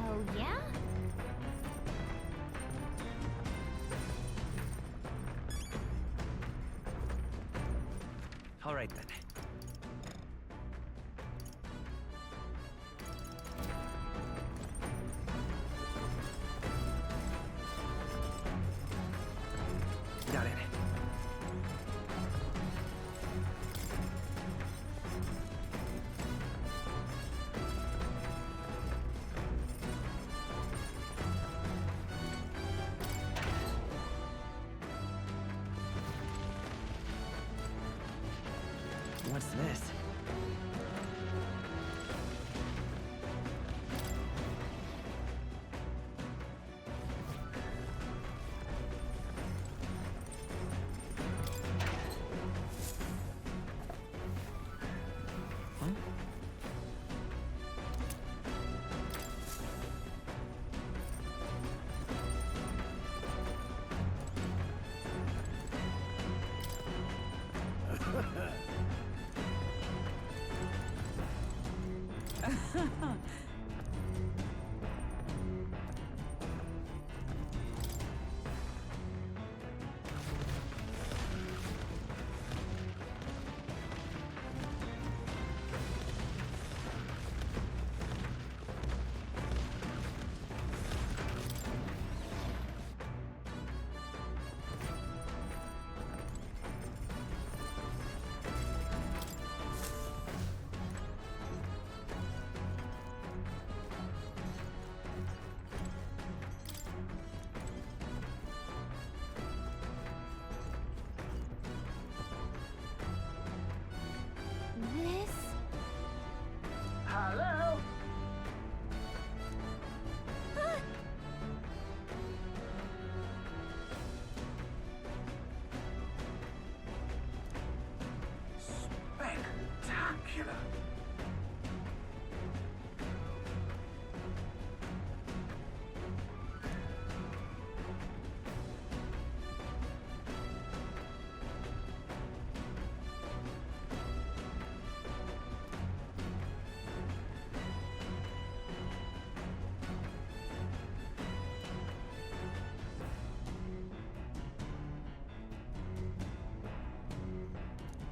Oh, yeah? All right, then. Got it. What's this?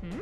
Hmm?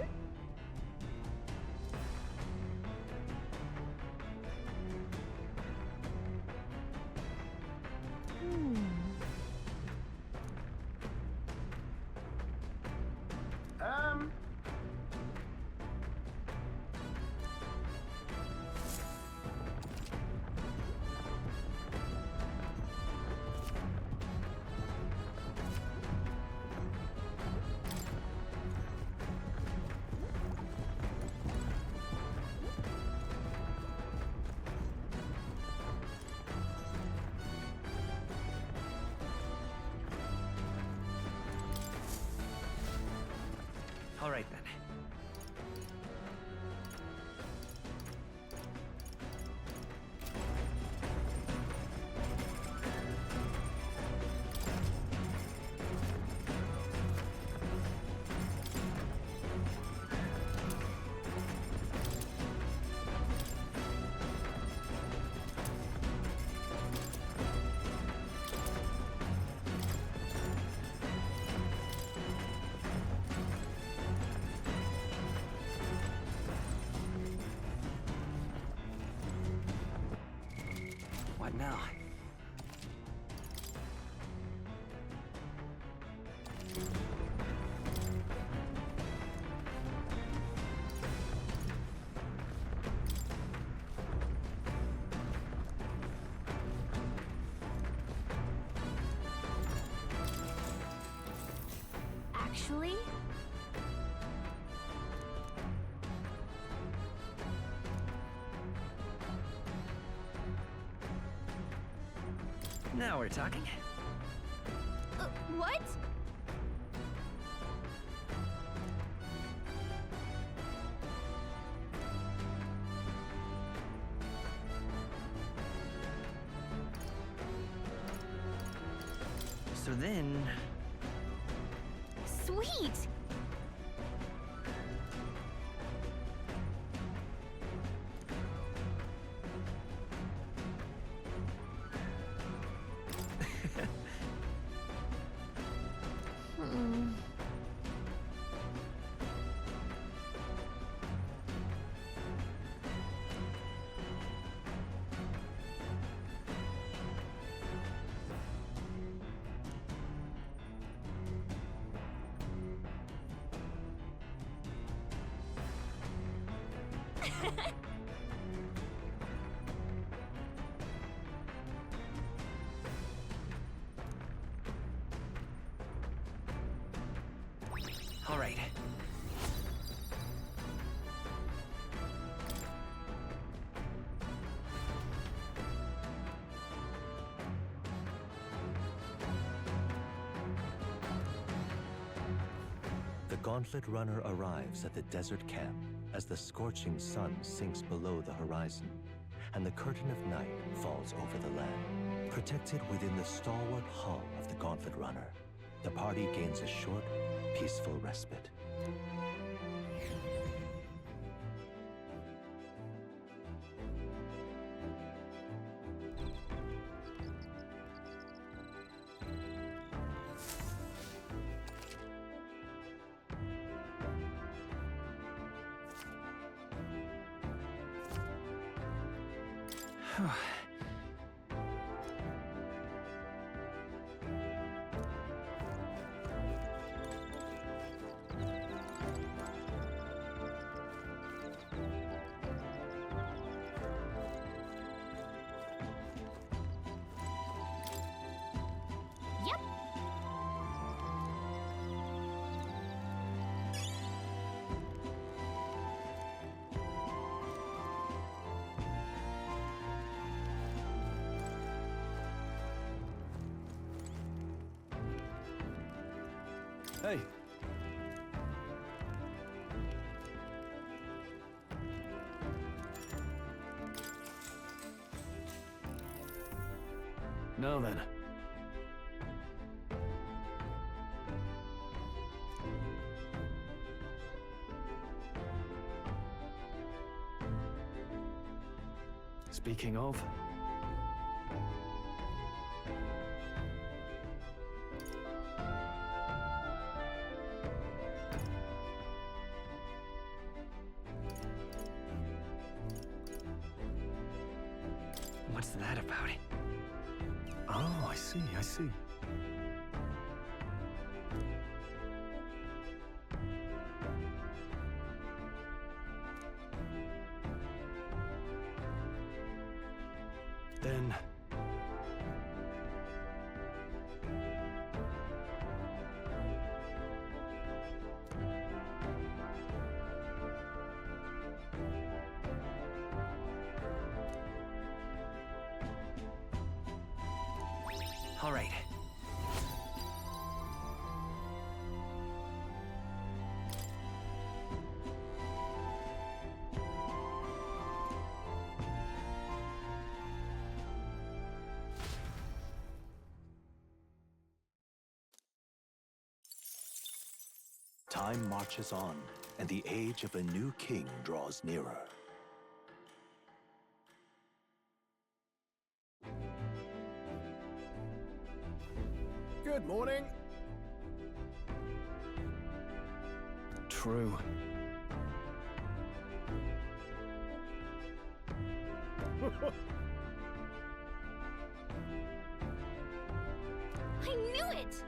All right then. What now? Actually, Now we're talking. what? So then... Sweet! Hmm. All right. The Gauntlet Runner arrives at the desert camp as the scorching sun sinks below the horizon, and the curtain of night falls over the land. Protected within the stalwart hull of the Gauntlet Runner, the party gains a short, peaceful respite. Yep. Hey. Now then. Speaking of... What's that about? Oh, I see, I see. Then... All right. Time marches on, and the age of a new king draws nearer. Good morning. True. I knew it!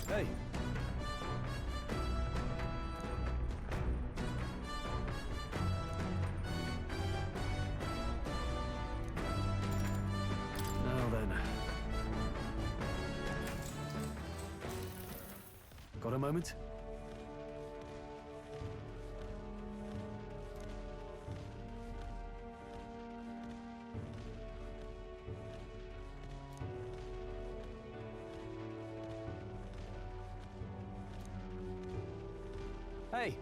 Hey! Now then. Got a moment? Hey!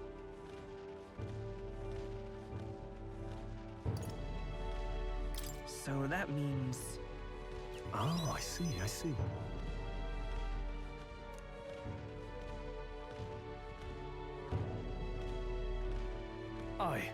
So that means... Oh, I see, I see. Aye.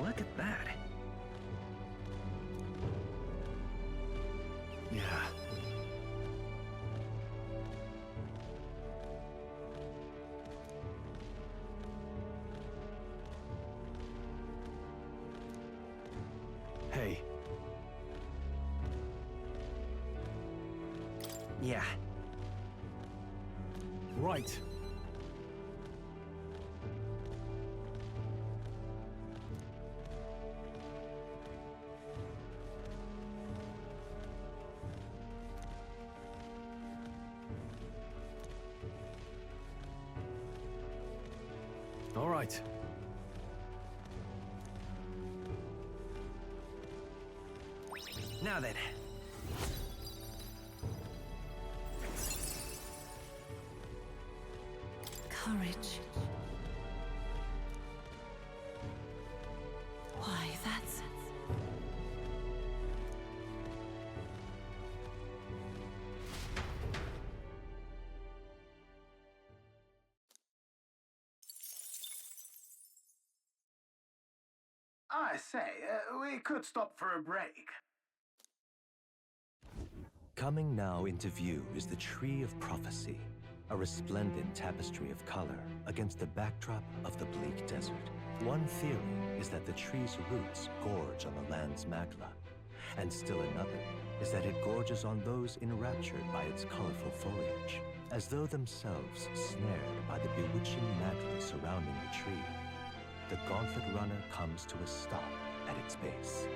Look at that. Yeah. Hey. Yeah. Right. All right. Now then. Courage. Why, that's... I say, we could stop for a break. Coming now into view is the Tree of Prophecy, a resplendent tapestry of color against the backdrop of the bleak desert. One theory is that the tree's roots gorge on the land's magla, and still another is that it gorges on those enraptured by its colorful foliage, as though themselves snared by the bewitching magla surrounding the tree. The gauntlet runner comes to a stop at its base.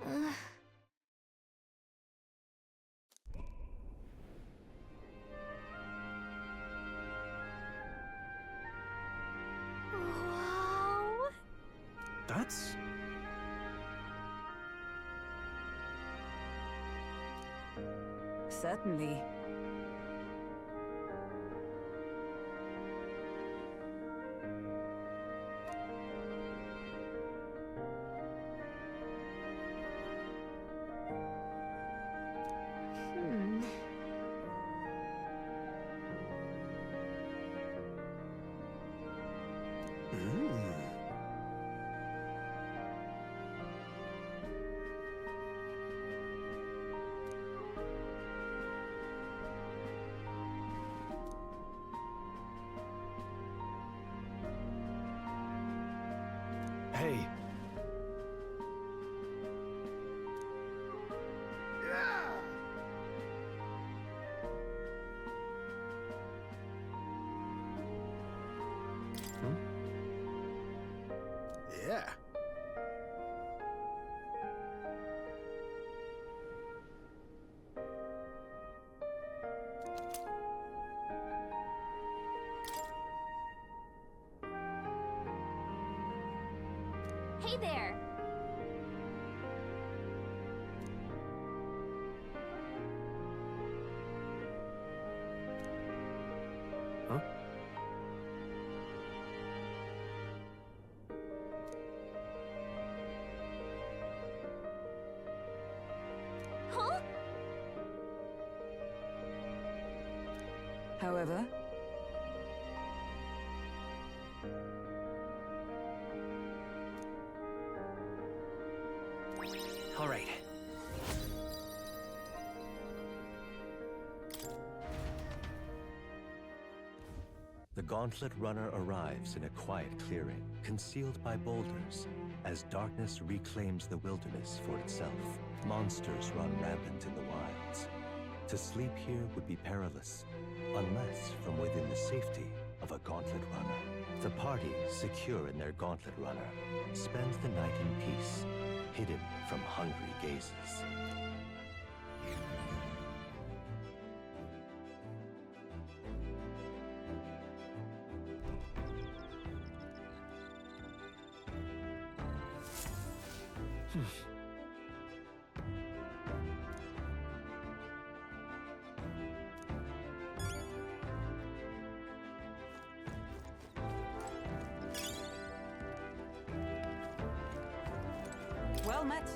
Wow. That's... Certainly. Hey. Yeah. Hey there! Huh? Huh? However, All right. The Gauntlet Runner arrives in a quiet clearing, concealed by boulders, as darkness reclaims the wilderness for itself. Monsters run rampant in the wilds. To sleep here would be perilous, unless from within the safety of a Gauntlet Runner. The party, secure in their Gauntlet Runner, spends the night in peace, hidden from hungry gazes. well met.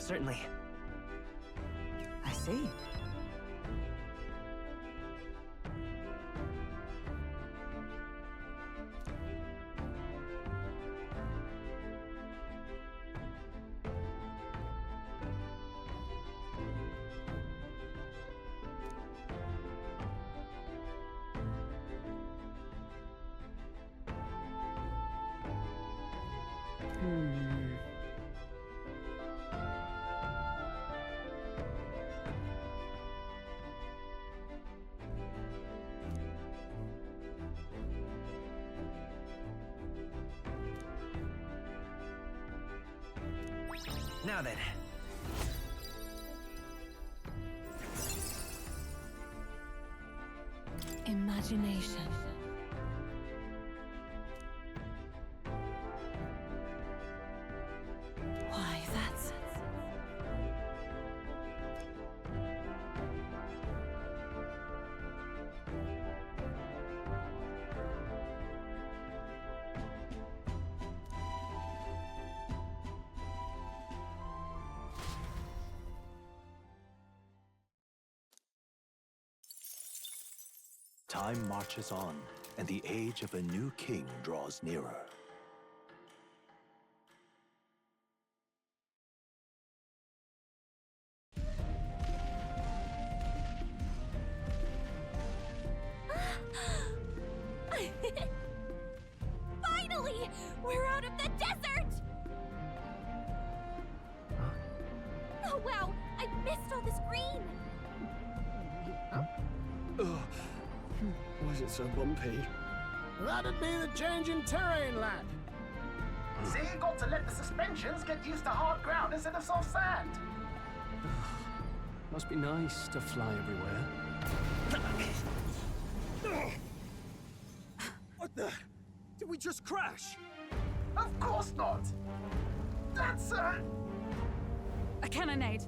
Certainly. I see. Now then. Imagination. Why, that's... Time marches on, and the age of a new king draws nearer. We're out of the desert! Oh wow, I missed all this green! Why is it so bumpy? That'd be the change in terrain, lad. See, you got to let the suspensions get used to hard ground instead of soft sand. Must be nice to fly everywhere. What the? Did we just crash? Of course not. That's a cannonade.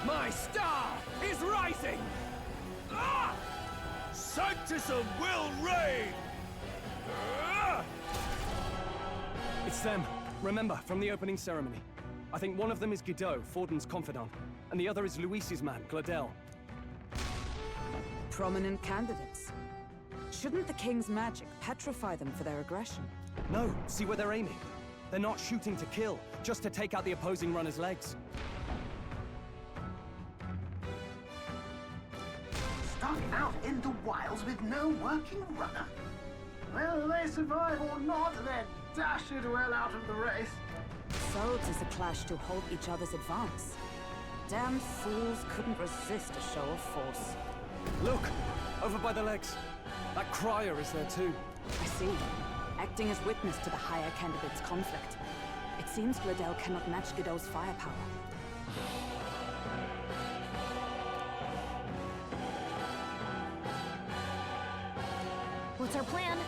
My star is rising! Ah! Sanctism will reign! Ah! It's them. Remember, from the opening ceremony. I think one of them is Guido, Forden's confidant, and the other is Luis's man, Gladel. Prominent candidates. Shouldn't the king's magic petrify them for their aggression? No, see where they're aiming. They're not shooting to kill, just to take out the opposing runner's legs. stuck out in the wilds with no working runner. Whether they survive or not, they're dashed well out of the race. So 'tis a clash to halt each other's advance. Damn fools couldn't resist a show of force. Look! Over by the legs. That crier is there too. I see. Acting as witness to the higher candidate's conflict. It seems Gladel cannot match Godot's firepower. What's our plan?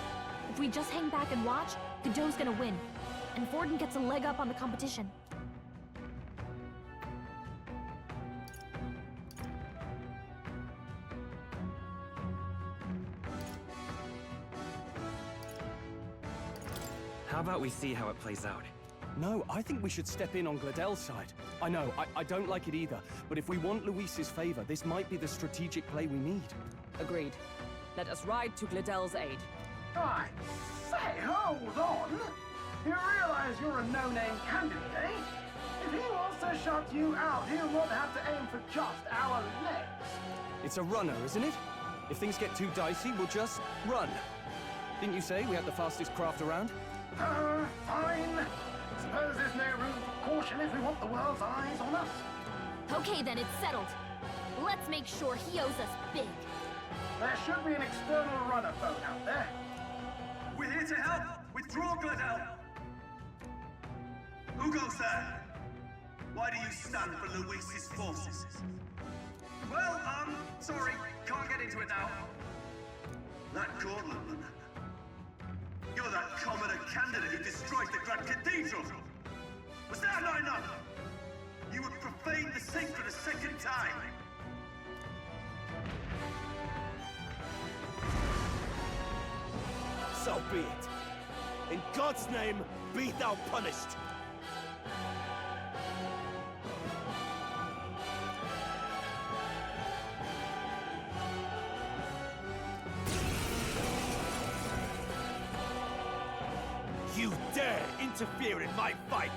If we just hang back and watch, Godot's gonna win. And Forden gets a leg up on the competition. How about we see how it plays out? No, I think we should step in on Gladel's side. I know, I don't like it either, but if we want Luis's favor, this might be the strategic play we need. Agreed. Let us ride to Gladel's aid. I say, hold on! You realize you're a no-name candidate, eh? If he wants to shut you out, he'll not have to aim for just our legs. It's a runner, isn't it? If things get too dicey, we'll just run. Didn't you say we had the fastest craft around? Fine. Suppose there's no room for caution if we want the world's eyes on us. Okay then, it's settled. Let's make sure he owes us big. There should be an external runner phone out there. We're here to help! Withdraw, Gladel! Who goes there? Why do you stand for Luis's forces? Well, sorry, can't get into it now. That Gauntlet, you're that commoner candidate who destroyed the Grand Cathedral! Was that not enough? You would profane the sacred a second time! So be it. In God's name, be thou punished. You dare interfere in my fight!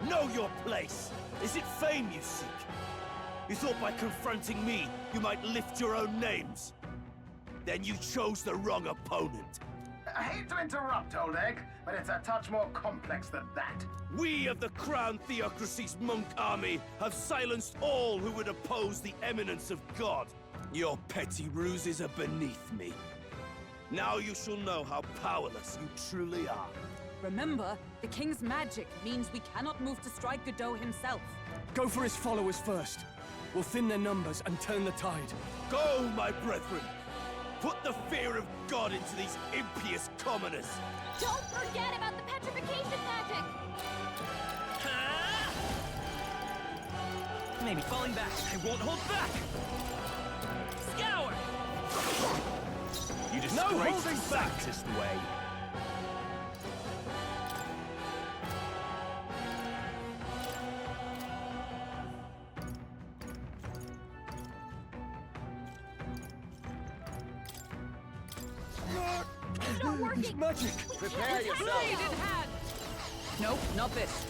Know your place! Is it fame you seek? You thought by confronting me, you might lift your own names? Then you chose the wrong opponent. I hate to interrupt, old egg, but it's a touch more complex than that. We of the Crown Theocracy's monk army have silenced all who would oppose the eminence of God. Your petty ruses are beneath me. Now you shall know how powerless you truly are. Remember, the king's magic means we cannot move to strike Godot himself. Go for his followers first. We'll thin their numbers and turn the tide. Go, my brethren! Put the fear of God into these impious commoners! Don't forget about the petrification magic! Maybe falling back. I won't hold back! Scour! You disgrace No holding the back! Sanctist way. It's not working! It's magic! Prepare yourself! Blade in hand! Nope, not this.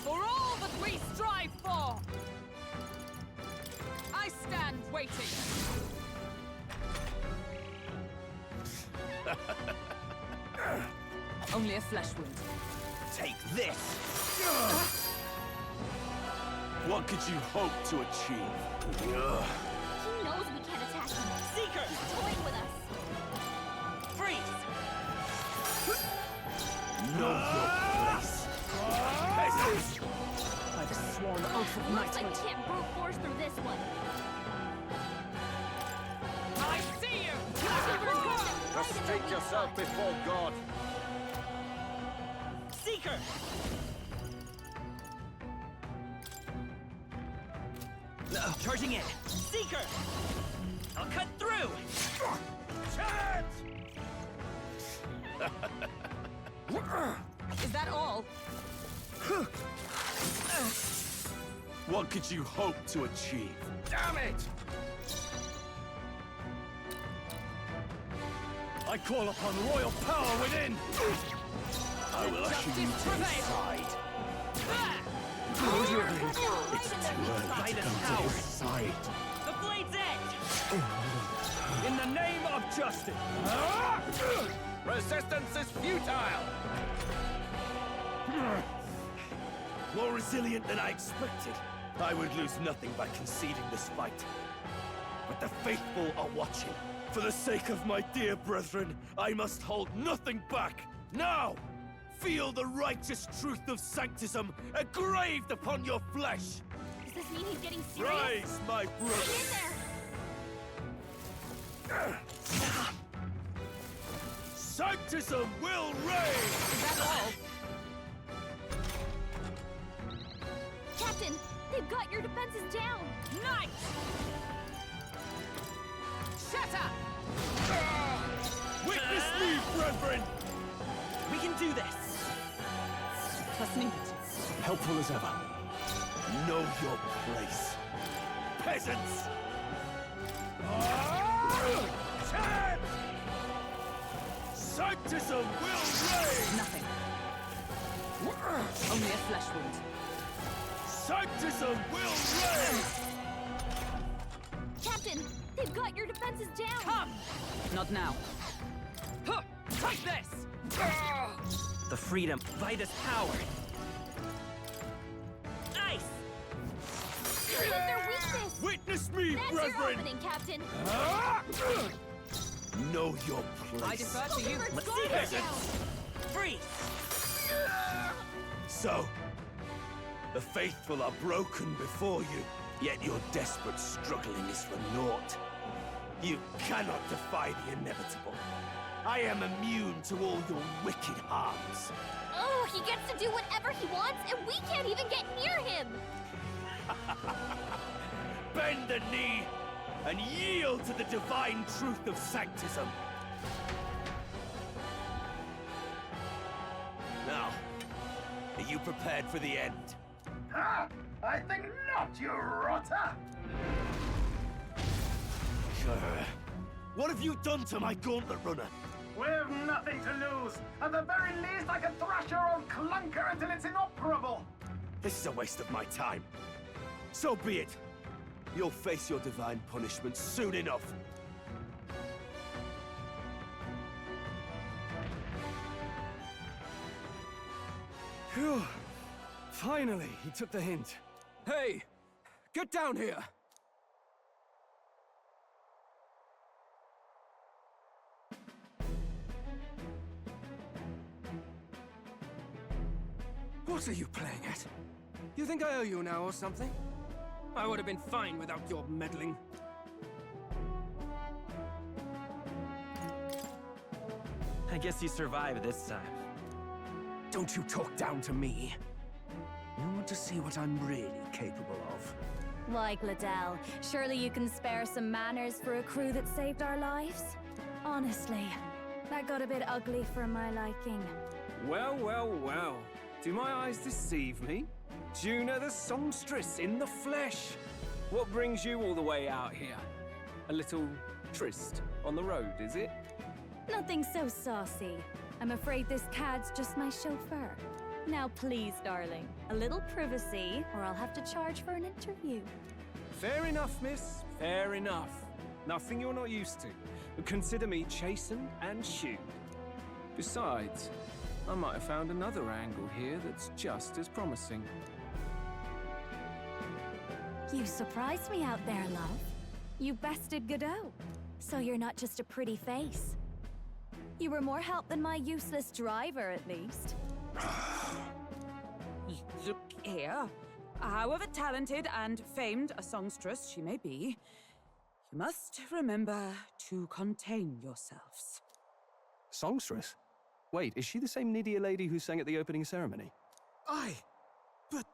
For all the we strive for! I stand waiting! Only a flesh wound. Take this! What could you hope to achieve? He knows we can't attack him. Seeker! He's toying with us. Freeze! Know your place! Peasants! By the sworn oath of Looks like knighthood. we can't brute force through this one. I see you! Prostrate yourself before God! Seeker! Charging in! Seeker! I'll cut through! Is that all? What could you hope to achieve? Damn it! I call upon royal power within! I will usher you to his side. It's too early to come to his side. The blade's edge! In the name of justice! Resistance is futile! More resilient than I expected. I would lose nothing by conceding this fight. But the faithful are watching. For the sake of my dear brethren, I must hold nothing back. Now! Feel the righteous truth of sanctism engraved upon your flesh! Does this mean he's getting serious? Rise, my brother! Get in there! Sanctism will reign! Is that all? Captain, they've got your defenses down! Knight! Shatter! Witness me, brethren! We can do this! Trust me. Helpful as ever. Know your place. Peasants! Chant! Sanctism will reign! Nothing. Only a flesh wound. Sanctism will reign! Captain, they've got your defenses down! Come! Not now. Huh, take this! The freedom, Vida's power! Ice! Look at their weakness! Witness me, That's brethren! your opening, Captain! Know your place. I defer to you. Let's see Peasants! Freeze! So, the faithful are broken before you, yet your desperate struggling is for naught. You cannot defy the inevitable. I am immune to all your wicked harms. Oh, he gets to do whatever he wants, and we can't even get near him! Bend the knee and yield to the divine truth of sanctism. Now, are you prepared for the end? Ha! I think not, you rotter! What have you done to my gauntlet runner? We've nothing to lose. At the very least, I can thrash your old clunker until it's inoperable. This is a waste of my time. So be it. You'll face your divine punishment soon enough. Phew. Finally, he took the hint. Hey! Get down here! What are you playing at? You think I owe you now or something? I would have been fine without your meddling. I guess you survived this time. Don't you talk down to me. You want to see what I'm really capable of? Like Liddell, surely you can spare some manners for a crew that saved our lives? Honestly, that got a bit ugly for my liking. Well, well, well. Do my eyes deceive me? Juna the songstress in the flesh. What brings you all the way out here? A little tryst on the road, is it? Nothing so saucy. I'm afraid this cad's just my chauffeur. Now please, darling, a little privacy, or I'll have to charge for an interview. Fair enough, miss. Fair enough. Nothing you're not used to. But consider me chastened and shooed. Besides, I might have found another angle here that's just as promising. You surprised me out there, love. You bested Godot. So you're not just a pretty face. You were more help than my useless driver, at least. Look here. However talented and famed a songstress she may be, you must remember to contain yourselves. Songstress? Wait, is she the same Nydia lady who sang at the opening ceremony? Aye, but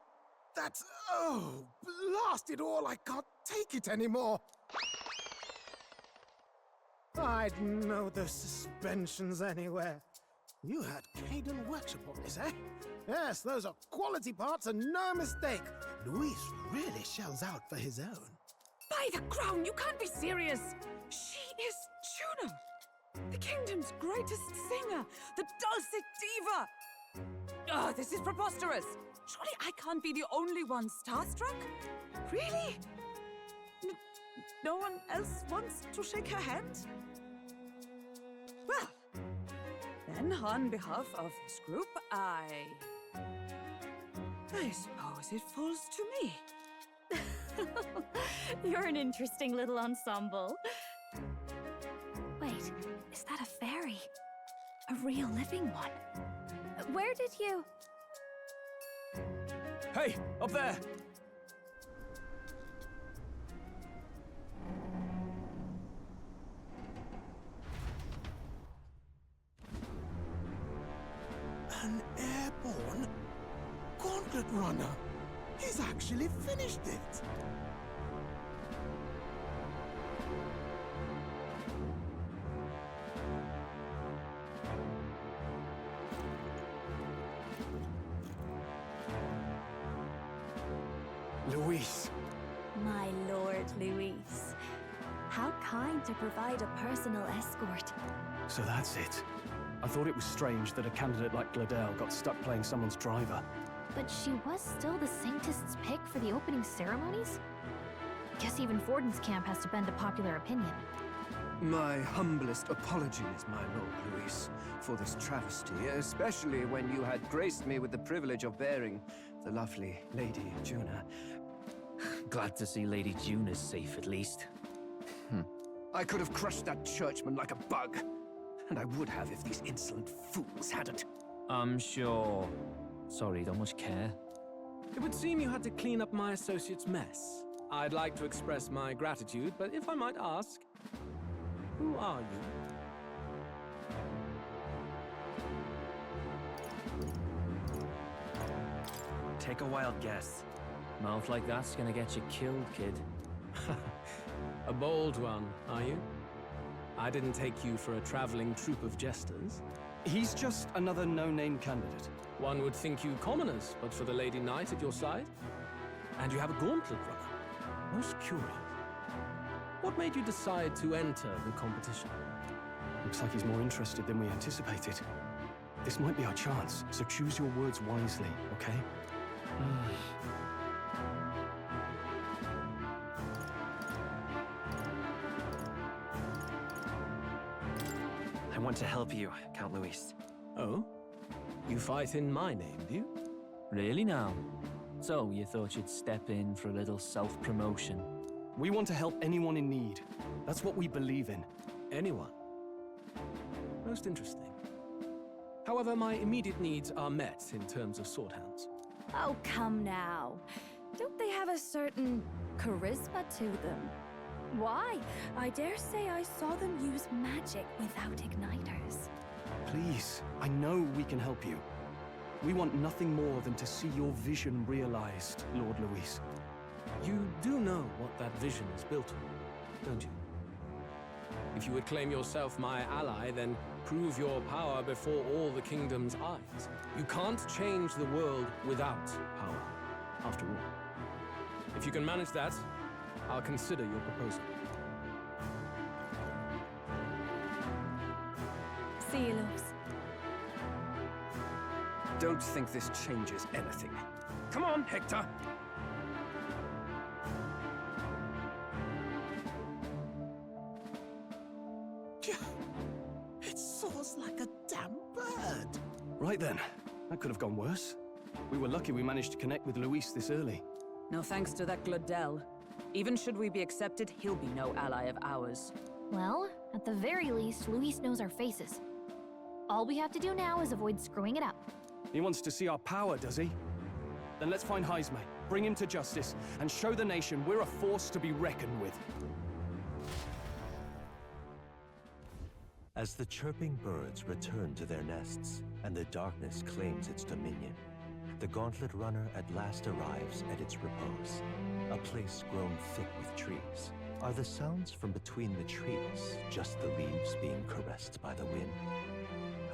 that's... oh, blast it all, I can't take it anymore. I'd know the suspensions anywhere. You had Caden workshop on this, eh? Yes, those are quality parts and no mistake. Luis really shells out for his own. By the crown, you can't be serious! She is Juno! The kingdom's greatest singer! The dulcet diva! Oh, this is preposterous! Surely I can't be the only one starstruck? Really? No one else wants to shake her hand? Well, then on behalf of this group, I suppose it falls to me. You're an interesting little ensemble. Wait, is that a fairy? A real living one? Where did you... Hey, up there! An airborne gauntlet runner. He's actually finished it. Luis. My Lord Luis. How kind to provide a personal escort. So that's it. I thought it was strange that a candidate like Gladel got stuck playing someone's driver. But she was still the Saintist's pick for the opening ceremonies? Guess even Forden's camp has to bend to popular opinion. My humblest apologies, my Lord Luis, for this travesty, especially when you had graced me with the privilege of bearing the lovely Lady Juna. Glad to see Lady Juna's safe, at least. I could have crushed that churchman like a bug. And I would have if these insolent fools hadn't. I'm sure. Sorry, don't much care. It would seem you had to clean up my associate's mess. I'd like to express my gratitude, but if I might ask, who are you? Take a wild guess. Mouth like that's gonna get you killed, kid. A bold one, are you? I didn't take you for a traveling troupe of jesters. He's just another no-name candidate. One would think you commoners, but for the Lady Knight at your side. And you have a gauntlet runner. Most curious. What made you decide to enter the competition? Looks like he's more interested than we anticipated. This might be our chance, so choose your words wisely, okay? I want to help you, Count Luis. Oh? You fight in my name, do you? Really now? So, you thought you'd step in for a little self-promotion? We want to help anyone in need. That's what we believe in. Anyone? Most interesting. However, my immediate needs are met in terms of sword hands. Oh, come now. Don't they have a certain charisma to them? Why? I dare say I saw them use magic without igniters. Please, I know we can help you. We want nothing more than to see your vision realized, Lord Luis. You do know what that vision is built on, don't you? If you would claim yourself my ally, then prove your power before all the kingdom's eyes. You can't change the world without power, after all. If you can manage that, I'll consider your proposal. See you, loves. don't think this changes anything. Come on, Hector! It soars like a damn bird. Right then. That could have gone worse. We were lucky we managed to connect with Luis this early. No thanks to that Glodell. Even should we be accepted, he'll be no ally of ours. Well, at the very least, Luis knows our faces. All we have to do now is avoid screwing it up. He wants to see our power, does he? Then let's find Jaime, bring him to justice, and show the nation we're a force to be reckoned with. As the chirping birds return to their nests, and the darkness claims its dominion, the Gauntlet Runner at last arrives at its repose, a place grown thick with trees. Are the sounds from between the trees just the leaves being caressed by the wind?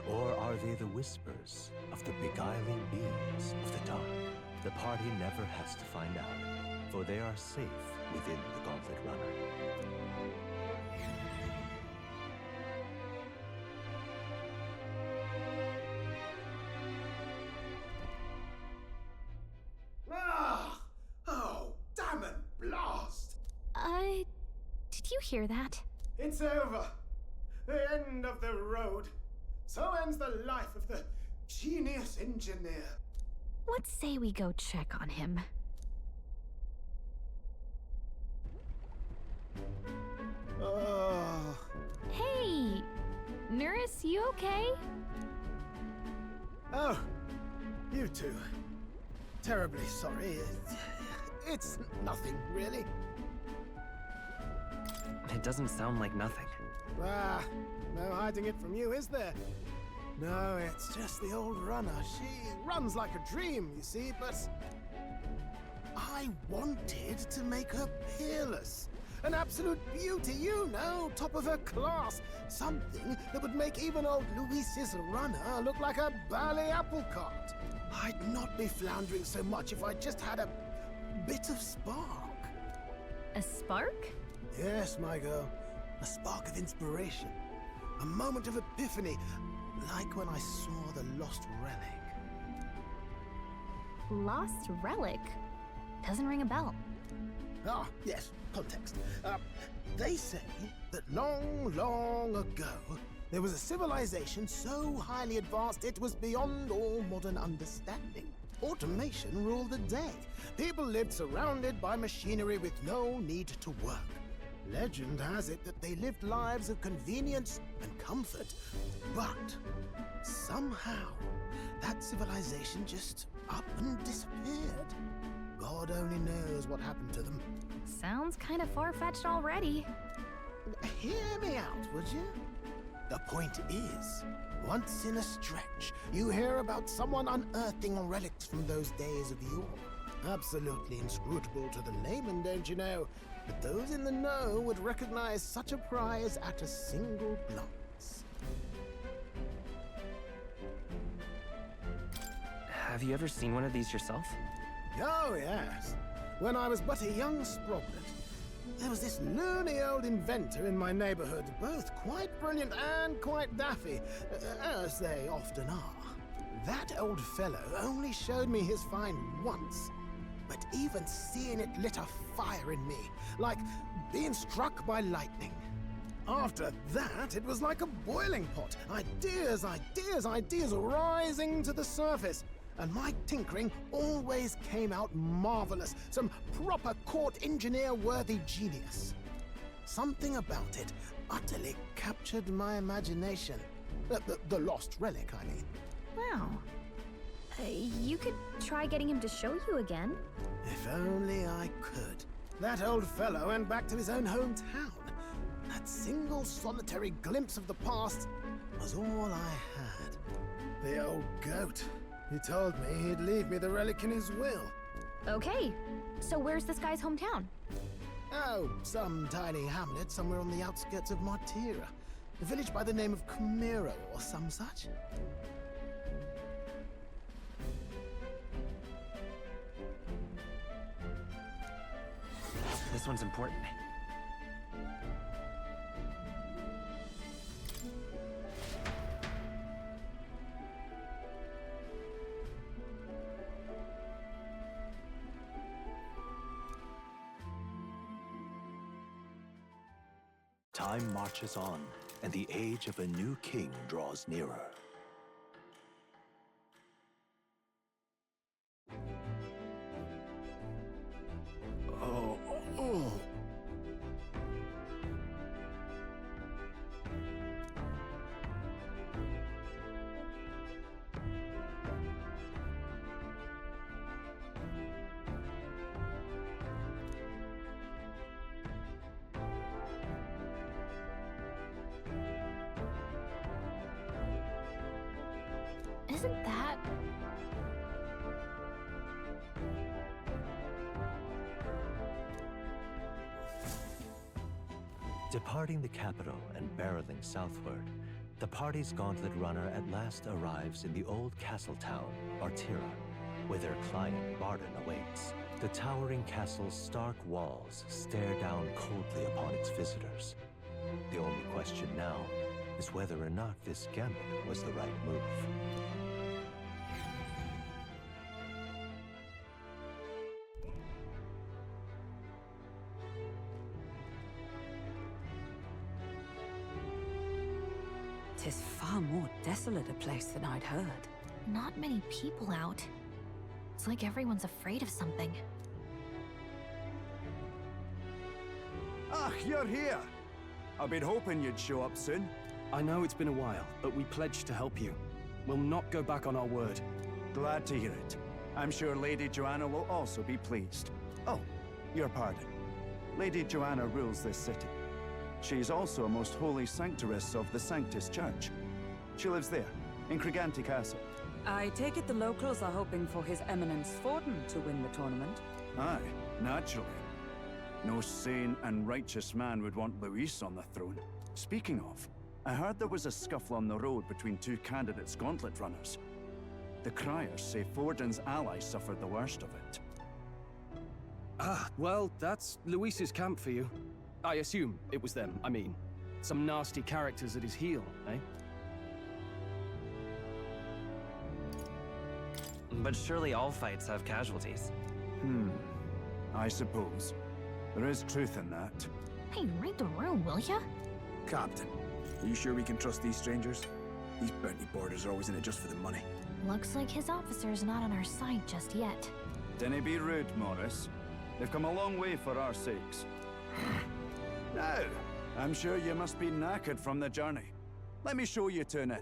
Or are they the whispers of the beguiling beams of the dark? The party never has to find out, for they are safe within the Gauntlet Runner. Oh, damn it, blast! Did you hear that? It's over. The end of the road. So ends the life of the genius engineer. Let's say we go check on him. Oh. Hey! Nurse, you okay? Oh, you two. Terribly sorry. It's nothing, really. It doesn't sound like nothing. Ah, no hiding it from you, is there? No, it's just the old runner. She runs like a dream, you see, but I wanted to make her peerless. An absolute beauty, you know, top of her class. Something that would make even old Luis's runner look like a bally apple cart. I'd not be floundering so much if I just had a bit of spark. A spark? Yes, my girl. A spark of inspiration. A moment of epiphany, like when I saw the lost relic. Lost relic? Doesn't ring a bell. Ah, yes, context. They say that long, long ago, there was a civilization so highly advanced it was beyond all modern understanding. Automation ruled the day. People lived surrounded by machinery with no need to work. Legend has it that they lived lives of convenience and comfort, but somehow that civilization just up and disappeared. God only knows what happened to them. Sounds kind of far-fetched already. Hear me out, would you? The point is, once in a stretch, you hear about someone unearthing relics from those days of yore. Absolutely inscrutable to the layman, don't you know? But those in the know would recognize such a prize at a single glance. Have you ever seen one of these yourself? Oh, yes. When I was but a young sproglet, there was this loony old inventor in my neighborhood, both quite brilliant and quite daffy, as they often are. That old fellow only showed me his find once, but even seeing it lit a fire in me, like being struck by lightning. After that, it was like a boiling pot. Ideas, ideas, ideas rising to the surface. And my tinkering always came out marvelous. Some proper court engineer-worthy genius. Something about it utterly captured my imagination. The lost relic, I mean. Wow. You could try getting him to show you again. If only I could. That old fellow went back to his own hometown. That single solitary glimpse of the past was all I had. The old goat. He told me he'd leave me the relic in his will. Okay, so where's this guy's hometown? Oh, some tiny hamlet somewhere on the outskirts of Martia. A village by the name of Camiro or some such. This one's important. Time marches on, and the age of a new king draws nearer. Oh. Isn't that... Departing the capital and barreling southward, the party's gauntlet runner at last arrives in the old castle town, Martia, where their client, Barden, awaits. The towering castle's stark walls stare down coldly upon its visitors. The only question now is whether or not this gambit was the right move. Tis far more desolate a place than I'd heard. Not many people out. It's like everyone's afraid of something. Ah, you're here! I've been hoping you'd show up soon. I know it's been a while, but we pledged to help you. We'll not go back on our word. Glad to hear it. I'm sure Lady Joanna will also be pleased. Oh, your pardon. Lady Joanna rules this city. She's also a most holy sanctoress of the Sanctus Church. She lives there, in Criganti Castle. I take it the locals are hoping for His Eminence Forden to win the tournament. Aye, naturally. No sane and righteous man would want Luis on the throne. Speaking of, I heard there was a scuffle on the road between two candidates gauntlet runners. The criers say Forden's allies suffered the worst of it. Ah, well, that's Luis's camp for you. I assume it was them, I mean. Some nasty characters at his heel, eh? But surely all fights have casualties. I suppose. There is truth in that. Hey, read the room, will ya? Captain, are you sure we can trust these strangers? These bounty boarders are always in it just for the money. Looks like his officer's not on our side just yet. Dinna be rude, Morris. They've come a long way for our sakes. Now, I'm sure you must be knackered from the journey. Let me show you to an inn.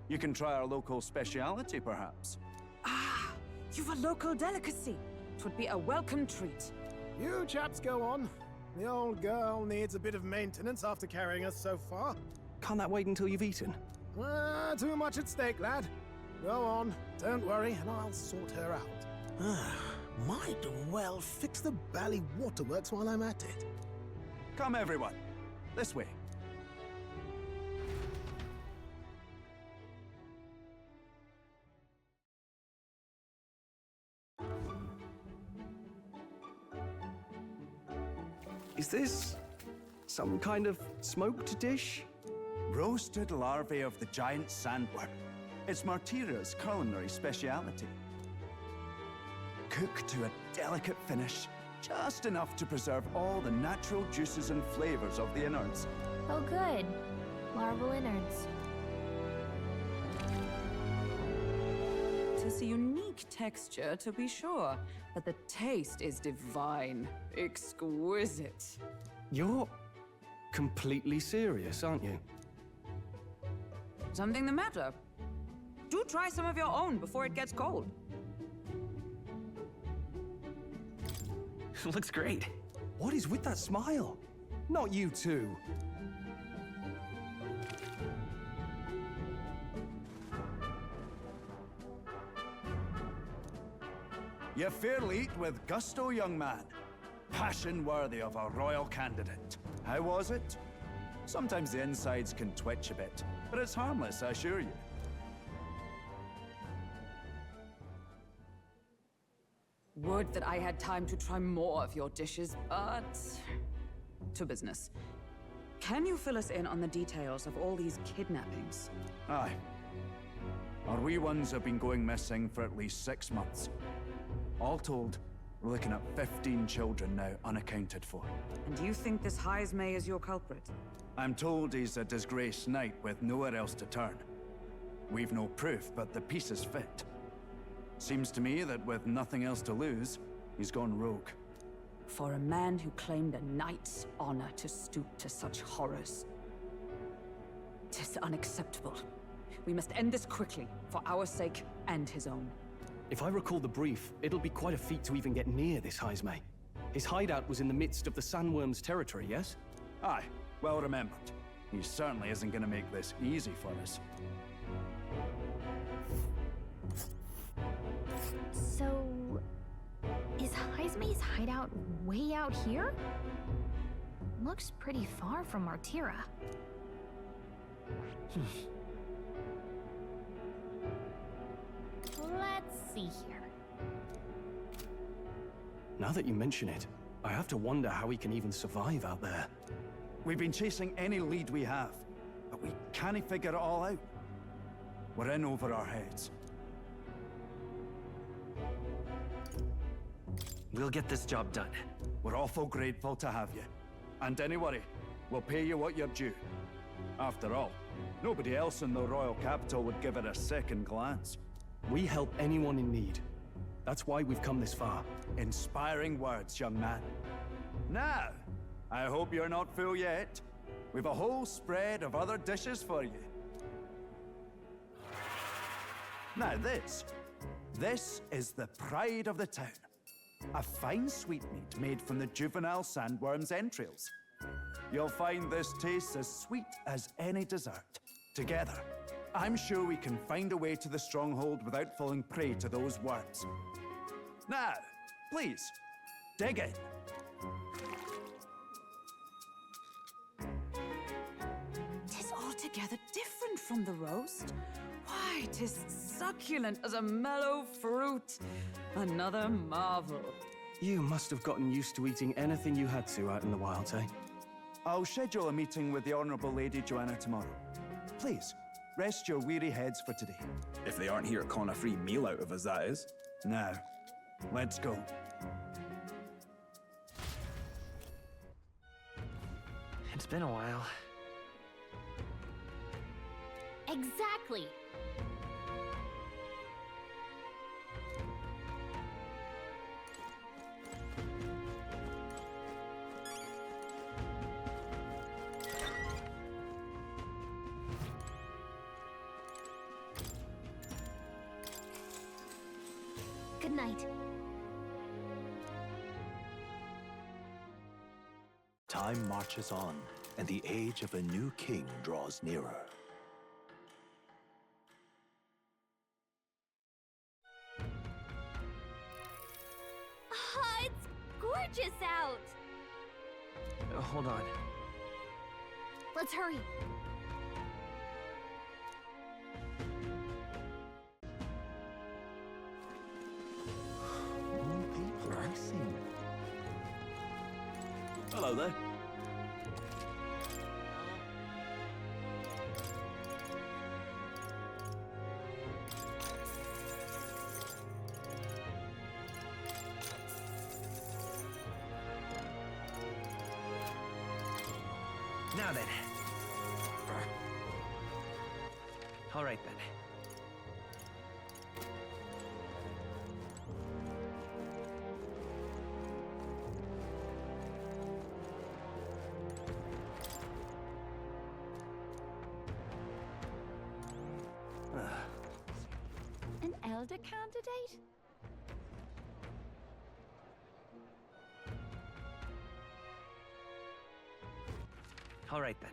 You can try our local speciality, perhaps. Ah, you've a local delicacy. It would be a welcome treat. You chaps go on. The old girl needs a bit of maintenance after carrying us so far. Can't that wait until you've eaten? Too much at stake, lad. Go on, don't worry, and I'll sort her out. Might well fix the Bally waterworks while I'm at it. Come, everyone. This way. Is this some kind of smoked dish? Roasted larvae of the giant sandworm. It's Martira's culinary speciality. Cooked to a delicate finish, just enough to preserve all the natural juices and flavors of the innards. Oh good. Larval innards. Tis a unique texture, to be sure, but the taste is divine. Exquisite. You're completely serious, aren't you? Something the matter? Do try some of your own before it gets cold. Looks great. What is with that smile? Not you two. You fairly eat with gusto, young man. Passion worthy of a royal candidate. How was it? Sometimes the insides can twitch a bit, but it's harmless, I assure you. Would that I had time to try more of your dishes, but... to business. Can you fill us in on the details of all these kidnappings? Aye. Our wee ones have been going missing for at least 6 months. All told, We're looking at 15 children now unaccounted for. And you think this Heismay is your culprit? I'm told he's a disgraced knight with nowhere else to turn. We've no proof, but the pieces fit. Seems to me that with nothing else to lose, he's gone rogue. For a man who claimed a knight's honor to stoop to such horrors. 'Tis unacceptable. We must end this quickly, for our sake and his own. If I recall the brief, it'll be quite a feat to even get near this Heismay. His hideout was in the midst of the Sandworm's territory, yes? Aye, well remembered. He certainly isn't gonna make this easy for us. So... is Heismay's hideout way out here? Looks pretty far from Martia. Let's see here. Now that you mention it, I have to wonder how he can even survive out there. We've been chasing any lead we have, but we can't figure it all out. We're in over our heads. We'll get this job done. We're awful grateful to have you. And don't worry, we'll pay you what you're due. After all, nobody else in the royal capital would give it a second glance. We help anyone in need. That's why we've come this far. Inspiring words, young man. Now, I hope you're not full yet. We've a whole spread of other dishes for you. Now this is the pride of the town. A fine sweetmeat made from the juvenile sandworm's entrails. You'll find this tastes as sweet as any dessert. Together, I'm sure we can find a way to the stronghold without falling prey to those worms. Now, please, dig in. Tis altogether different from the roast. Why, 'tis succulent as a mellow fruit. Another marvel. You must have gotten used to eating anything you had to out in the wilds, eh? I'll schedule a meeting with the Honourable Lady Joanna tomorrow. Please, rest your weary heads for today. If they aren't here to con a free meal out of us, that is. Now, let's go. It's been a while. Exactly! Good night. Time marches on, and the age of a new king draws nearer. It's gorgeous out! Hold on. Let's hurry. More people, I see. Hello there. Now then. All right then. An elder candidate? All right then.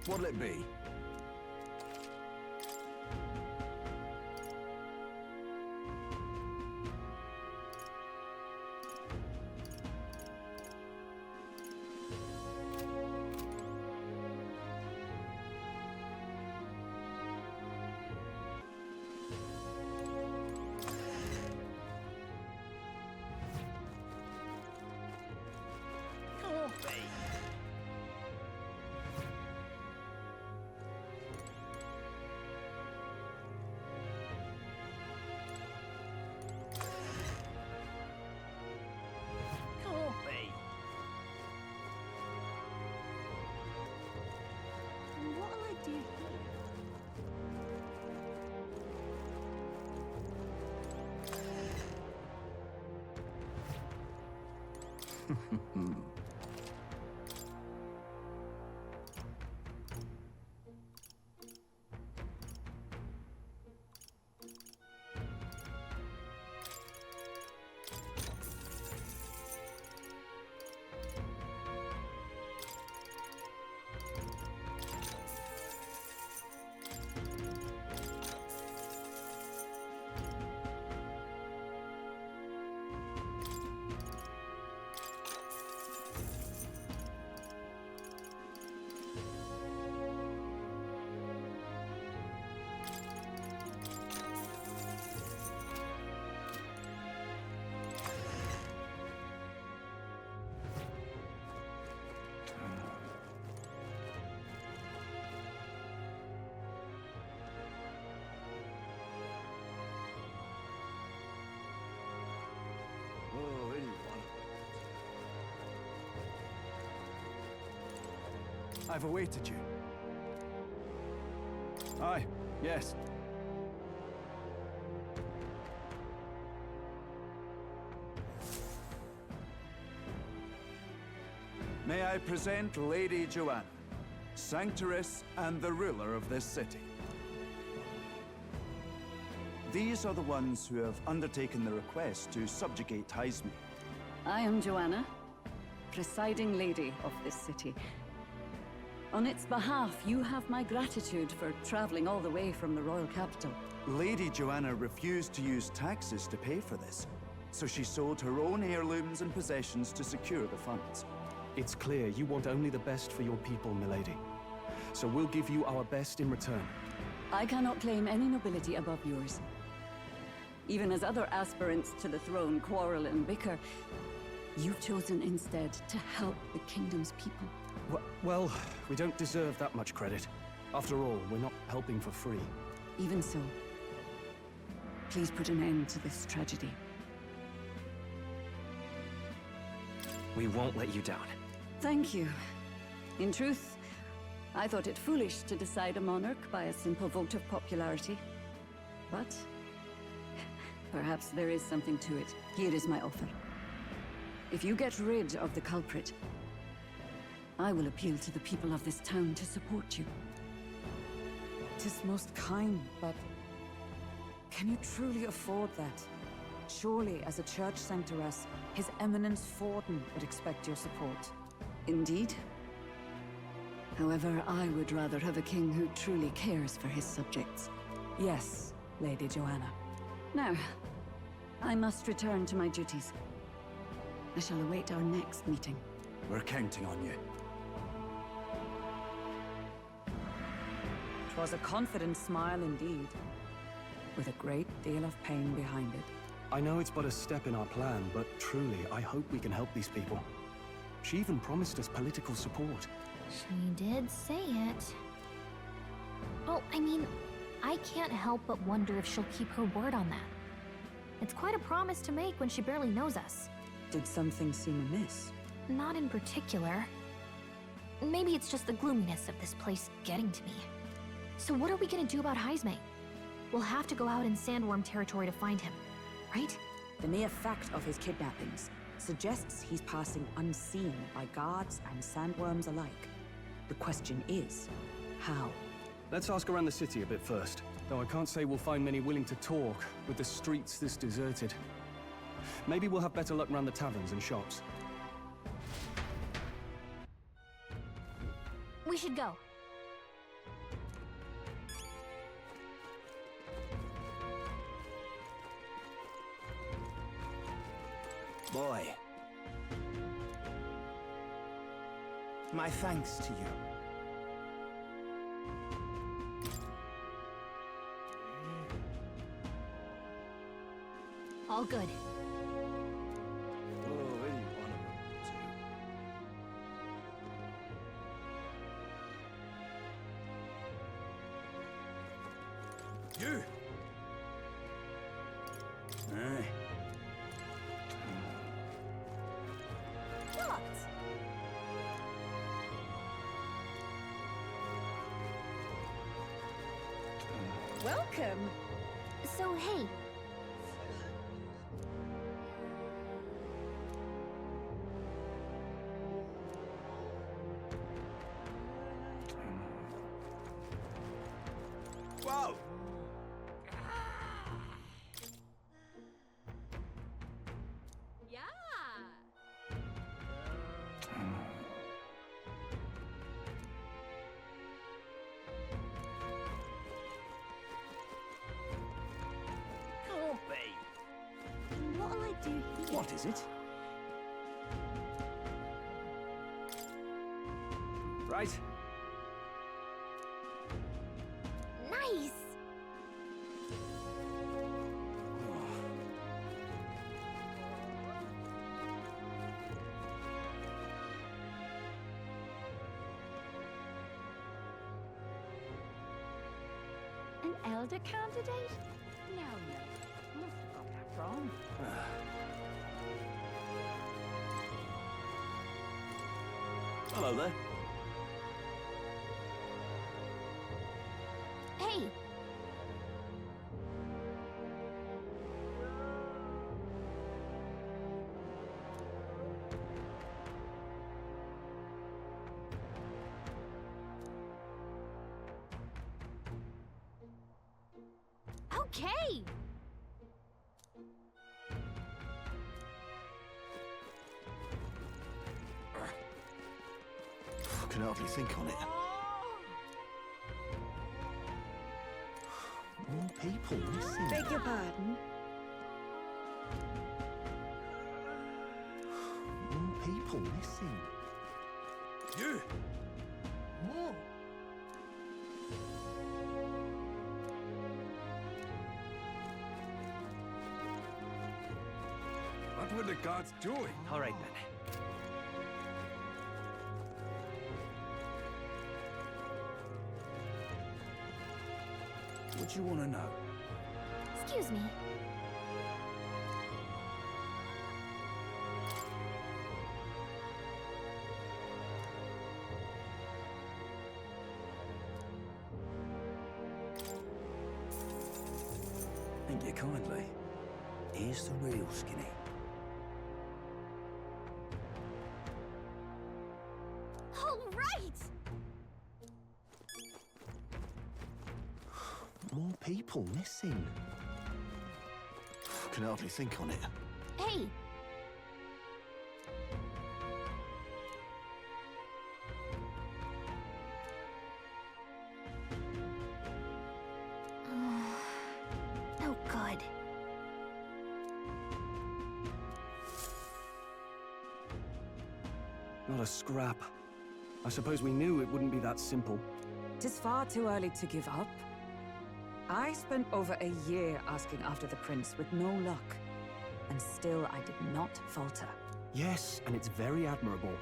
What'll it be? Majesty. Oh, anyone. I've awaited you. Aye, yes. May I present Lady Joanna, Sanctoress and the ruler of this city. These are the ones who have undertaken the request to subjugate Heisme. I am Joanna, presiding lady of this city. On its behalf, you have my gratitude for traveling all the way from the royal capital. Lady Joanna refused to use taxes to pay for this, so she sold her own heirlooms and possessions to secure the funds. It's clear you want only the best for your people, milady. So we'll give you our best in return. I cannot claim any nobility above yours. Even as other aspirants to the throne quarrel and bicker, you've chosen instead to help the kingdom's people. Well, we don't deserve that much credit. After all, we're not helping for free. Even so, please put an end to this tragedy. We won't let you down. Thank you. In truth, I thought it foolish to decide a monarch by a simple vote of popularity. But perhaps there is something to it. Here is my offer. If you get rid of the culprit, I will appeal to the people of this town to support you. 'Tis most kind, but can you truly afford that? Surely, as a church sanctoress, His Eminence Forden would expect your support. Indeed. However, I would rather have a king who truly cares for his subjects. Yes, Lady Joanna. Now, I must return to my duties. I shall await our next meeting. We're counting on you. 'Twas a confident smile indeed, with a great deal of pain behind it. I know it's but a step in our plan, but truly, I hope we can help these people. She even promised us political support. She did say it. Oh, I mean, I can't help but wonder if she'll keep her word on that. It's quite a promise to make when she barely knows us. Did something seem amiss? Not in particular. Maybe it's just the gloominess of this place getting to me. So what are we gonna do about Heisme? We'll have to go out in Sandworm territory to find him, right? The mere fact of his kidnappings suggests he's passing unseen by guards and sandworms alike. The question is, how? Let's ask around the city a bit first. Though I can't say we'll find many willing to talk, with the streets this deserted. Maybe we'll have better luck around the taverns and shops. We should go. Boy. My thanks to you. All good. Oh, anyone. You! Aye. Welcome. So, hey. Whoa! Yeah. Can't be. What'll I do here? What is it? Right. Nice! An elder candidate? No, no. Must have got that wrong. Hello there. Hey! Okay! I can hardly think on it. More people missing. Beg your pardon? More people missing. You! More! What were the guards doing? All right, then. What do you want to know? Excuse me. Thank you kindly. Here's the real skinny. All right! More people missing. I can hardly think on it. Hey! No good. Not a scrap. I suppose we knew it wouldn't be that simple. Tis far too early to give up. I spent over a year asking after the prince with no luck. And still I did not falter. Yes, and it's very admirable.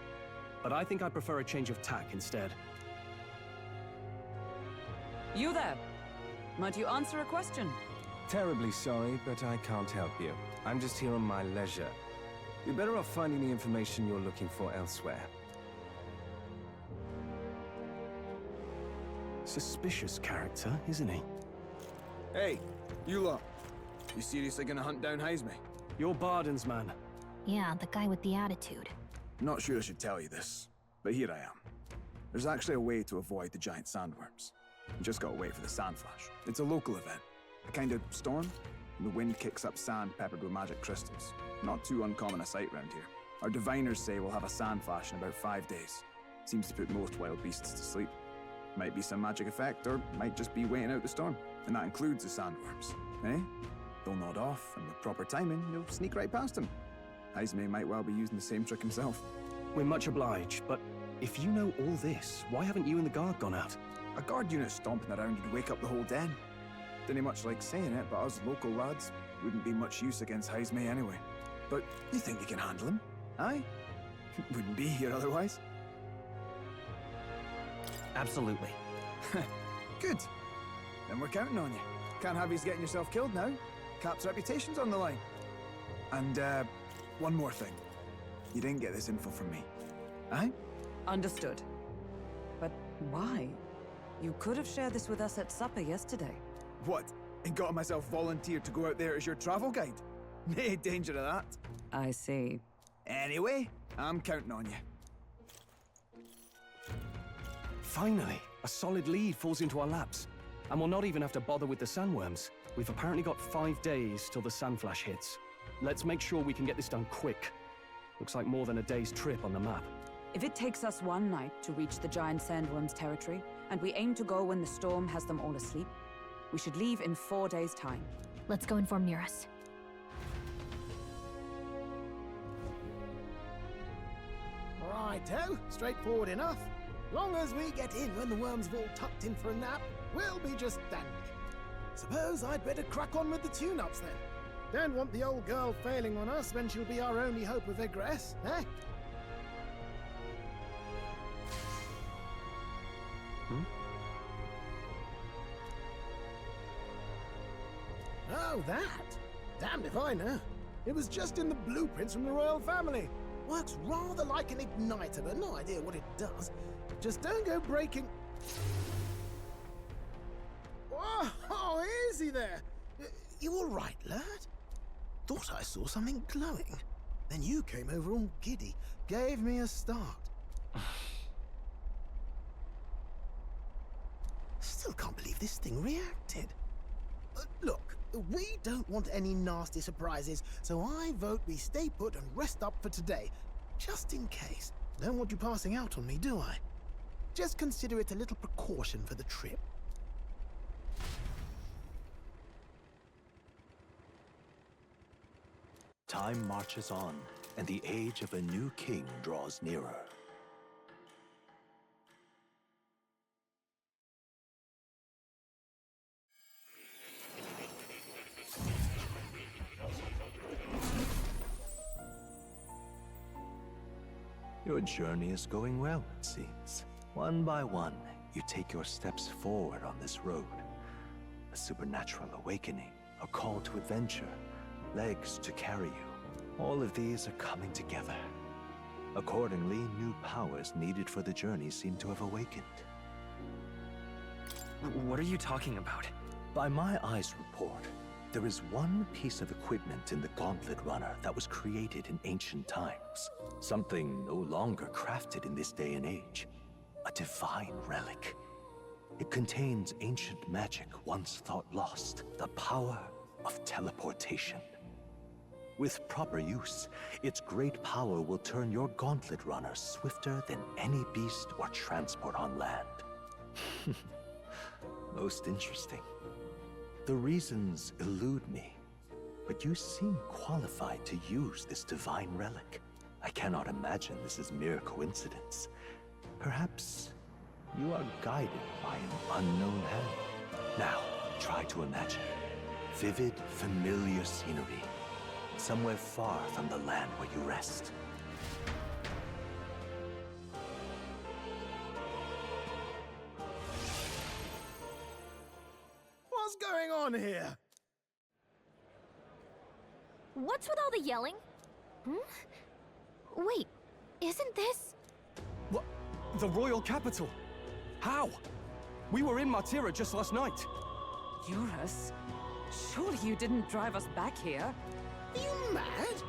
But I think I prefer a change of tack instead. You there! Might you answer a question? Terribly sorry, but I can't help you. I'm just here on my leisure. You're better off finding the information you're looking for elsewhere. Suspicious character, isn't he? Hey, you lot. You seriously gonna hunt down Heisme? You're Barden's man. Yeah, the guy with the attitude. Not sure I should tell you this, but here I am. There's actually a way to avoid the giant sandworms. You just gotta wait for the sand flash. It's a local event. A kind of storm, and the wind kicks up sand peppered with magic crystals. Not too uncommon a sight round here. Our diviners say we'll have a sand flash in about 5 days. Seems to put most wild beasts to sleep. Might be some magic effect, or might just be waiting out the storm. And that includes the sandworms, eh? They'll nod off, and with proper timing, you'll sneak right past them. Heisme might well be using the same trick himself. We're much obliged, but if you know all this, why haven't you and the guard gone out? A guard unit stomping around would wake up the whole den. Didn't much like saying it, but us local lads wouldn't be much use against Heisme anyway. But you think you can handle him? Aye? Wouldn't be here otherwise. Absolutely. Good. Then we're counting on you. Can't have you getting yourself killed now. Cap's reputation's on the line. And, one more thing. You didn't get this info from me. Aye? Understood. But why? You could have shared this with us at supper yesterday. What? And got myself volunteered to go out there as your travel guide? No danger of that. I see. Anyway, I'm counting on you. Finally, a solid lead falls into our laps. And we'll not even have to bother with the sandworms. We've apparently got 5 days till the sandflash hits. Let's make sure we can get this done quick. Looks like more than a day's trip on the map. If it takes us one night to reach the giant sandworm's territory, and we aim to go when the storm has them all asleep, we should leave in 4 days' time. Let's go inform Nearest. Righto, straightforward enough. Long as we get in when the worms have all tucked in for a nap, we'll be just dandy. Suppose I'd better crack on with the tune-ups then. Don't want the old girl failing on us when she'll be our only hope of egress, eh? Oh, that? Damned if I know. It was just in the blueprints from the royal family. Works rather like an igniter, but no idea what it does. Just don't go breaking... Oh, easy there. You all right, lad? Thought I saw something glowing. Then you came over all giddy, gave me a start. Still can't believe this thing reacted. Look, we don't want any nasty surprises, so I vote we stay put and rest up for today. Just in case. Don't want you passing out on me, do I? Just consider it a little precaution for the trip. Time marches on, and the age of a new king draws nearer. Your journey is going well, it seems. One by one, you take your steps forward on this road. A supernatural awakening, a call to adventure, legs to carry you. All of these are coming together. Accordingly, new powers needed for the journey seem to have awakened. What are you talking about? By my eyes report, there is one piece of equipment in the Gauntlet Runner that was created in ancient times. Something no longer crafted in this day and age. A divine relic. It contains ancient magic once thought lost. The power of teleportation. With proper use, its great power will turn your Gauntlet Runner swifter than any beast or transport on land. Most interesting. The reasons elude me, but you seem qualified to use this divine relic. I cannot imagine this is mere coincidence. Perhaps you are guided by an unknown hand. Now, try to imagine. Vivid, familiar scenery. Somewhere far from the land where you rest. What's going on here? What's with all the yelling? Wait, isn't this... What? The royal capital? How? We were in Martia just last night. Eurus? Surely you didn't drive us back here? Are you mad?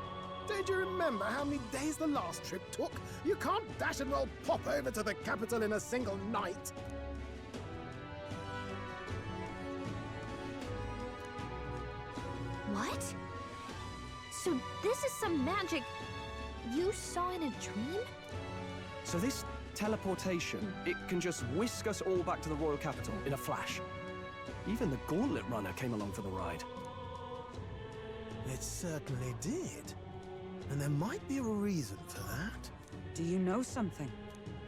Don't you remember how many days the last trip took? You can't dash and roll pop over to the capital in a single night. What? So this is some magic you saw in a dream? So this teleportation, it can just whisk us all back to the royal capital in a flash. Even the Gauntlet Runner came along for the ride. It certainly did. And there might be a reason for that. Do you know something?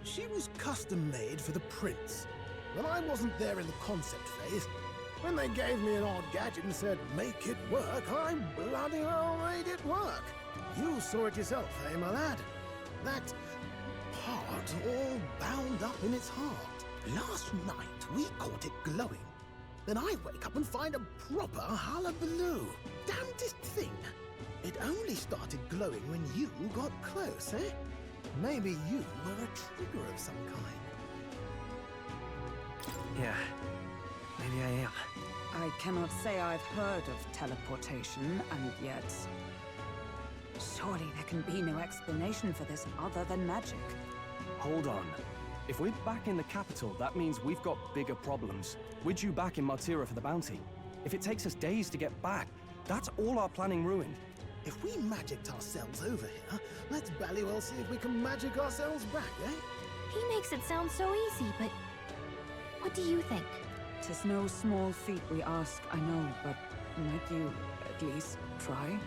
She was custom-made for the prince. When I wasn't there in the concept phase, when they gave me an odd gadget and said, make it work, I bloody well made it work. You saw it yourself, eh, my lad? That part all bound up in its heart. Last night, we caught it glowing. Then I wake up and find a proper hullabaloo. Damnedest thing. It only started glowing when you got close, eh? Maybe you were a trigger of some kind. Yeah, maybe I am. I cannot say I've heard of teleportation, and yet... Surely there can be no explanation for this other than magic. Hold on. If we're back in the capital, that means we've got bigger problems. We're due back in Martia for the bounty. If it takes us days to get back, that's all our planning ruined. If we magicked ourselves over here, let's bally well see if we can magic ourselves back, eh? He makes it sound so easy, but what do you think? 'Tis no small feat we ask, I know, but might you at least try?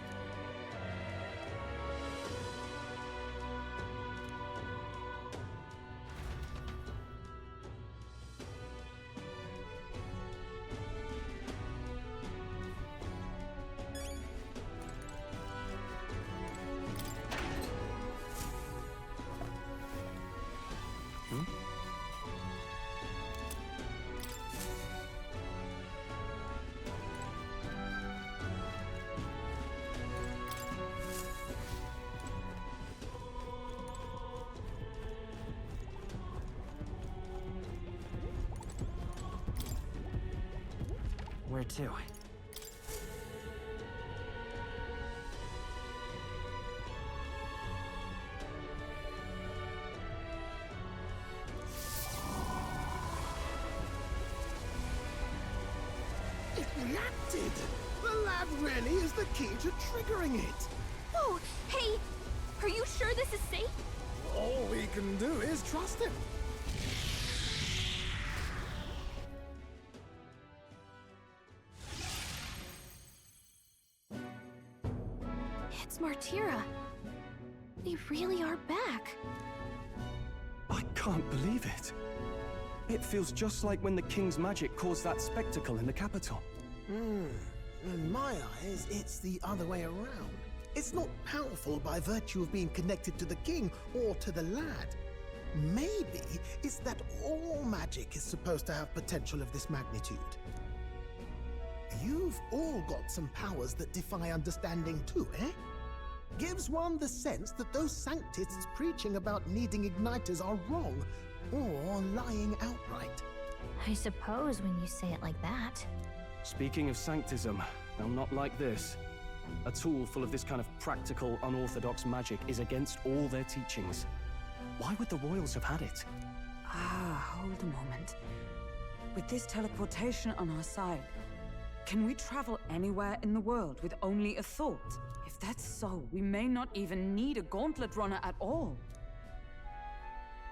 Where to? It reacted! The lad really is the key to triggering it! Whoa! Hey! Are you sure this is safe? All we can do is trust him. It's Martia. We really are back. I can't believe it. It feels just like when the king's magic caused that spectacle in the capital. In my eyes, it's the other way around. It's not powerful by virtue of being connected to the king or to the lad. Maybe it's that all magic is supposed to have potential of this magnitude. You've all got some powers that defy understanding too, eh? Gives one the sense that those sanctists preaching about needing igniters are wrong, or lying outright. I suppose when you say it like that. Speaking of sanctism, well, not like this. A tool full of this kind of practical, unorthodox magic is against all their teachings. Why would the royals have had it? Hold a moment. With this teleportation on our side, can we travel anywhere in the world with only a thought? If that's so, we may not even need a gauntlet runner at all.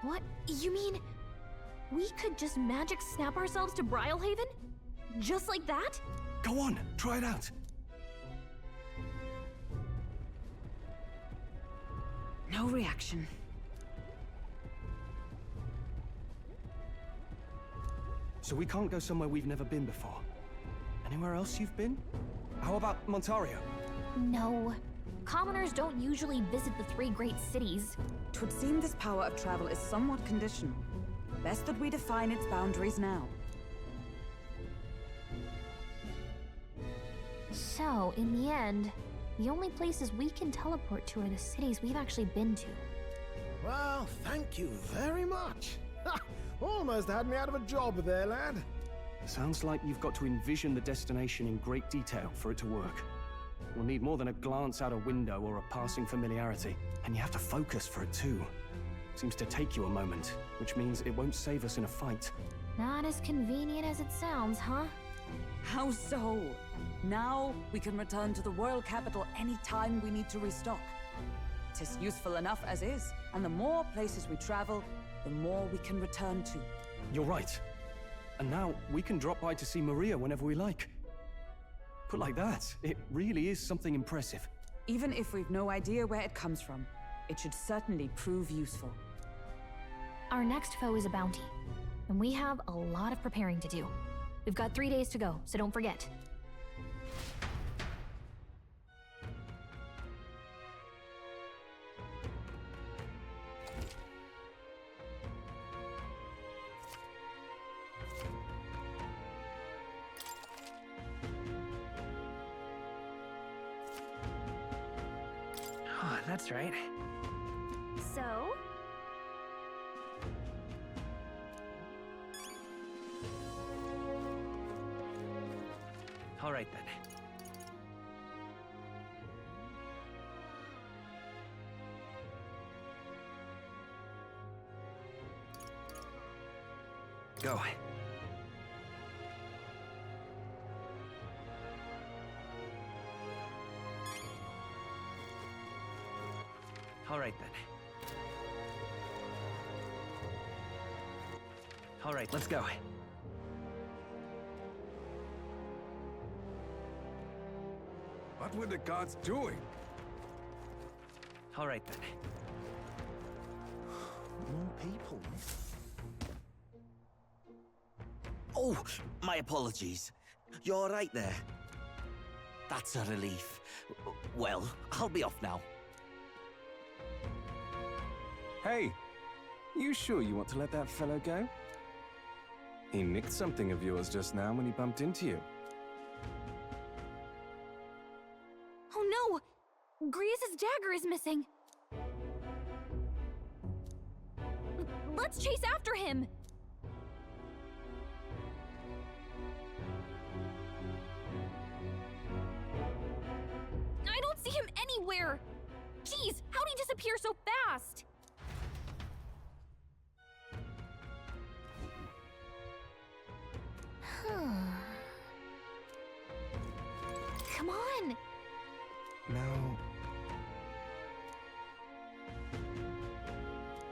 What? You mean we could just magic snap ourselves to Brialhaven? Just like that? Go on, try it out. No reaction. So we can't go somewhere we've never been before. Anywhere else you've been? How about Montario? No. Commoners don't usually visit the three great cities. 'Twould seem this power of travel is somewhat conditional. Best that we define its boundaries now. So, in the end, the only places we can teleport to are the cities we've actually been to. Well, thank you very much. Ha! Almost had me out of a job there, lad. Sounds like you've got to envision the destination in great detail for it to work. We'll need more than a glance out a window or a passing familiarity. And you have to focus for it too. Seems to take you a moment, which means it won't save us in a fight. Not as convenient as it sounds, huh? How so? Now we can return to the royal capital any time we need to restock. 'Tis useful enough as is, and the more places we travel, the more we can return to. You're right. And now we can drop by to see Maria whenever we like. Put like that, it really is something impressive. Even if we've no idea where it comes from, it should certainly prove useful. Our next foe is a bounty, and we have a lot of preparing to do. We've got 3 days to go, so don't forget. Oh, that's right. So? All right then. Go. All right then. All right, let's go. What were the gods doing? All right then. More people. Oh, my apologies. You're all right there? That's a relief. Well, I'll be off now. Hey, you sure you want to let that fellow go? He nicked something of yours just now when he bumped into you. Oh no! Grievous' dagger is missing! Let's chase after him! I don't see him anywhere! Jeez, how'd he disappear so fast? Come on! No.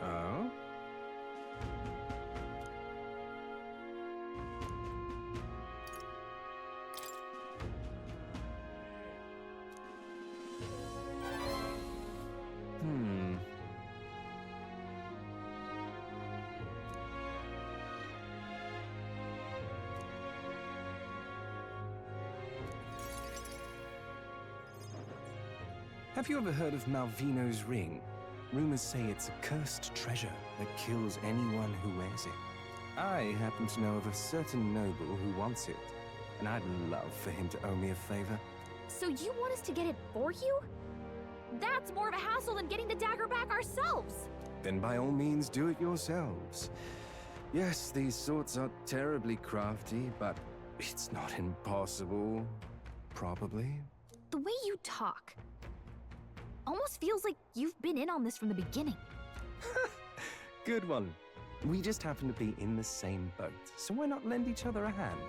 Oh? Have you ever heard of Malvino's ring? Rumors say it's a cursed treasure that kills anyone who wears it. I happen to know of a certain noble who wants it, and I'd love for him to owe me a favor. So you want us to get it for you? That's more of a hassle than getting the dagger back ourselves! Then by all means do it yourselves. Yes, these sorts are terribly crafty, but it's not impossible. Probably. The way you talk almost feels like you've been in on this from the beginning. Good one. We just happen to be in the same boat, so why not lend each other a hand?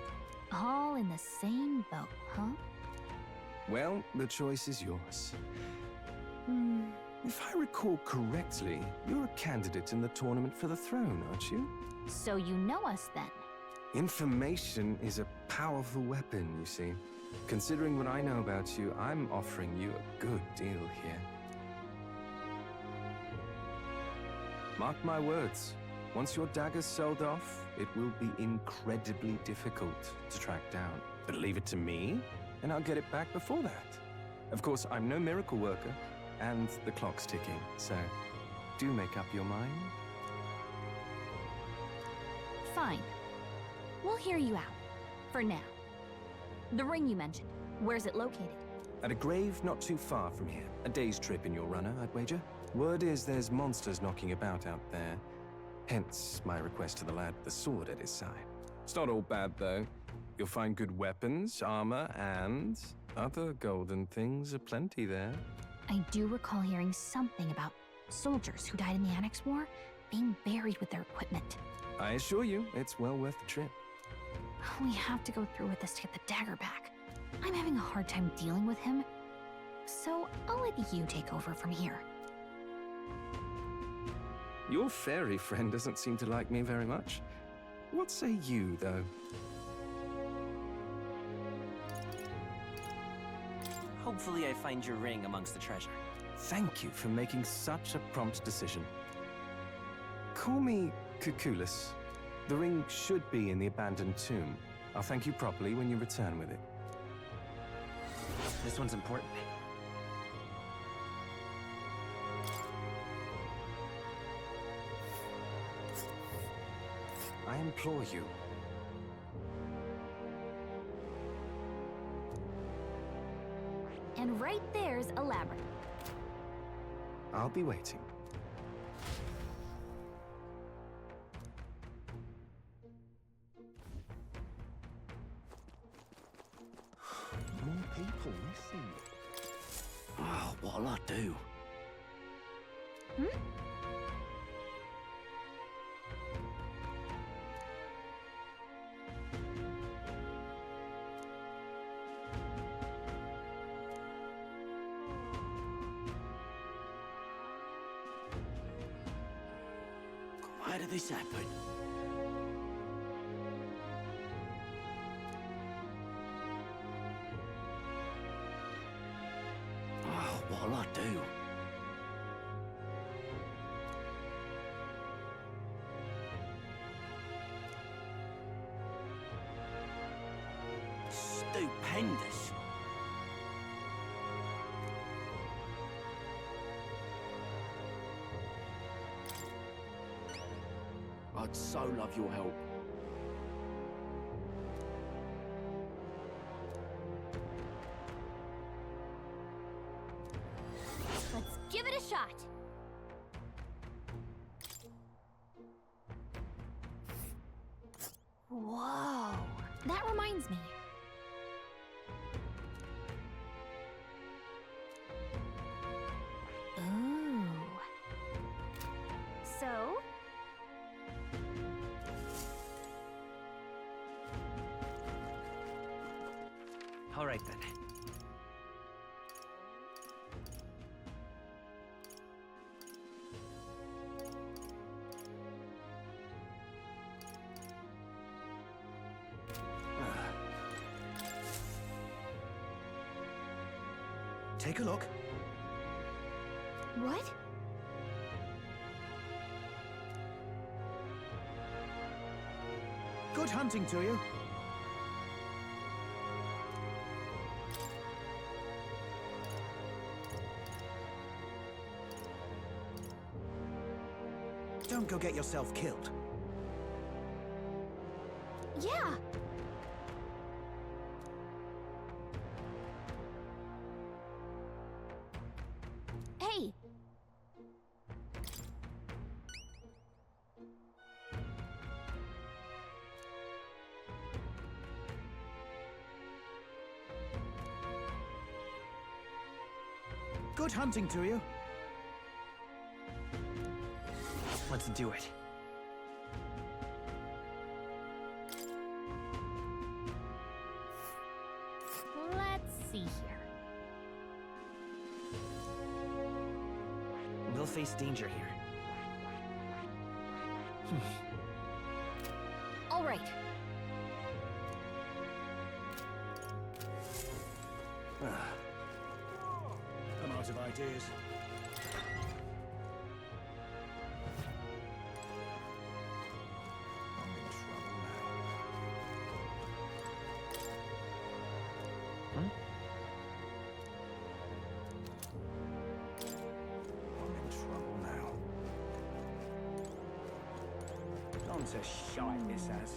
All in the same boat, huh? Well, the choice is yours. If I recall correctly, you're a candidate in the tournament for the throne, aren't you? So you know us then? Information is a powerful weapon, you see. Considering what I know about you, I'm offering you a good deal here. Mark my words, once your dagger's sold off, it will be incredibly difficult to track down. But leave it to me, and I'll get it back before that. Of course, I'm no miracle worker, and the clock's ticking, so do make up your mind. Fine. We'll hear you out. For now. The ring you mentioned, where's it located? At a grave not too far from here. A day's trip in your runner, I'd wager. Word is there's monsters knocking about out there. Hence my request to the lad with the sword at his side. It's not all bad, though. You'll find good weapons, armor, and other golden things aplenty there. I do recall hearing something about soldiers who died in the Annex War being buried with their equipment. I assure you, it's well worth the trip. We have to go through with this to get the dagger back. I'm having a hard time dealing with him, so I'll let you take over from here. Your fairy friend doesn't seem to like me very much. What say you, though? Hopefully I find your ring amongst the treasure. Thank you for making such a prompt decision. Call me Cuculus. The ring should be in the abandoned tomb. I'll thank you properly when you return with it. This one's important. I implore you. And right there's a labyrinth. I'll be waiting. people missing. Oh, what'll I do? Why did this happen? Oh, what'll I do? Stupendous. I'd so love your help. Let's give it a shot. Whoa. That reminds me. Ooh. So? All right then. Take a look. What? Good hunting to you. Don't go get yourself killed. Yeah. Hey. Good hunting to you. Let's do it. Let's see here. We'll face danger here. All right. I'm out of ideas. To shite this as.